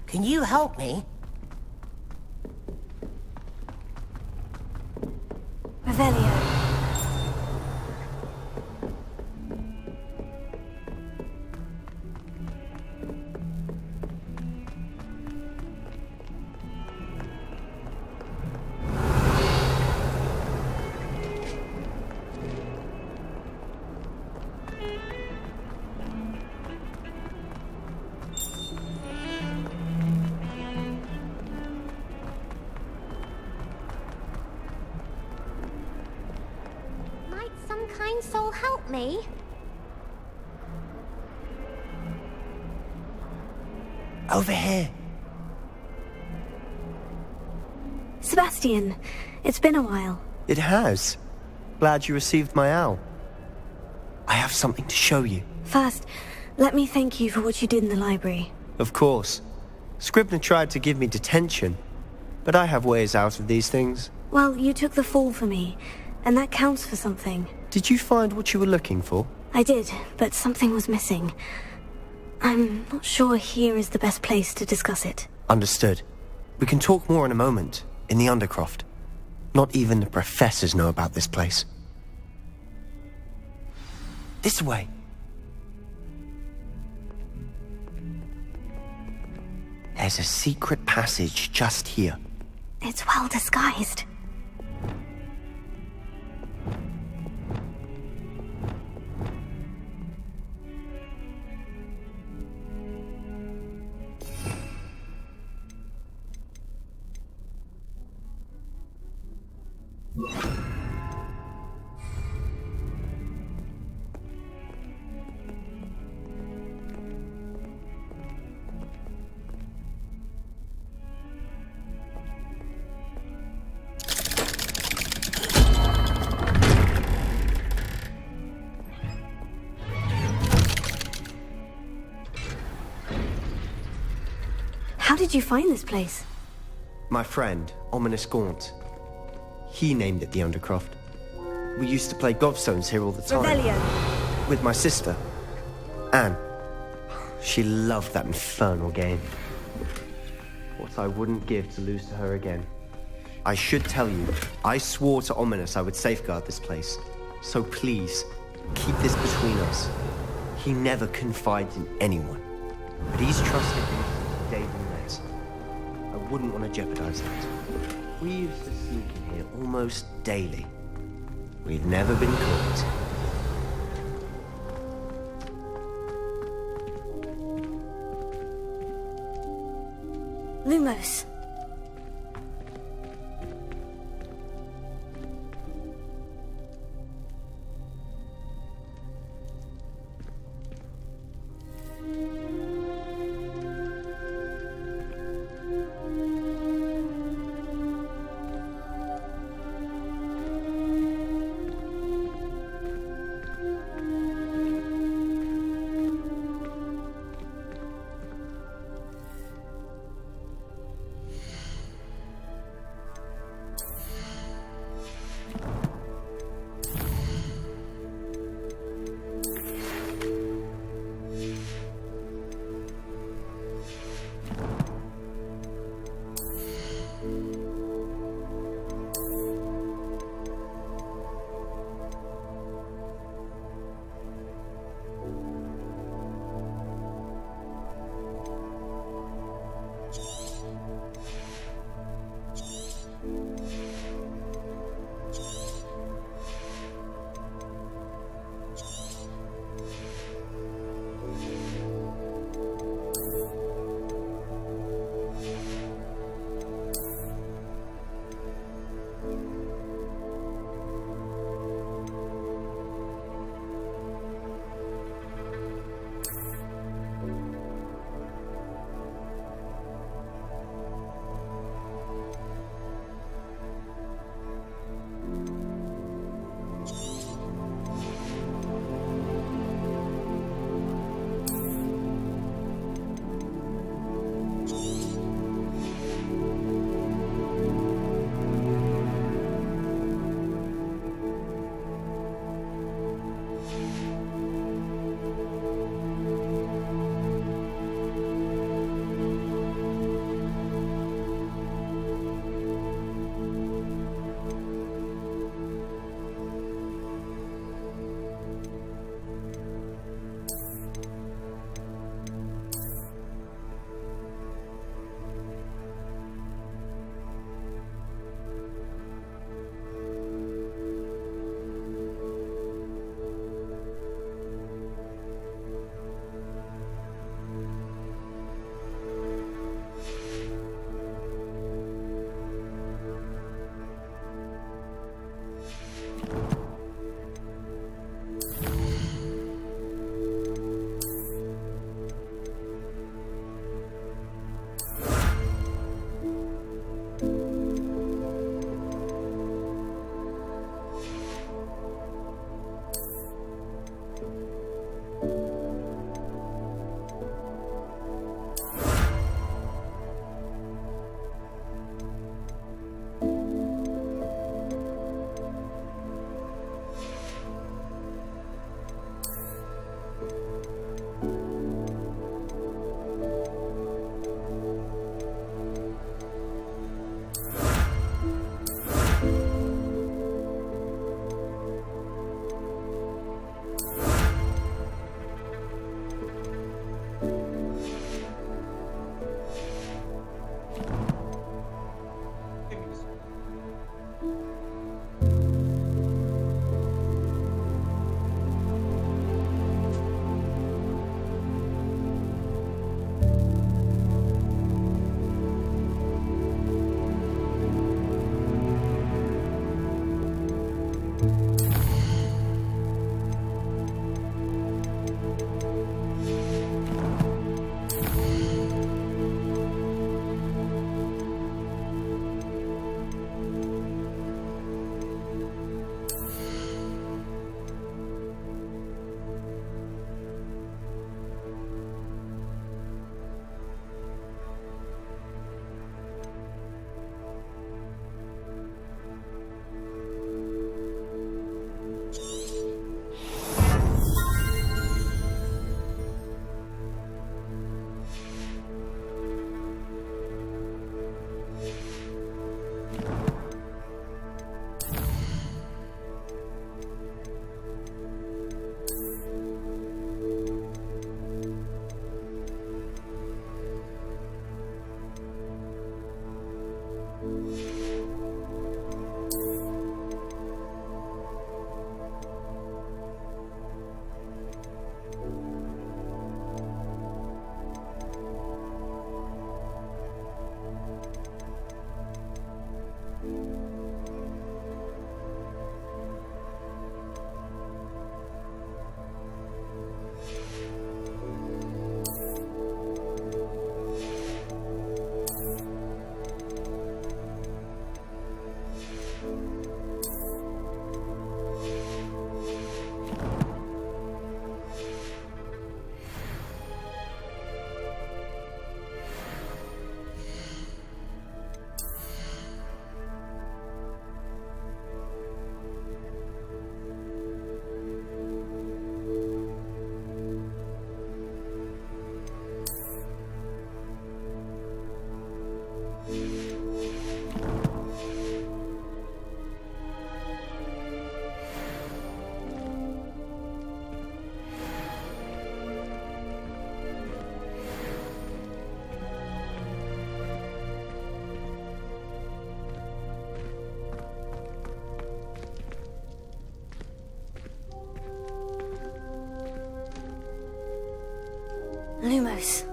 can you help me? Revelio. Might some kind soul help me? Over here. Sebastian, it's been a while. It has. Glad you received my owl. I have something to show you. First, let me thank you for what you did in the library. Of course. Scribner tried to give me detention, but I have ways out of these things. Well, you took the fall for me, and that counts for something. Did you find what you were looking for? I did, but something was missing. I'm not sure here is the best place to discuss it. Understood. We can talk more in a moment, in the Undercroft. Not even the professors know about this place. This way. There's a secret passage just here. It's well disguised. How did you find this place? My friend, Ominous Gaunt. He named it the Undercroft. We used to play gobstones here all the time. Revelio. With my sister, Anne. She loved that infernal game. What I wouldn't give to lose to her again. I should tell you, I swore to Ominous I would safeguard this place. So please, keep this between us. He never confides in anyone, but he's trusted me since the day we met. I wouldn't want to jeopardize that. We used to sneak in here almost daily. We've never been caught. Lumos. Lumos.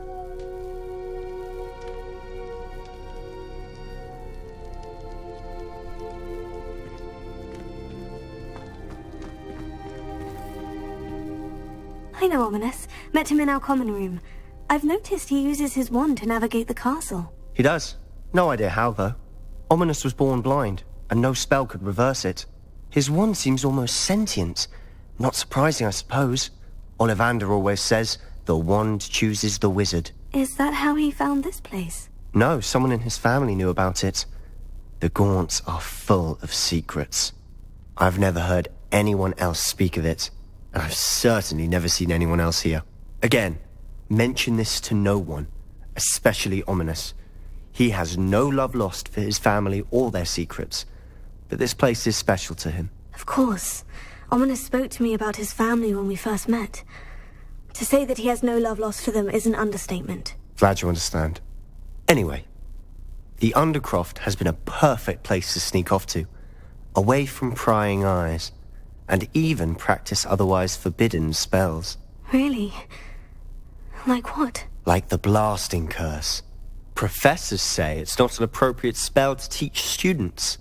I know Ominous. Met him in our common room. I've noticed he uses his wand to navigate the castle. He does. No idea how, though. Ominous was born blind, and no spell could reverse it. His wand seems almost sentient. Not surprising, I suppose. Ollivander always says, the wand chooses the wizard. Is that how he found this place? No, someone in his family knew about it. The Gaunts are full of secrets. I've never heard anyone else speak of it, and I've certainly never seen anyone else here. Again, mention this to no one, especially Ominous. He has no love lost for his family or their secrets, but this place is special to him. Of course. Ominous spoke to me about his family when we first met. To say that he has no love lost for them is an understatement. Glad you understand. Anyway, the Undercroft has been a perfect place to sneak off to, away from prying eyes, and even practice otherwise forbidden spells. Really? Like what? Like the blasting curse. Professors say it's not an appropriate spell to teach students.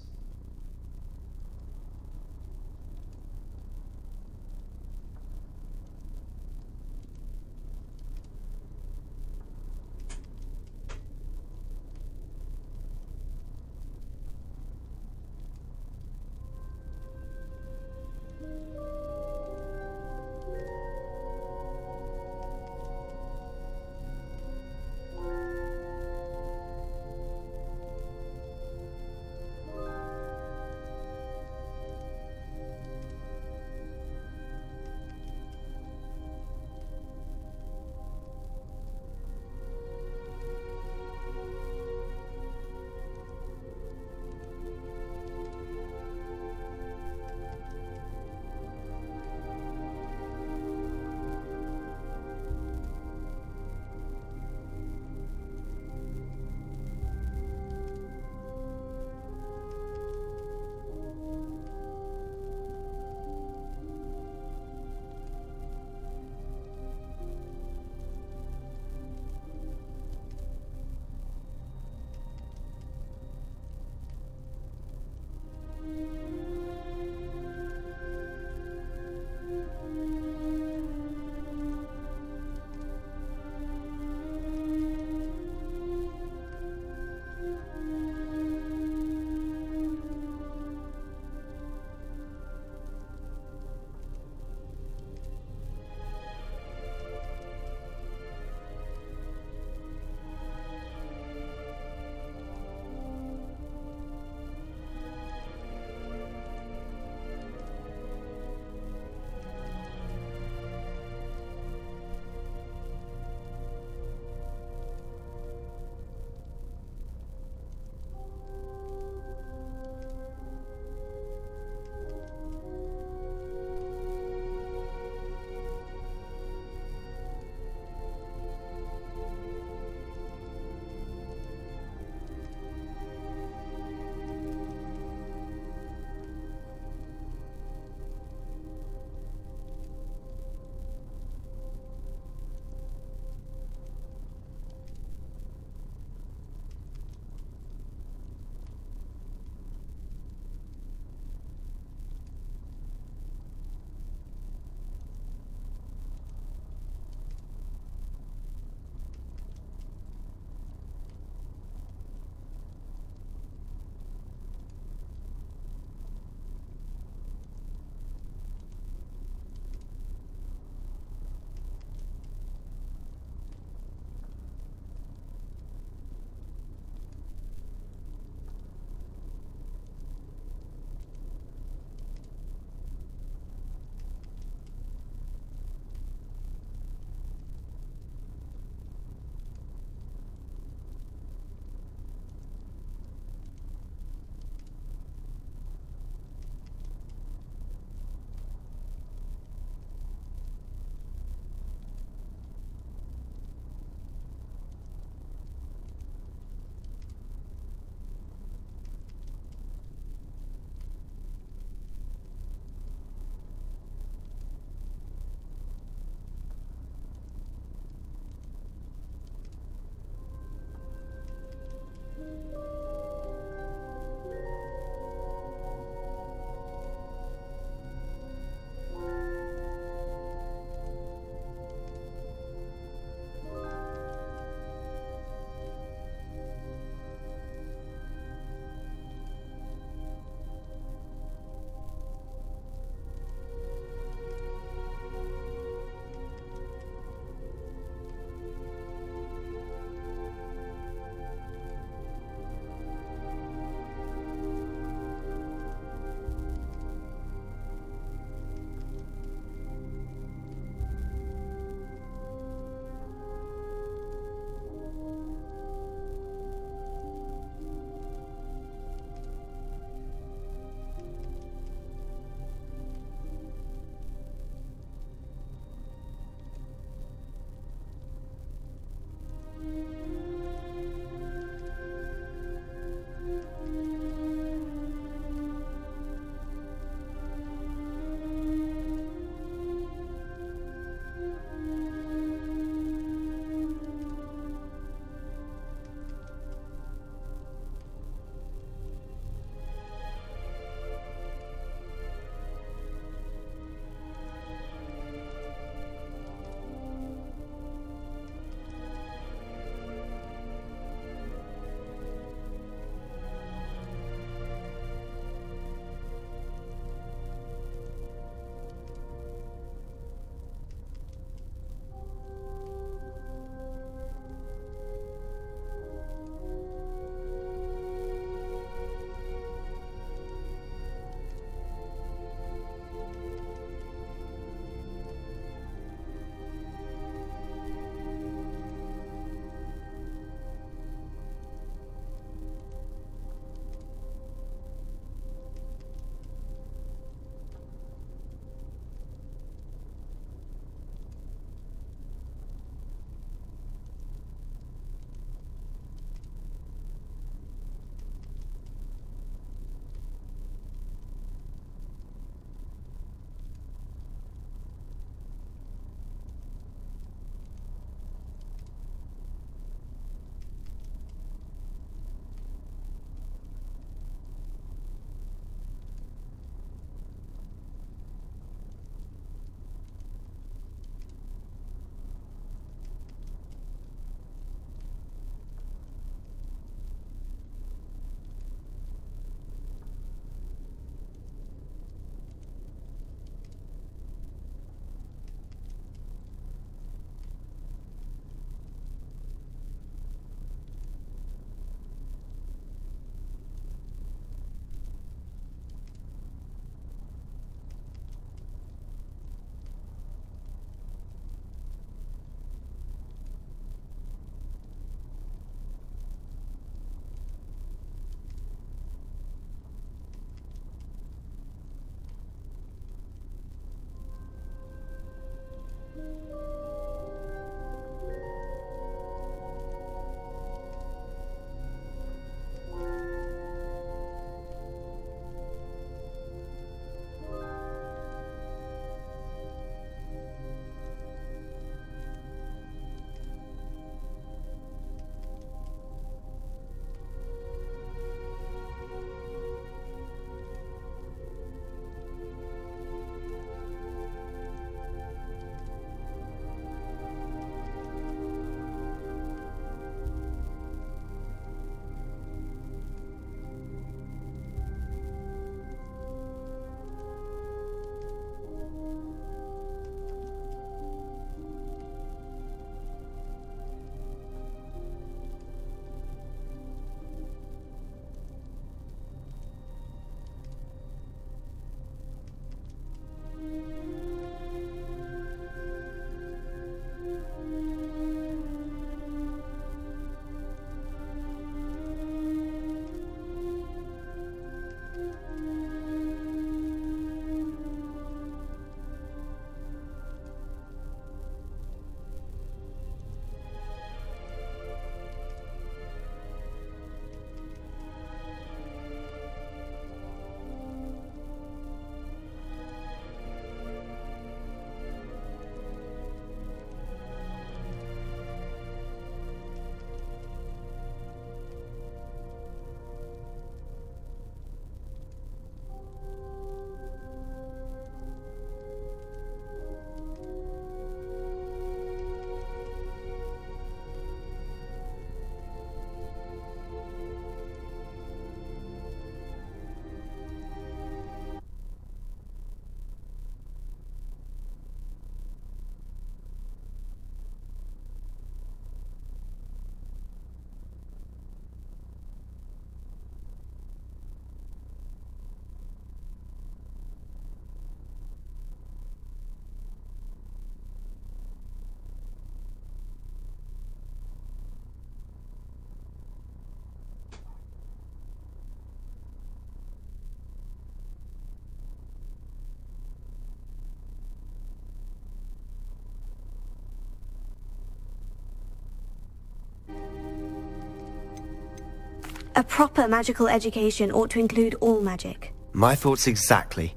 A proper magical education ought to include all magic. My thoughts exactly.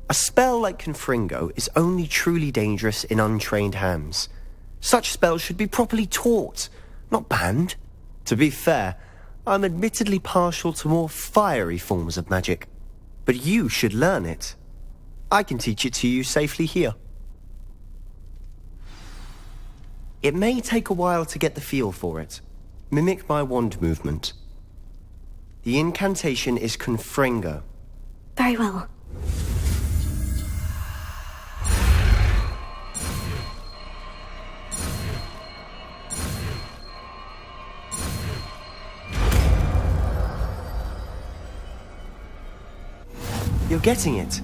A spell like Confringo is only truly dangerous in untrained hands. Such spells should be properly taught, not banned. To be fair, I'm admittedly partial to more fiery forms of magic. But you should learn it. I can teach it to you safely here. It may take a while to get the feel for it. Mimic my wand movement. The incantation is Confringo. Very well. You're getting it.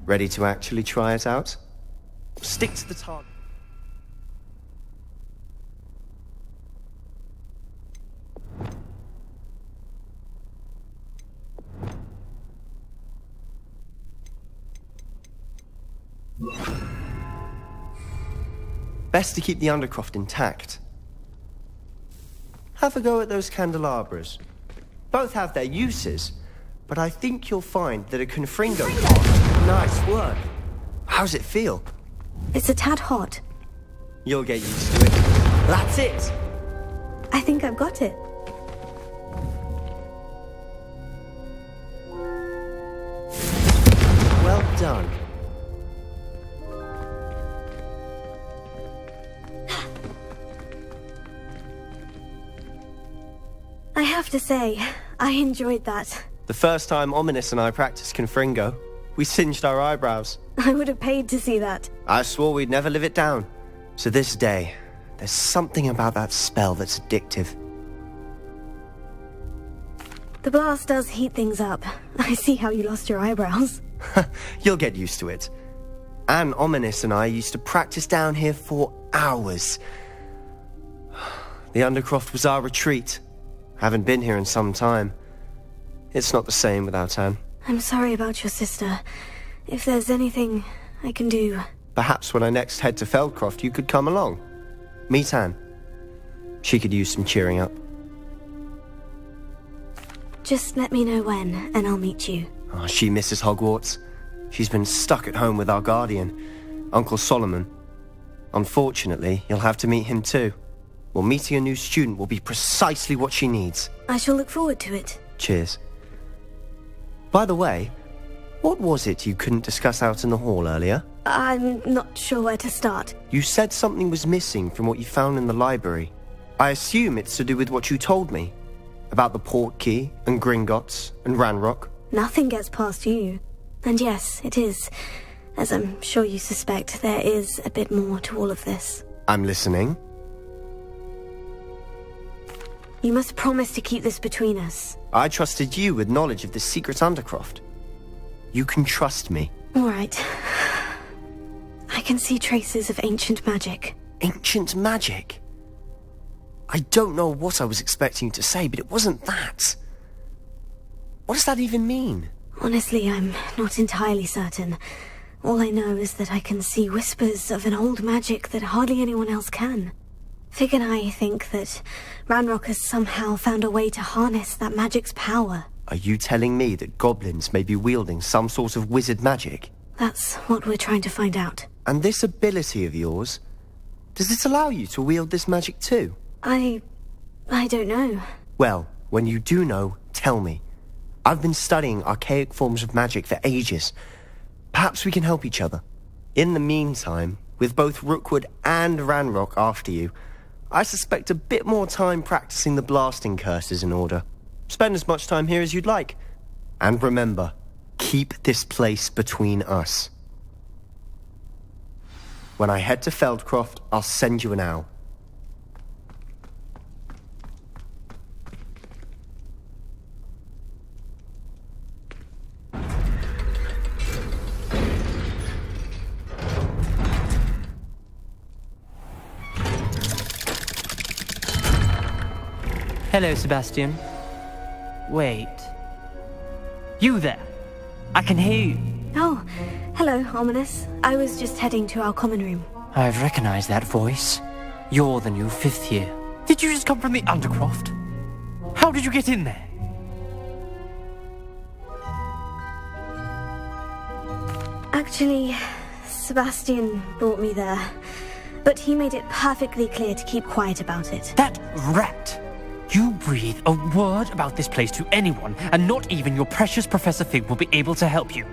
Ready to actually try it out? Stick to the target. Best to keep the undercroft intact. Have a go at those candelabras. Both have their uses, but I think you'll find that a Confringo... Nice work. How's it feel? It's a tad hot. You'll get used to it. That's it! I think I've got it. Well done. I have to say, I enjoyed that. The first time Ominous and I practiced Confringo, we singed our eyebrows. I would have paid to see that. I swore we'd never live it down. To this day, there's something about that spell that's addictive. The blast does heat things up. I see how you lost your eyebrows. You'll get used to it. Anne, Ominous and I used to practice down here for hours. The Undercroft was our retreat. Haven't been here in some time. It's not the same without Anne. I'm sorry about your sister. If there's anything I can do... Perhaps when I next head to Feldcroft, you could come along. Meet Anne. She could use some cheering up. Just let me know when, and I'll meet you. Oh, she misses Hogwarts. She's been stuck at home with our guardian, Uncle Solomon. Unfortunately, you'll have to meet him too. Well, meeting a new student will be precisely what she needs. I shall look forward to it. Cheers. By the way, what was it you couldn't discuss out in the hall earlier? I'm not sure where to start. You said something was missing from what you found in the library. I assume it's to do with what you told me. About the Portkey and Gringotts and Ranrock. Nothing gets past you. And yes, it is. As I'm sure you suspect, there is a bit more to all of this. I'm listening. You must promise to keep this between us. I trusted you with knowledge of this secret Undercroft. You can trust me. All right. I can see traces of ancient magic. Ancient magic? I don't know what I was expecting to say, but it wasn't that. What does that even mean? Honestly, I'm not entirely certain. All I know is that I can see whispers of an old magic that hardly anyone else can. Fig and I think that Ranrock has somehow found a way to harness that magic's power. Are you telling me that goblins may be wielding some sort of wizard magic? That's what we're trying to find out. And this ability of yours, does it allow you to wield this magic too? I don't know. Well, when you do know, tell me. I've been studying archaic forms of magic for ages. Perhaps we can help each other. In the meantime, with both Rookwood and Ranrock after you, I suspect a bit more time practicing the blasting curse is in order. Spend as much time here as you'd like. And remember, keep this place between us. When I head to Feldcroft, I'll send you an owl. Hello, Sebastian. Wait. You there? I can hear you. Oh, hello, Ominous. I was just heading to our common room. I've recognized that voice. You're the new 5th year. Did you just come from the Undercroft? How did you get in there? Actually, Sebastian brought me there. But he made it perfectly clear to keep quiet about it. That rat! You breathe a word about this place to anyone, and not even your precious Professor Fig will be able to help you.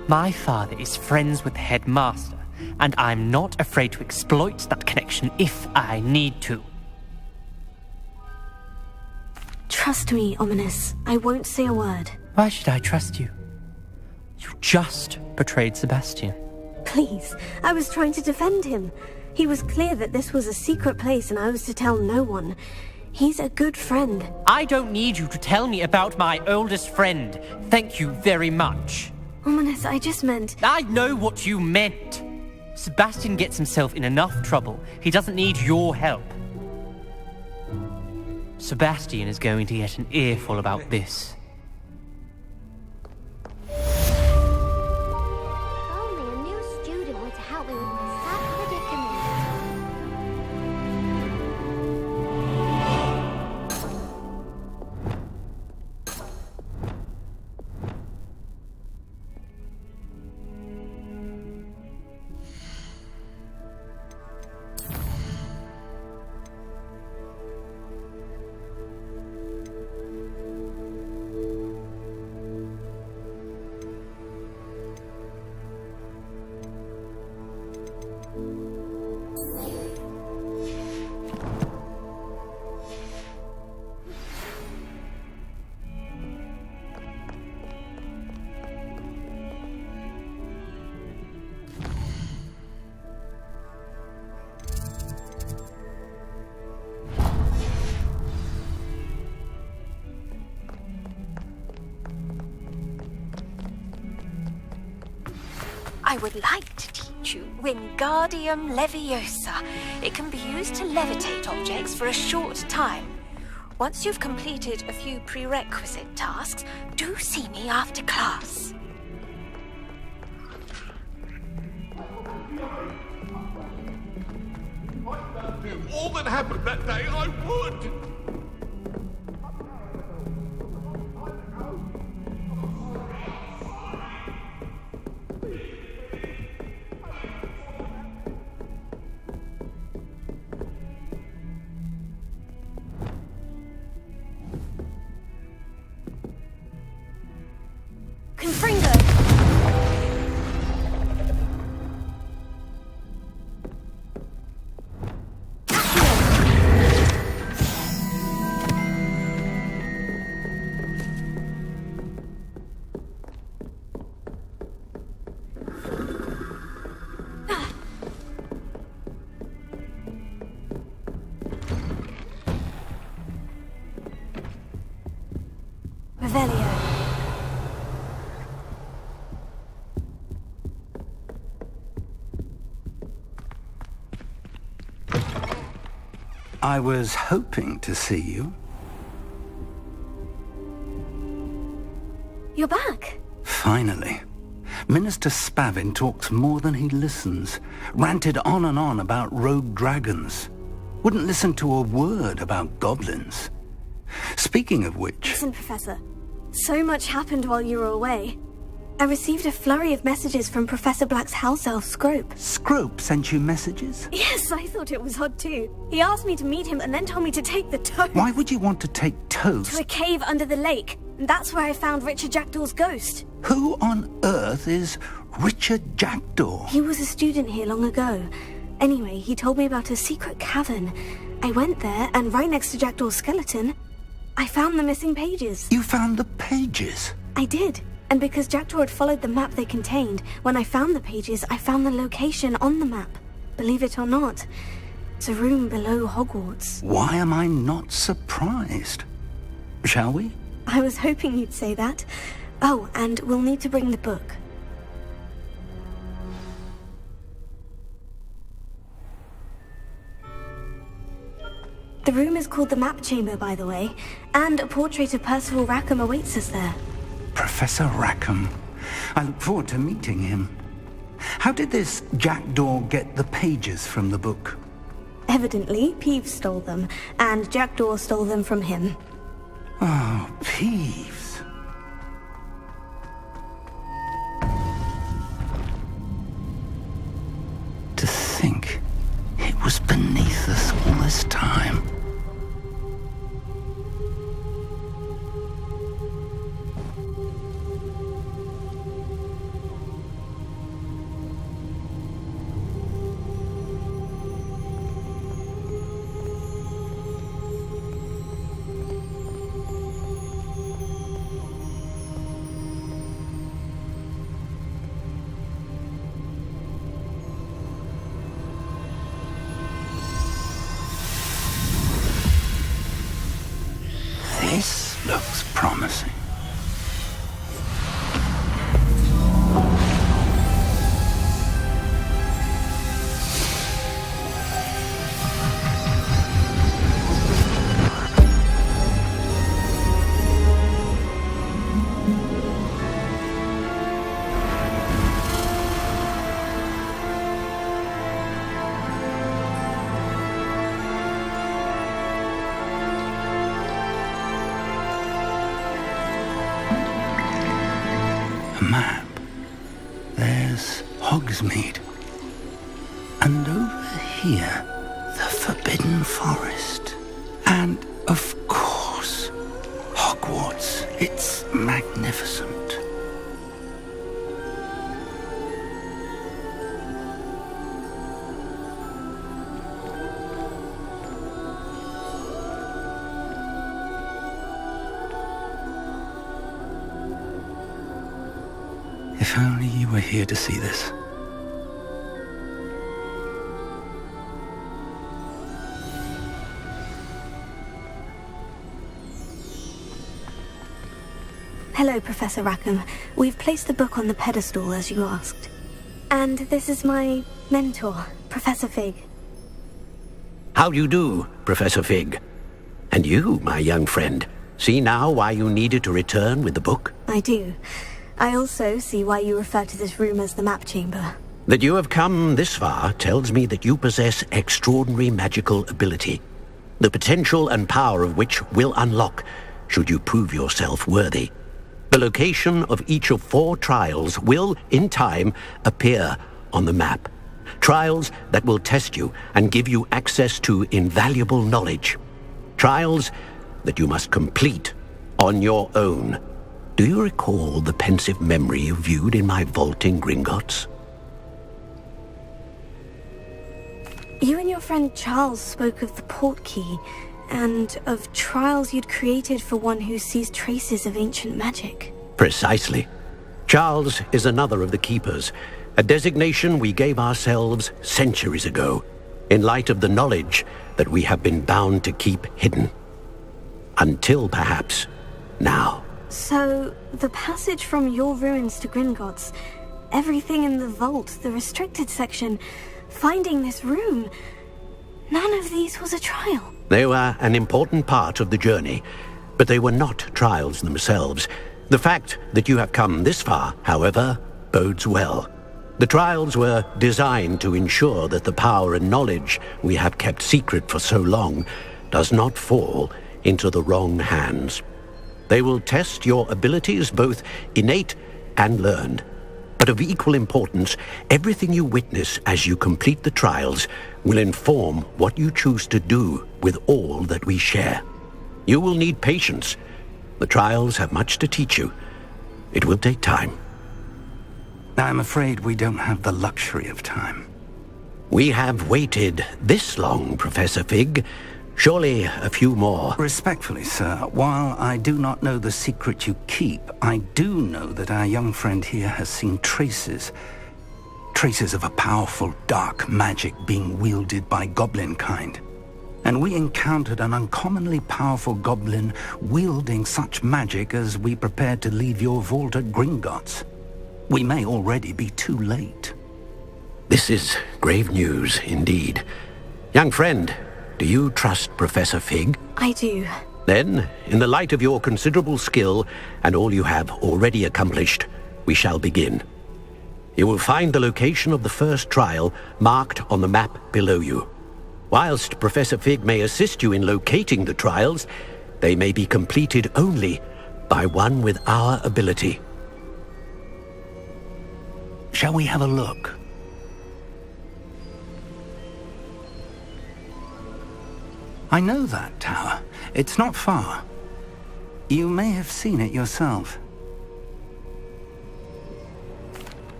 My father is friends with the headmaster, and I'm not afraid to exploit that connection if I need to. Trust me, Ominous. I won't say a word. Why should I trust you? You just betrayed Sebastian. Please, I was trying to defend him. He was clear that this was a secret place and I was to tell no one. He's a good friend. I don't need you to tell me about my oldest friend. Thank you very much. Ominous, I just meant... I know what you meant. Sebastian gets himself in enough trouble. He doesn't need your help. Sebastian is going to get an earful about this. Only a new student were to help me with my sad predicament. I would like to teach you Wingardium Leviosa. It can be used to levitate objects for a short time. Once you've completed a few prerequisite tasks, do see me after class. All that happened that day, I would! I was hoping to see you. You're back. Finally. Minister Spavin talks more than he listens. Ranted on and on about rogue dragons. Wouldn't listen to a word about goblins. Speaking of which... Listen, Professor. So much happened while you were away. I received a flurry of messages from Professor Black's house elf, Scrope. Scrope sent you messages? Yes, I thought it was odd too. He asked me to meet him and then told me to take the toast. Why would you want to take toast? To a cave under the lake. And that's where I found Richard Jackdaw's ghost. Who on earth is Richard Jackdaw? He was a student here long ago. Anyway, he told me about a secret cavern. I went there, and right next to Jackdaw's skeleton, I found the missing pages. You found the pages? I did. And because Jackdaw had followed the map they contained, when I found the pages, I found the location on the map. Believe it or not, it's a room below Hogwarts. Why am I not surprised? Shall we? I was hoping you'd say that. Oh, and we'll need to bring the book. The room is called the Map Chamber, by the way, and a portrait of Percival Rackham awaits us there. Professor Rackham. I look forward to meeting him. How did this Jackdaw get the pages from the book? Evidently, Peeves stole them, and Jackdaw stole them from him. Oh, Peeves. This looks promising. Map. There's Hogsmeade. And over here, the Forbidden Forest. And, of course, Hogwarts. It's magnificent. If only you were here to see this. Hello, Professor Rackham. We've placed the book on the pedestal as you asked. And this is my mentor, Professor Fig. How do you do, Professor Fig? And you, my young friend, see now why you needed to return with the book? I do. I also see why you refer to this room as the map chamber. That you have come this far tells me that you possess extraordinary magical ability, the potential and power of which will unlock should you prove yourself worthy. The location of each of 4 trials will, in time, appear on the map. Trials that will test you and give you access to invaluable knowledge. Trials that you must complete on your own. Do you recall the pensive memory you viewed in my vault in Gringotts? You and your friend Charles spoke of the Portkey, and of trials you'd created for one who sees traces of ancient magic. Precisely. Charles is another of the Keepers, a designation we gave ourselves centuries ago, in light of the knowledge that we have been bound to keep hidden. Until, perhaps, now. So, the passage from your ruins to Gringotts, everything in the vault, the restricted section, finding this room, none of these was a trial. They were an important part of the journey, but they were not trials themselves. The fact that you have come this far, however, bodes well. The trials were designed to ensure that the power and knowledge we have kept secret for so long does not fall into the wrong hands. They will test your abilities, both innate and learned. But of equal importance, everything you witness as you complete the trials will inform what you choose to do with all that we share. You will need patience. The trials have much to teach you. It will take time. I'm afraid we don't have the luxury of time. We have waited this long, Professor Fig. Surely a few more. Respectfully, sir, while I do not know the secret you keep, I do know that our young friend here has seen traces of a powerful dark magic being wielded by goblin kind. And we encountered an uncommonly powerful goblin wielding such magic as we prepared to leave your vault at Gringotts. We may already be too late. This is grave news indeed. Young friend, do you trust Professor Fig? I do. Then, in the light of your considerable skill and all you have already accomplished, we shall begin. You will find the location of the first trial marked on the map below you. Whilst Professor Fig may assist you in locating the trials, they may be completed only by one with our ability. Shall we have a look? I know that tower. It's not far. You may have seen it yourself.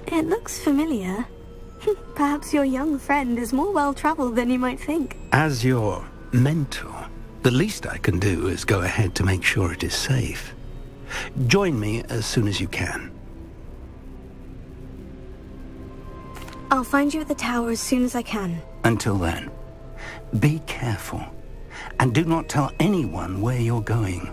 It looks familiar. Perhaps your young friend is more well-traveled than you might think. As your mentor, the least I can do is go ahead to make sure it is safe. Join me as soon as you can. I'll find you at the tower as soon as I can. Until then, be careful. And do not tell anyone where you're going.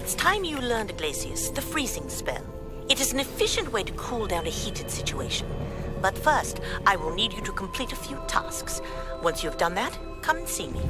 It's time you learned, Glacius, the freezing spell. It is an efficient way to cool down a heated situation. But first, I will need you to complete a few tasks. Once you have done that, come and see me.